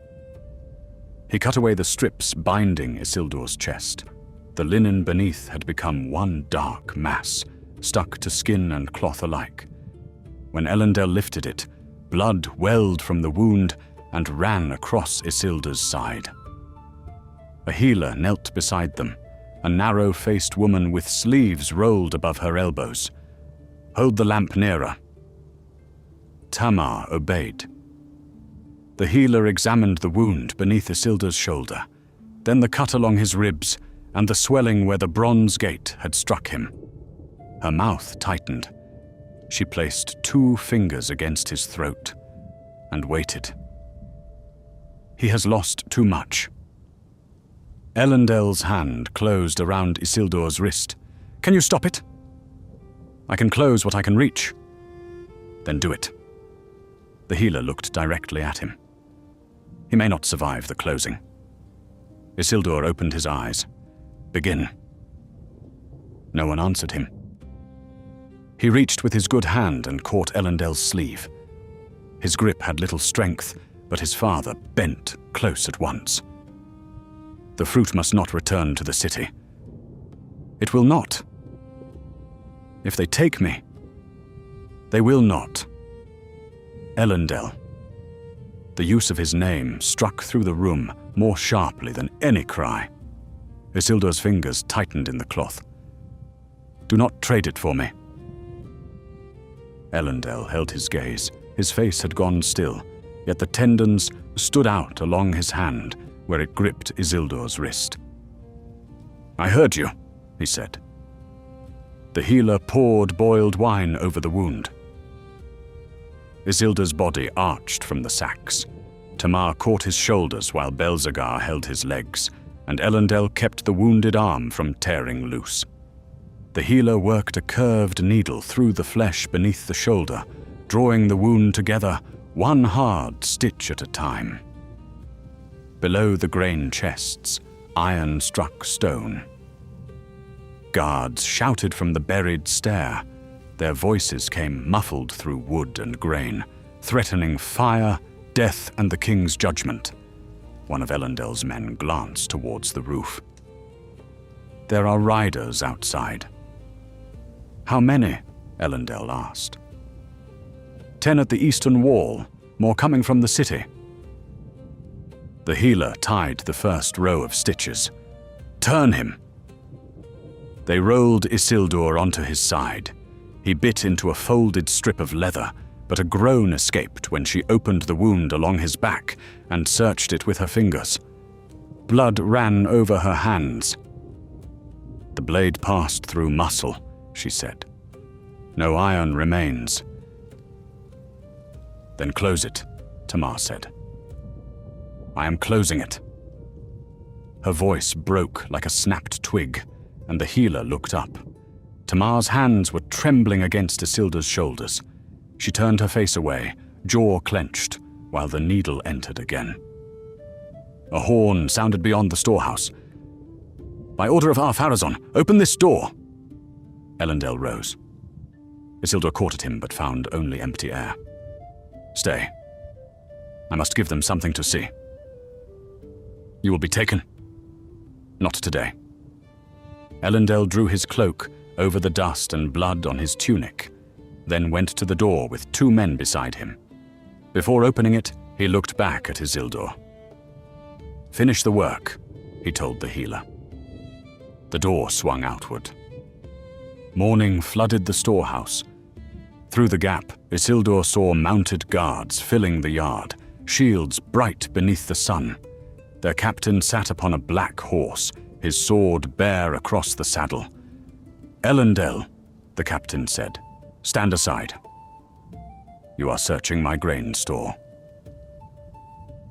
He cut away the strips binding Isildur's chest. The linen beneath had become one dark mass, stuck to skin and cloth alike. When Elendil lifted it, blood welled from the wound and ran across Isildur's side. A healer knelt beside them, a narrow-faced woman with sleeves rolled above her elbows. "Hold the lamp nearer." Tamar obeyed. The healer examined the wound beneath Isildur's shoulder, then the cut along his ribs and the swelling where the bronze gate had struck him. Her mouth tightened. She placed 2 fingers against his throat and waited. "He has lost too much." Elendil's hand closed around Isildur's wrist. "Can you stop it?" "I can close what I can reach." "Then do it." The healer looked directly at him. "He may not survive the closing." Isildur opened his eyes. "Begin." No one answered him. He reached with his good hand and caught Elendil's sleeve. His grip had little strength, but his father bent close at once. The fruit must not return to the city. It will not. If they take me, they will not. Elendel. The use of his name struck through the room more sharply than any cry. Isildur's fingers tightened in the cloth. Do not trade it for me. Elendel held his gaze. His face had gone still, yet the tendons stood out along his hand where it gripped Isildur's wrist. I heard you, he said. The healer poured boiled wine over the wound. Isildur's body arched from the sacks. Tamar caught his shoulders while Belzegar held his legs, and Elendel kept the wounded arm from tearing loose. The healer worked a curved needle through the flesh beneath the shoulder, drawing the wound together, one hard stitch at a time. Below the grain chests, iron struck stone. Guards shouted from the buried stair. Their voices came muffled through wood and grain, threatening fire, death, and the king's judgment. One of Elendel's men glanced towards the roof. There are riders outside. How many? Elendel asked. 10 at the eastern wall, more coming from the city. The healer tied the first row of stitches. Turn him! They rolled Isildur onto his side. He bit into a folded strip of leather, but a groan escaped when she opened the wound along his back and searched it with her fingers. Blood ran over her hands. The blade passed through muscle, she said. No iron remains. Then close it, Tamar said. I am closing it. Her voice broke like a snapped twig, and the healer looked up. Tamar's hands were trembling against Isildur's shoulders. She turned her face away, jaw clenched, while the needle entered again. A horn sounded beyond the storehouse. By order of Ar-Pharazôn, open this door! Elendel rose. Isildur caught at him but found only empty air. Stay. I must give them something to see. You will be taken. Not today. Elendel drew his cloak over the dust and blood on his tunic, then went to the door with 2 men beside him. Before opening it, he looked back at Isildur. Finish the work, he told the healer. The door swung outward. Morning flooded the storehouse. Through the gap, Isildur saw mounted guards filling the yard, shields bright beneath the sun. Their captain sat upon a black horse, his sword bare across the saddle. Elendel, the captain said, stand aside. You are searching my grain store.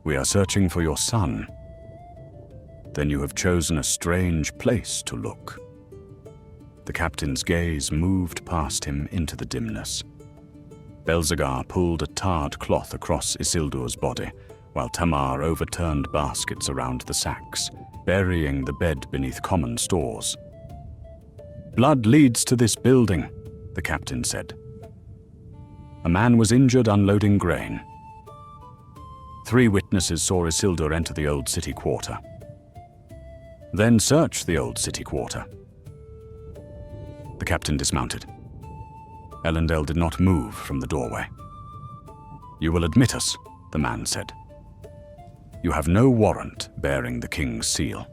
We are searching for your son. Then you have chosen a strange place to look. The captain's gaze moved past him into the dimness. Belzegar pulled a tarred cloth across Isildur's body, while Tamar overturned baskets around the sacks, burying the bed beneath common stores. Blood leads to this building, the captain said. A man was injured unloading grain. 3 witnesses saw Isildur enter the old city quarter. Then search the old city quarter. The captain dismounted. Elendel did not move from the doorway. You will admit us, the man said. You have no warrant bearing the king's seal.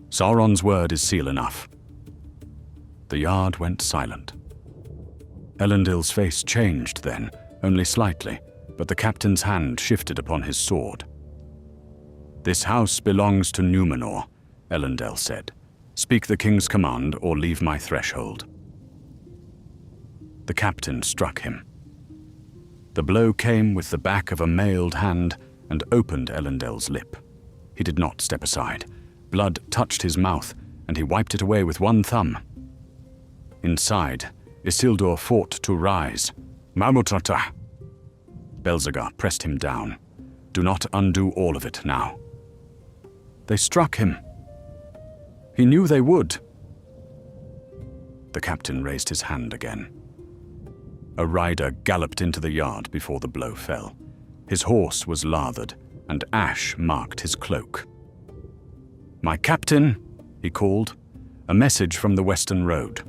Sauron's word is seal enough. The yard went silent. Elendel's face changed then, only slightly, but the captain's hand shifted upon his sword. This house belongs to Numenor, Elendel said. Speak the king's command or leave my threshold. The captain struck him. The blow came with the back of a mailed hand and opened Elendel's lip. He did not step aside. Blood touched his mouth, and he wiped it away with one thumb. Inside, Isildur fought to rise. Mamutrata! Belzegar pressed him down. Do not undo all of it now. They struck him. He knew they would. The captain raised his hand again. A rider galloped into the yard before the blow fell. His horse was lathered, and ash marked his cloak. "My captain," he called, "a message from the western road."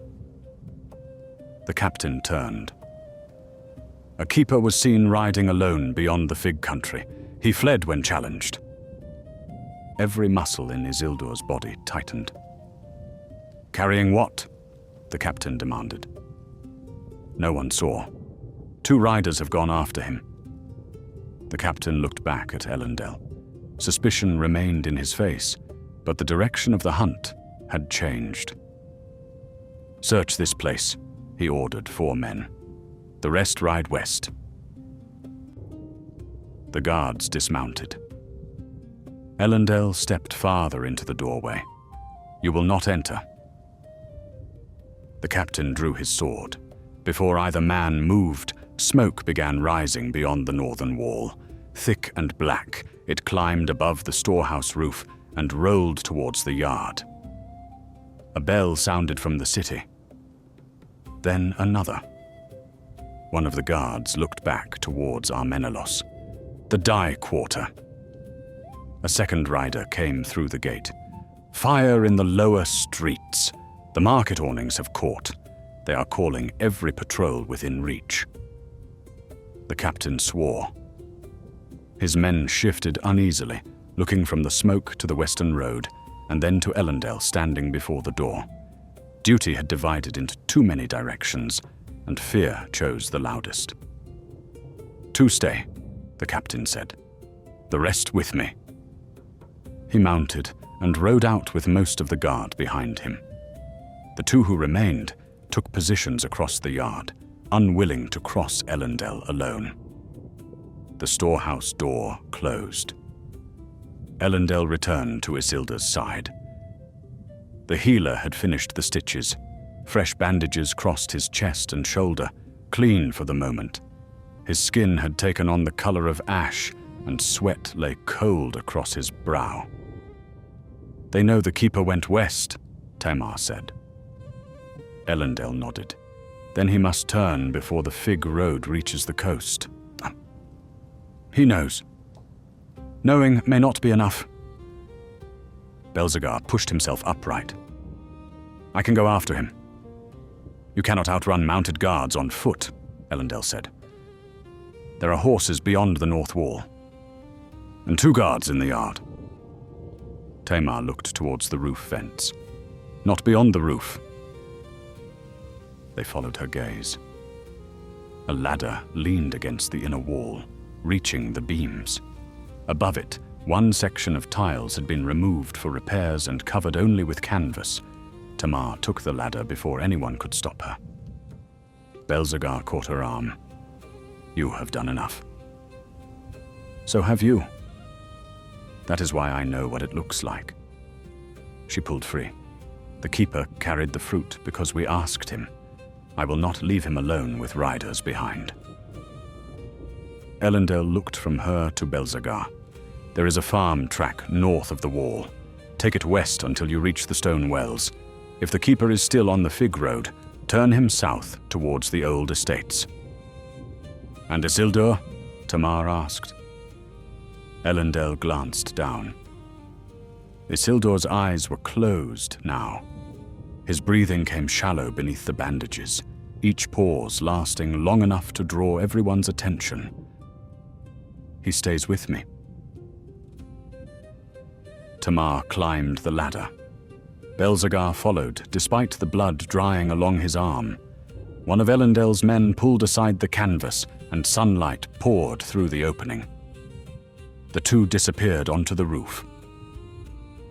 The captain turned. A keeper was seen riding alone beyond the fig country. He fled when challenged. Every muscle in Isildur's body tightened. "Carrying what?" the captain demanded. No one saw. 2 riders have gone after him. The captain looked back at Elendil. Suspicion remained in his face, but the direction of the hunt had changed. "Search this place," he ordered 4 men. "The rest ride west." The guards dismounted. Elendil stepped farther into the doorway. "You will not enter." The captain drew his sword. Before either man moved, smoke began rising beyond the northern wall. Thick and black, it climbed above the storehouse roof and rolled towards the yard. A bell sounded from the city. Then another. One of the guards looked back towards Armenelos. "The Dye Quarter." A second rider came through the gate. "Fire in the lower streets. The market awnings have caught. They are calling every patrol within reach." The captain swore. His men shifted uneasily, looking from the smoke to the western road, and then to Elendil standing before the door. Duty had divided into too many directions, and fear chose the loudest. "2 stay," the captain said. "The rest with me." He mounted and rode out with most of the guard behind him. The 2 who remained took positions across the yard, unwilling to cross Elendil alone. The storehouse door closed. Elendil returned to Isildur's side. The healer had finished the stitches. Fresh bandages crossed his chest and shoulder, clean for the moment. His skin had taken on the color of ash, and sweat lay cold across his brow. "They know the keeper went west," Tamar said. Elendil nodded. "Then he must turn before the Fig Road reaches the coast." "He knows. Knowing may not be enough." Belzegar pushed himself upright. "I can go after him." "You cannot outrun mounted guards on foot," Elendil said. "There are horses beyond the north wall. And 2 guards in the yard." Tamar looked towards the roof vents. "Not beyond the roof." They followed her gaze. A ladder leaned against the inner wall, reaching the beams. Above it, one section of tiles had been removed for repairs and covered only with canvas. Tamar took the ladder before anyone could stop her. Belzegar caught her arm. "You have done enough." "So have you. That is why I know what it looks like." She pulled free. "The keeper carried the fruit because we asked him. I will not leave him alone with riders behind." Elendil looked from her to Belzegar. "There is a farm track north of the wall. Take it west until you reach the stone wells. If the keeper is still on the Fig Road, turn him south towards the old estates." "And Isildur?" Tamar asked. Elendil glanced down. Isildur's eyes were closed now. His breathing came shallow beneath the bandages, each pause lasting long enough to draw everyone's attention. "He stays with me." Tamar climbed the ladder. Belzegar followed, despite the blood drying along his arm. One of Elendil's men pulled aside the canvas, and sunlight poured through the opening. The 2 disappeared onto the roof.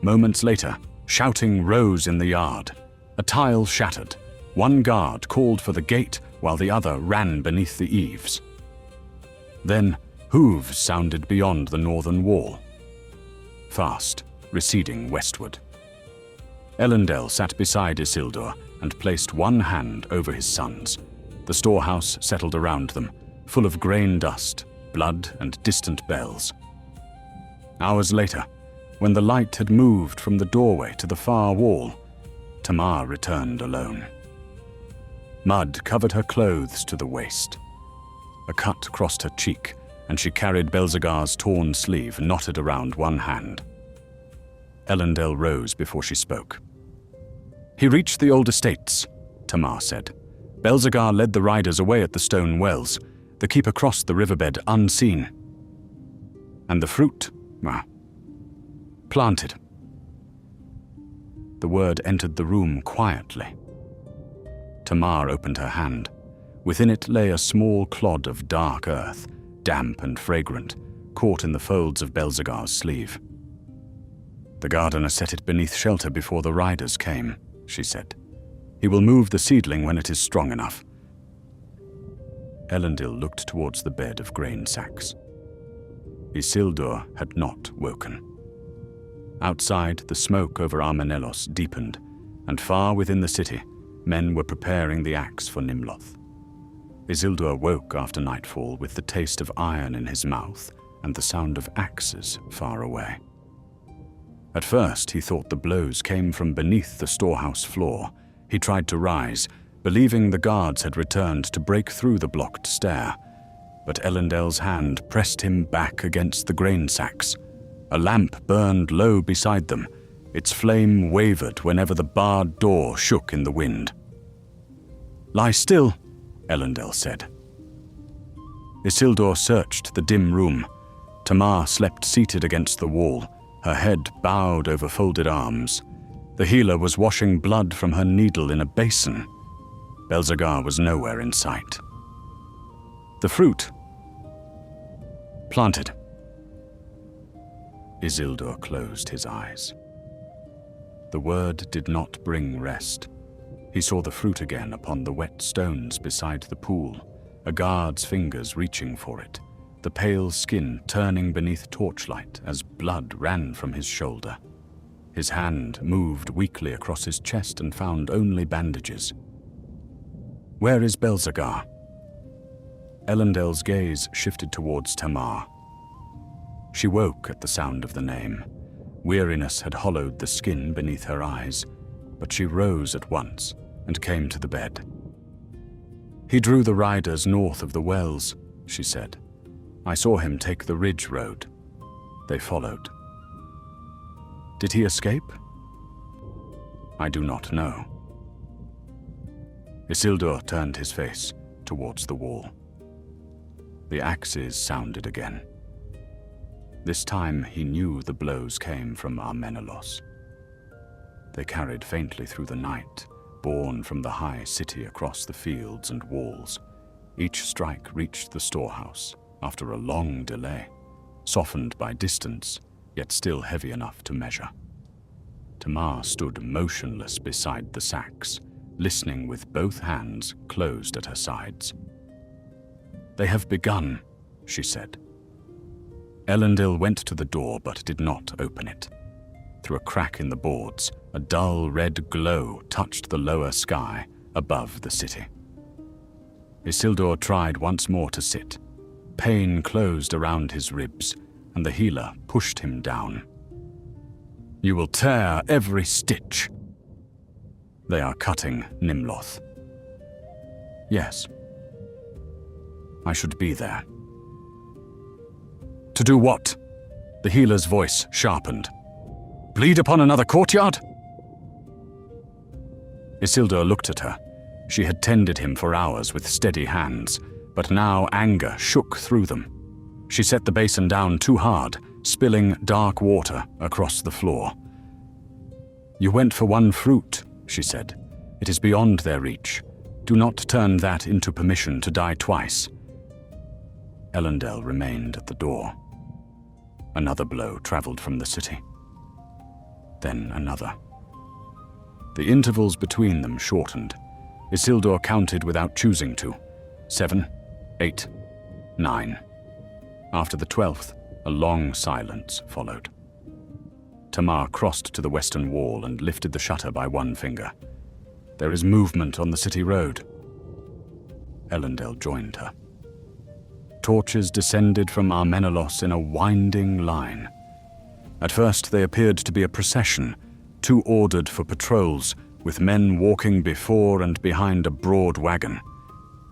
Moments later, shouting rose in the yard. A tile shattered. One guard called for the gate while the other ran beneath the eaves. Then hooves sounded beyond the northern wall. Fast, receding westward. Elendil sat beside Isildur and placed one hand over his son's. The storehouse settled around them, full of grain dust, blood, and distant bells. Hours later, when the light had moved from the doorway to the far wall, Tamar returned alone. Mud covered her clothes to the waist. A cut crossed her cheek, and she carried Belzegar's torn sleeve knotted around one hand. Elendil rose before she spoke. "He reached the old estates," Tamar said. "Belzegar led the riders away at the stone wells. The keeper crossed the riverbed unseen. And the fruit, planted." The word entered the room quietly. Tamar opened her hand. Within it lay a small clod of dark earth, damp and fragrant, caught in the folds of Belzegar's sleeve. "The gardener set it beneath shelter before the riders came," she said. "He will move the seedling when it is strong enough." Elendil looked towards the bed of grain sacks. Isildur had not woken. Outside, the smoke over Armenelos deepened, and far within the city, men were preparing the axe for Nimloth. Isildur woke after nightfall with the taste of iron in his mouth and the sound of axes far away. At first, he thought the blows came from beneath the storehouse floor. He tried to rise, believing the guards had returned to break through the blocked stair. But Elendil's hand pressed him back against the grain sacks. A lamp burned low beside them. Its flame wavered whenever the barred door shook in the wind. "Lie still," Elendil said. Isildur searched the dim room. Tamar slept seated against the wall, her head bowed over folded arms. The healer was washing blood from her needle in a basin. Belzegar was nowhere in sight. "The fruit." "Planted." Isildur closed his eyes. The word did not bring rest. He saw the fruit again upon the wet stones beside the pool, a guard's fingers reaching for it, the pale skin turning beneath torchlight as blood ran from his shoulder. His hand moved weakly across his chest and found only bandages. "Where is Belzegar?" Elendil's gaze shifted towards Tamar. She woke at the sound of the name. Weariness had hollowed the skin beneath her eyes, but she rose at once and came to the bed. "He drew the riders north of the wells," she said. "I saw him take the ridge road. They followed." "Did he escape?" "I do not know." Isildur turned his face towards the wall. The axes sounded again. This time he knew the blows came from Armenelos. They carried faintly through the night, borne from the high city across the fields and walls. Each strike reached the storehouse after a long delay, softened by distance, yet still heavy enough to measure. Tamar stood motionless beside the sacks, listening with both hands closed at her sides. "They have begun," she said. Elendil went to the door but did not open it. Through a crack in the boards, a dull red glow touched the lower sky above the city. Isildur tried once more to sit. Pain closed around his ribs, and the healer pushed him down. "You will tear every stitch." "They are cutting Nimloth." "Yes." "I should be there." "To do what?" The healer's voice sharpened. "Bleed upon another courtyard?" Isildur looked at her. She had tended him for hours with steady hands, but now anger shook through them. She set the basin down too hard, spilling dark water across the floor. "You went for one fruit," she said. "It is beyond their reach. Do not turn that into permission to die twice." Elendil remained at the door. Another blow traveled from the city. Then another. The intervals between them shortened. Isildur counted without choosing to. 7, 8, 9. After the 12th, a long silence followed. Tamar crossed to the western wall and lifted the shutter by one finger. "There is movement on the city road." Elendil joined her. Torches descended from Armenelos in a winding line. At first they appeared to be a procession, too ordered for patrols, with men walking before and behind a broad wagon.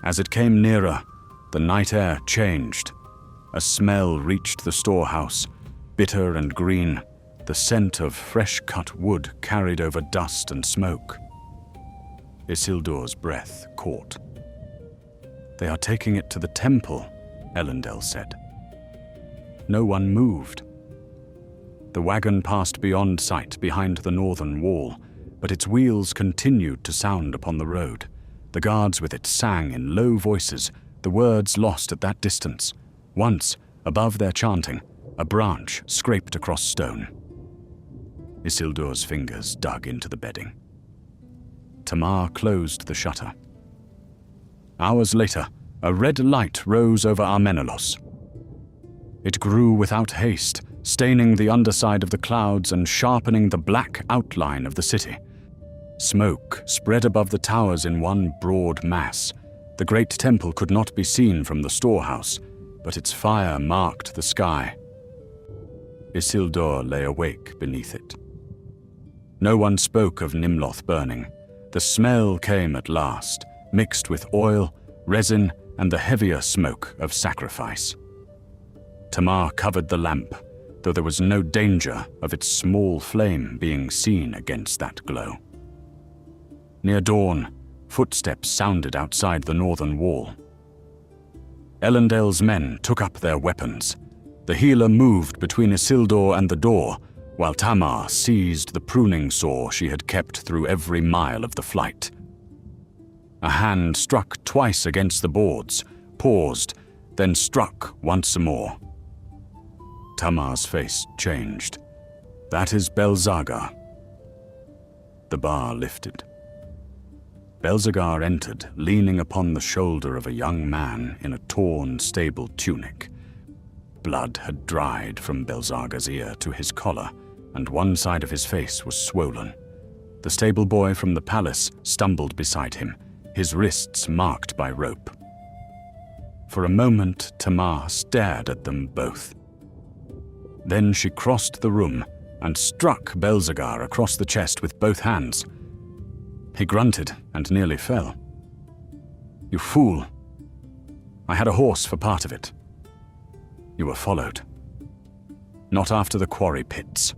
As it came nearer, the night air changed. a smell reached the storehouse, bitter and green, the scent of fresh-cut wood carried over dust and smoke. Isildur's breath caught. "They are taking it to the temple," Elendil said. No one moved. The wagon passed beyond sight behind the northern wall, but its wheels continued to sound upon the road. The guards with it sang in low voices, the words lost at that distance. Once, above their chanting, a branch scraped across stone. Isildur's fingers dug into the bedding. Tamar closed the shutter. Hours later, a red light rose over Armenelos. It grew without haste, staining the underside of the clouds and sharpening the black outline of the city. Smoke spread above the towers in one broad mass. The great temple could not be seen from the storehouse, but its fire marked the sky. Isildur lay awake beneath it. No one spoke of Nimloth burning. The smell came at last, mixed with oil, resin, and the heavier smoke of sacrifice. Tamar covered the lamp, though there was no danger of its small flame being seen against that glow. Near dawn, footsteps sounded outside the northern wall. Elendil's men took up their weapons. The healer moved between Isildur and the door, while Tamar seized the pruning saw she had kept through every mile of the flight. A hand struck twice against the boards, paused, then struck once more. Tamar's face changed. "That is Belzagar." The bar lifted. Belzagar entered, leaning upon the shoulder of a young man in a torn stable tunic. Blood had dried from Belzagar's ear to his collar, and one side of his face was swollen. The stable boy from the palace stumbled beside him, his wrists marked by rope. For a moment, Tamar stared at them both. Then she crossed the room and struck Belzagar across the chest with both hands. He grunted and nearly fell. "You fool! I had a horse for part of it. You were followed. Not after the quarry pits."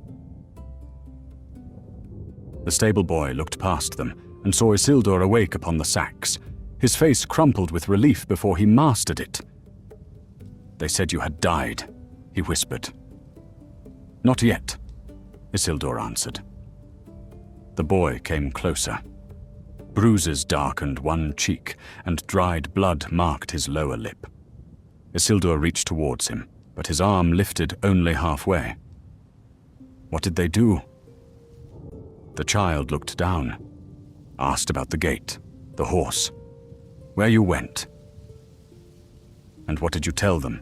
The stable boy looked past them and saw Isildur awake upon the sacks. His face crumpled with relief before he mastered it. "They said you had died," he whispered. "Not yet," Isildur answered. The boy came closer. Bruises darkened one cheek, and dried blood marked his lower lip. Isildur reached towards him, but his arm lifted only halfway. "What did they do?" The child looked down, asked about the gate, the horse, where you went. "And what did you tell them?"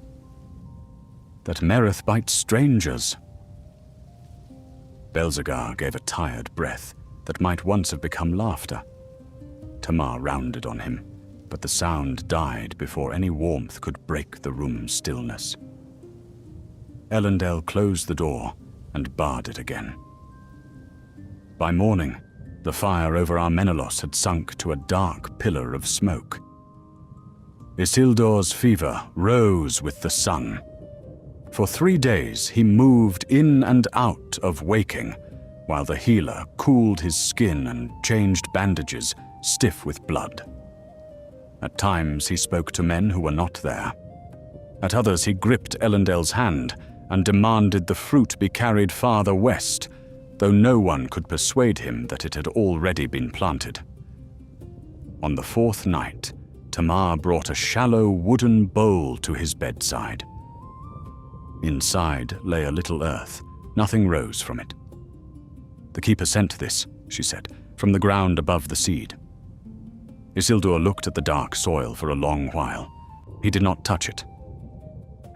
"That Merith bites strangers." Belzagar gave a tired breath that might once have become laughter. Tamar rounded on him, but the sound died before any warmth could break the room's stillness. Elendil closed the door and barred it again. By morning, the fire over Armenelos had sunk to a dark pillar of smoke. Isildur's fever rose with the sun. For 3 days he moved in and out of waking, while the healer cooled his skin and changed bandages stiff with blood. At times he spoke to men who were not there. At others he gripped Elendil's hand and demanded the fruit be carried farther west, though no one could persuade him that it had already been planted. On the 4th night, Tamar brought a shallow wooden bowl to his bedside. Inside lay a little earth. Nothing rose from it. "The keeper sent this," she said, "from the ground above the seed." Isildur looked at the dark soil for a long while. He did not touch it.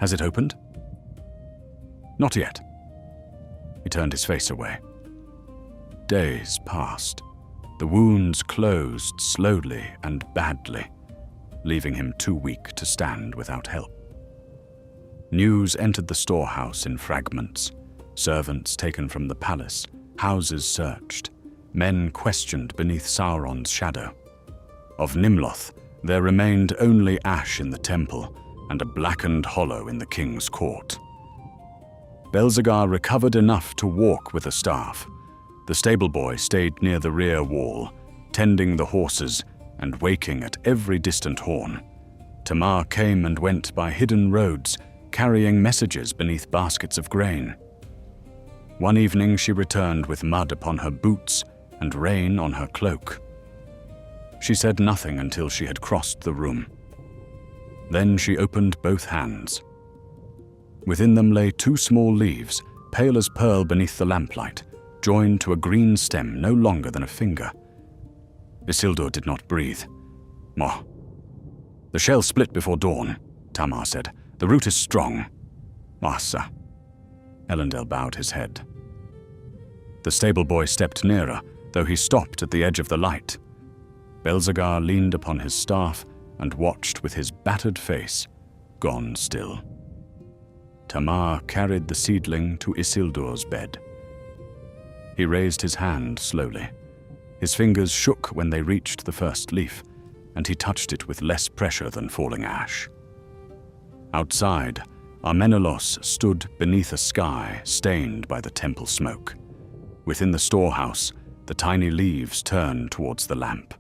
"Has it opened?" "Not yet." He turned his face away. Days passed. The wounds closed slowly and badly, leaving him too weak to stand without help. News entered the storehouse in fragments. Servants taken from the palace, houses searched, men questioned beneath Sauron's shadow. Of Nimloth, there remained only ash in the temple, and a blackened hollow in the king's court. Belzegar recovered enough to walk with a staff. The stable boy stayed near the rear wall, tending the horses and waking at every distant horn. Tamar came and went by hidden roads, carrying messages beneath baskets of grain. One evening she returned with mud upon her boots and rain on her cloak. She said nothing until she had crossed the room. Then she opened both hands. Within them lay 2 small leaves, pale as pearl beneath the lamplight, joined to a green stem no longer than a finger. Isildur did not breathe. "Moh. The shell split before dawn," Tamar said. "The root is strong." "Massa." Elendil bowed his head. The stable boy stepped nearer, though he stopped at the edge of the light. Belzegar leaned upon his staff and watched with his battered face, gone still. Tamar carried the seedling to Isildur's bed. He raised his hand slowly. His fingers shook when they reached the first leaf, and he touched it with less pressure than falling ash. Outside, Armenelos stood beneath a sky stained by the temple smoke. Within the storehouse, the tiny leaves turned towards the lamp.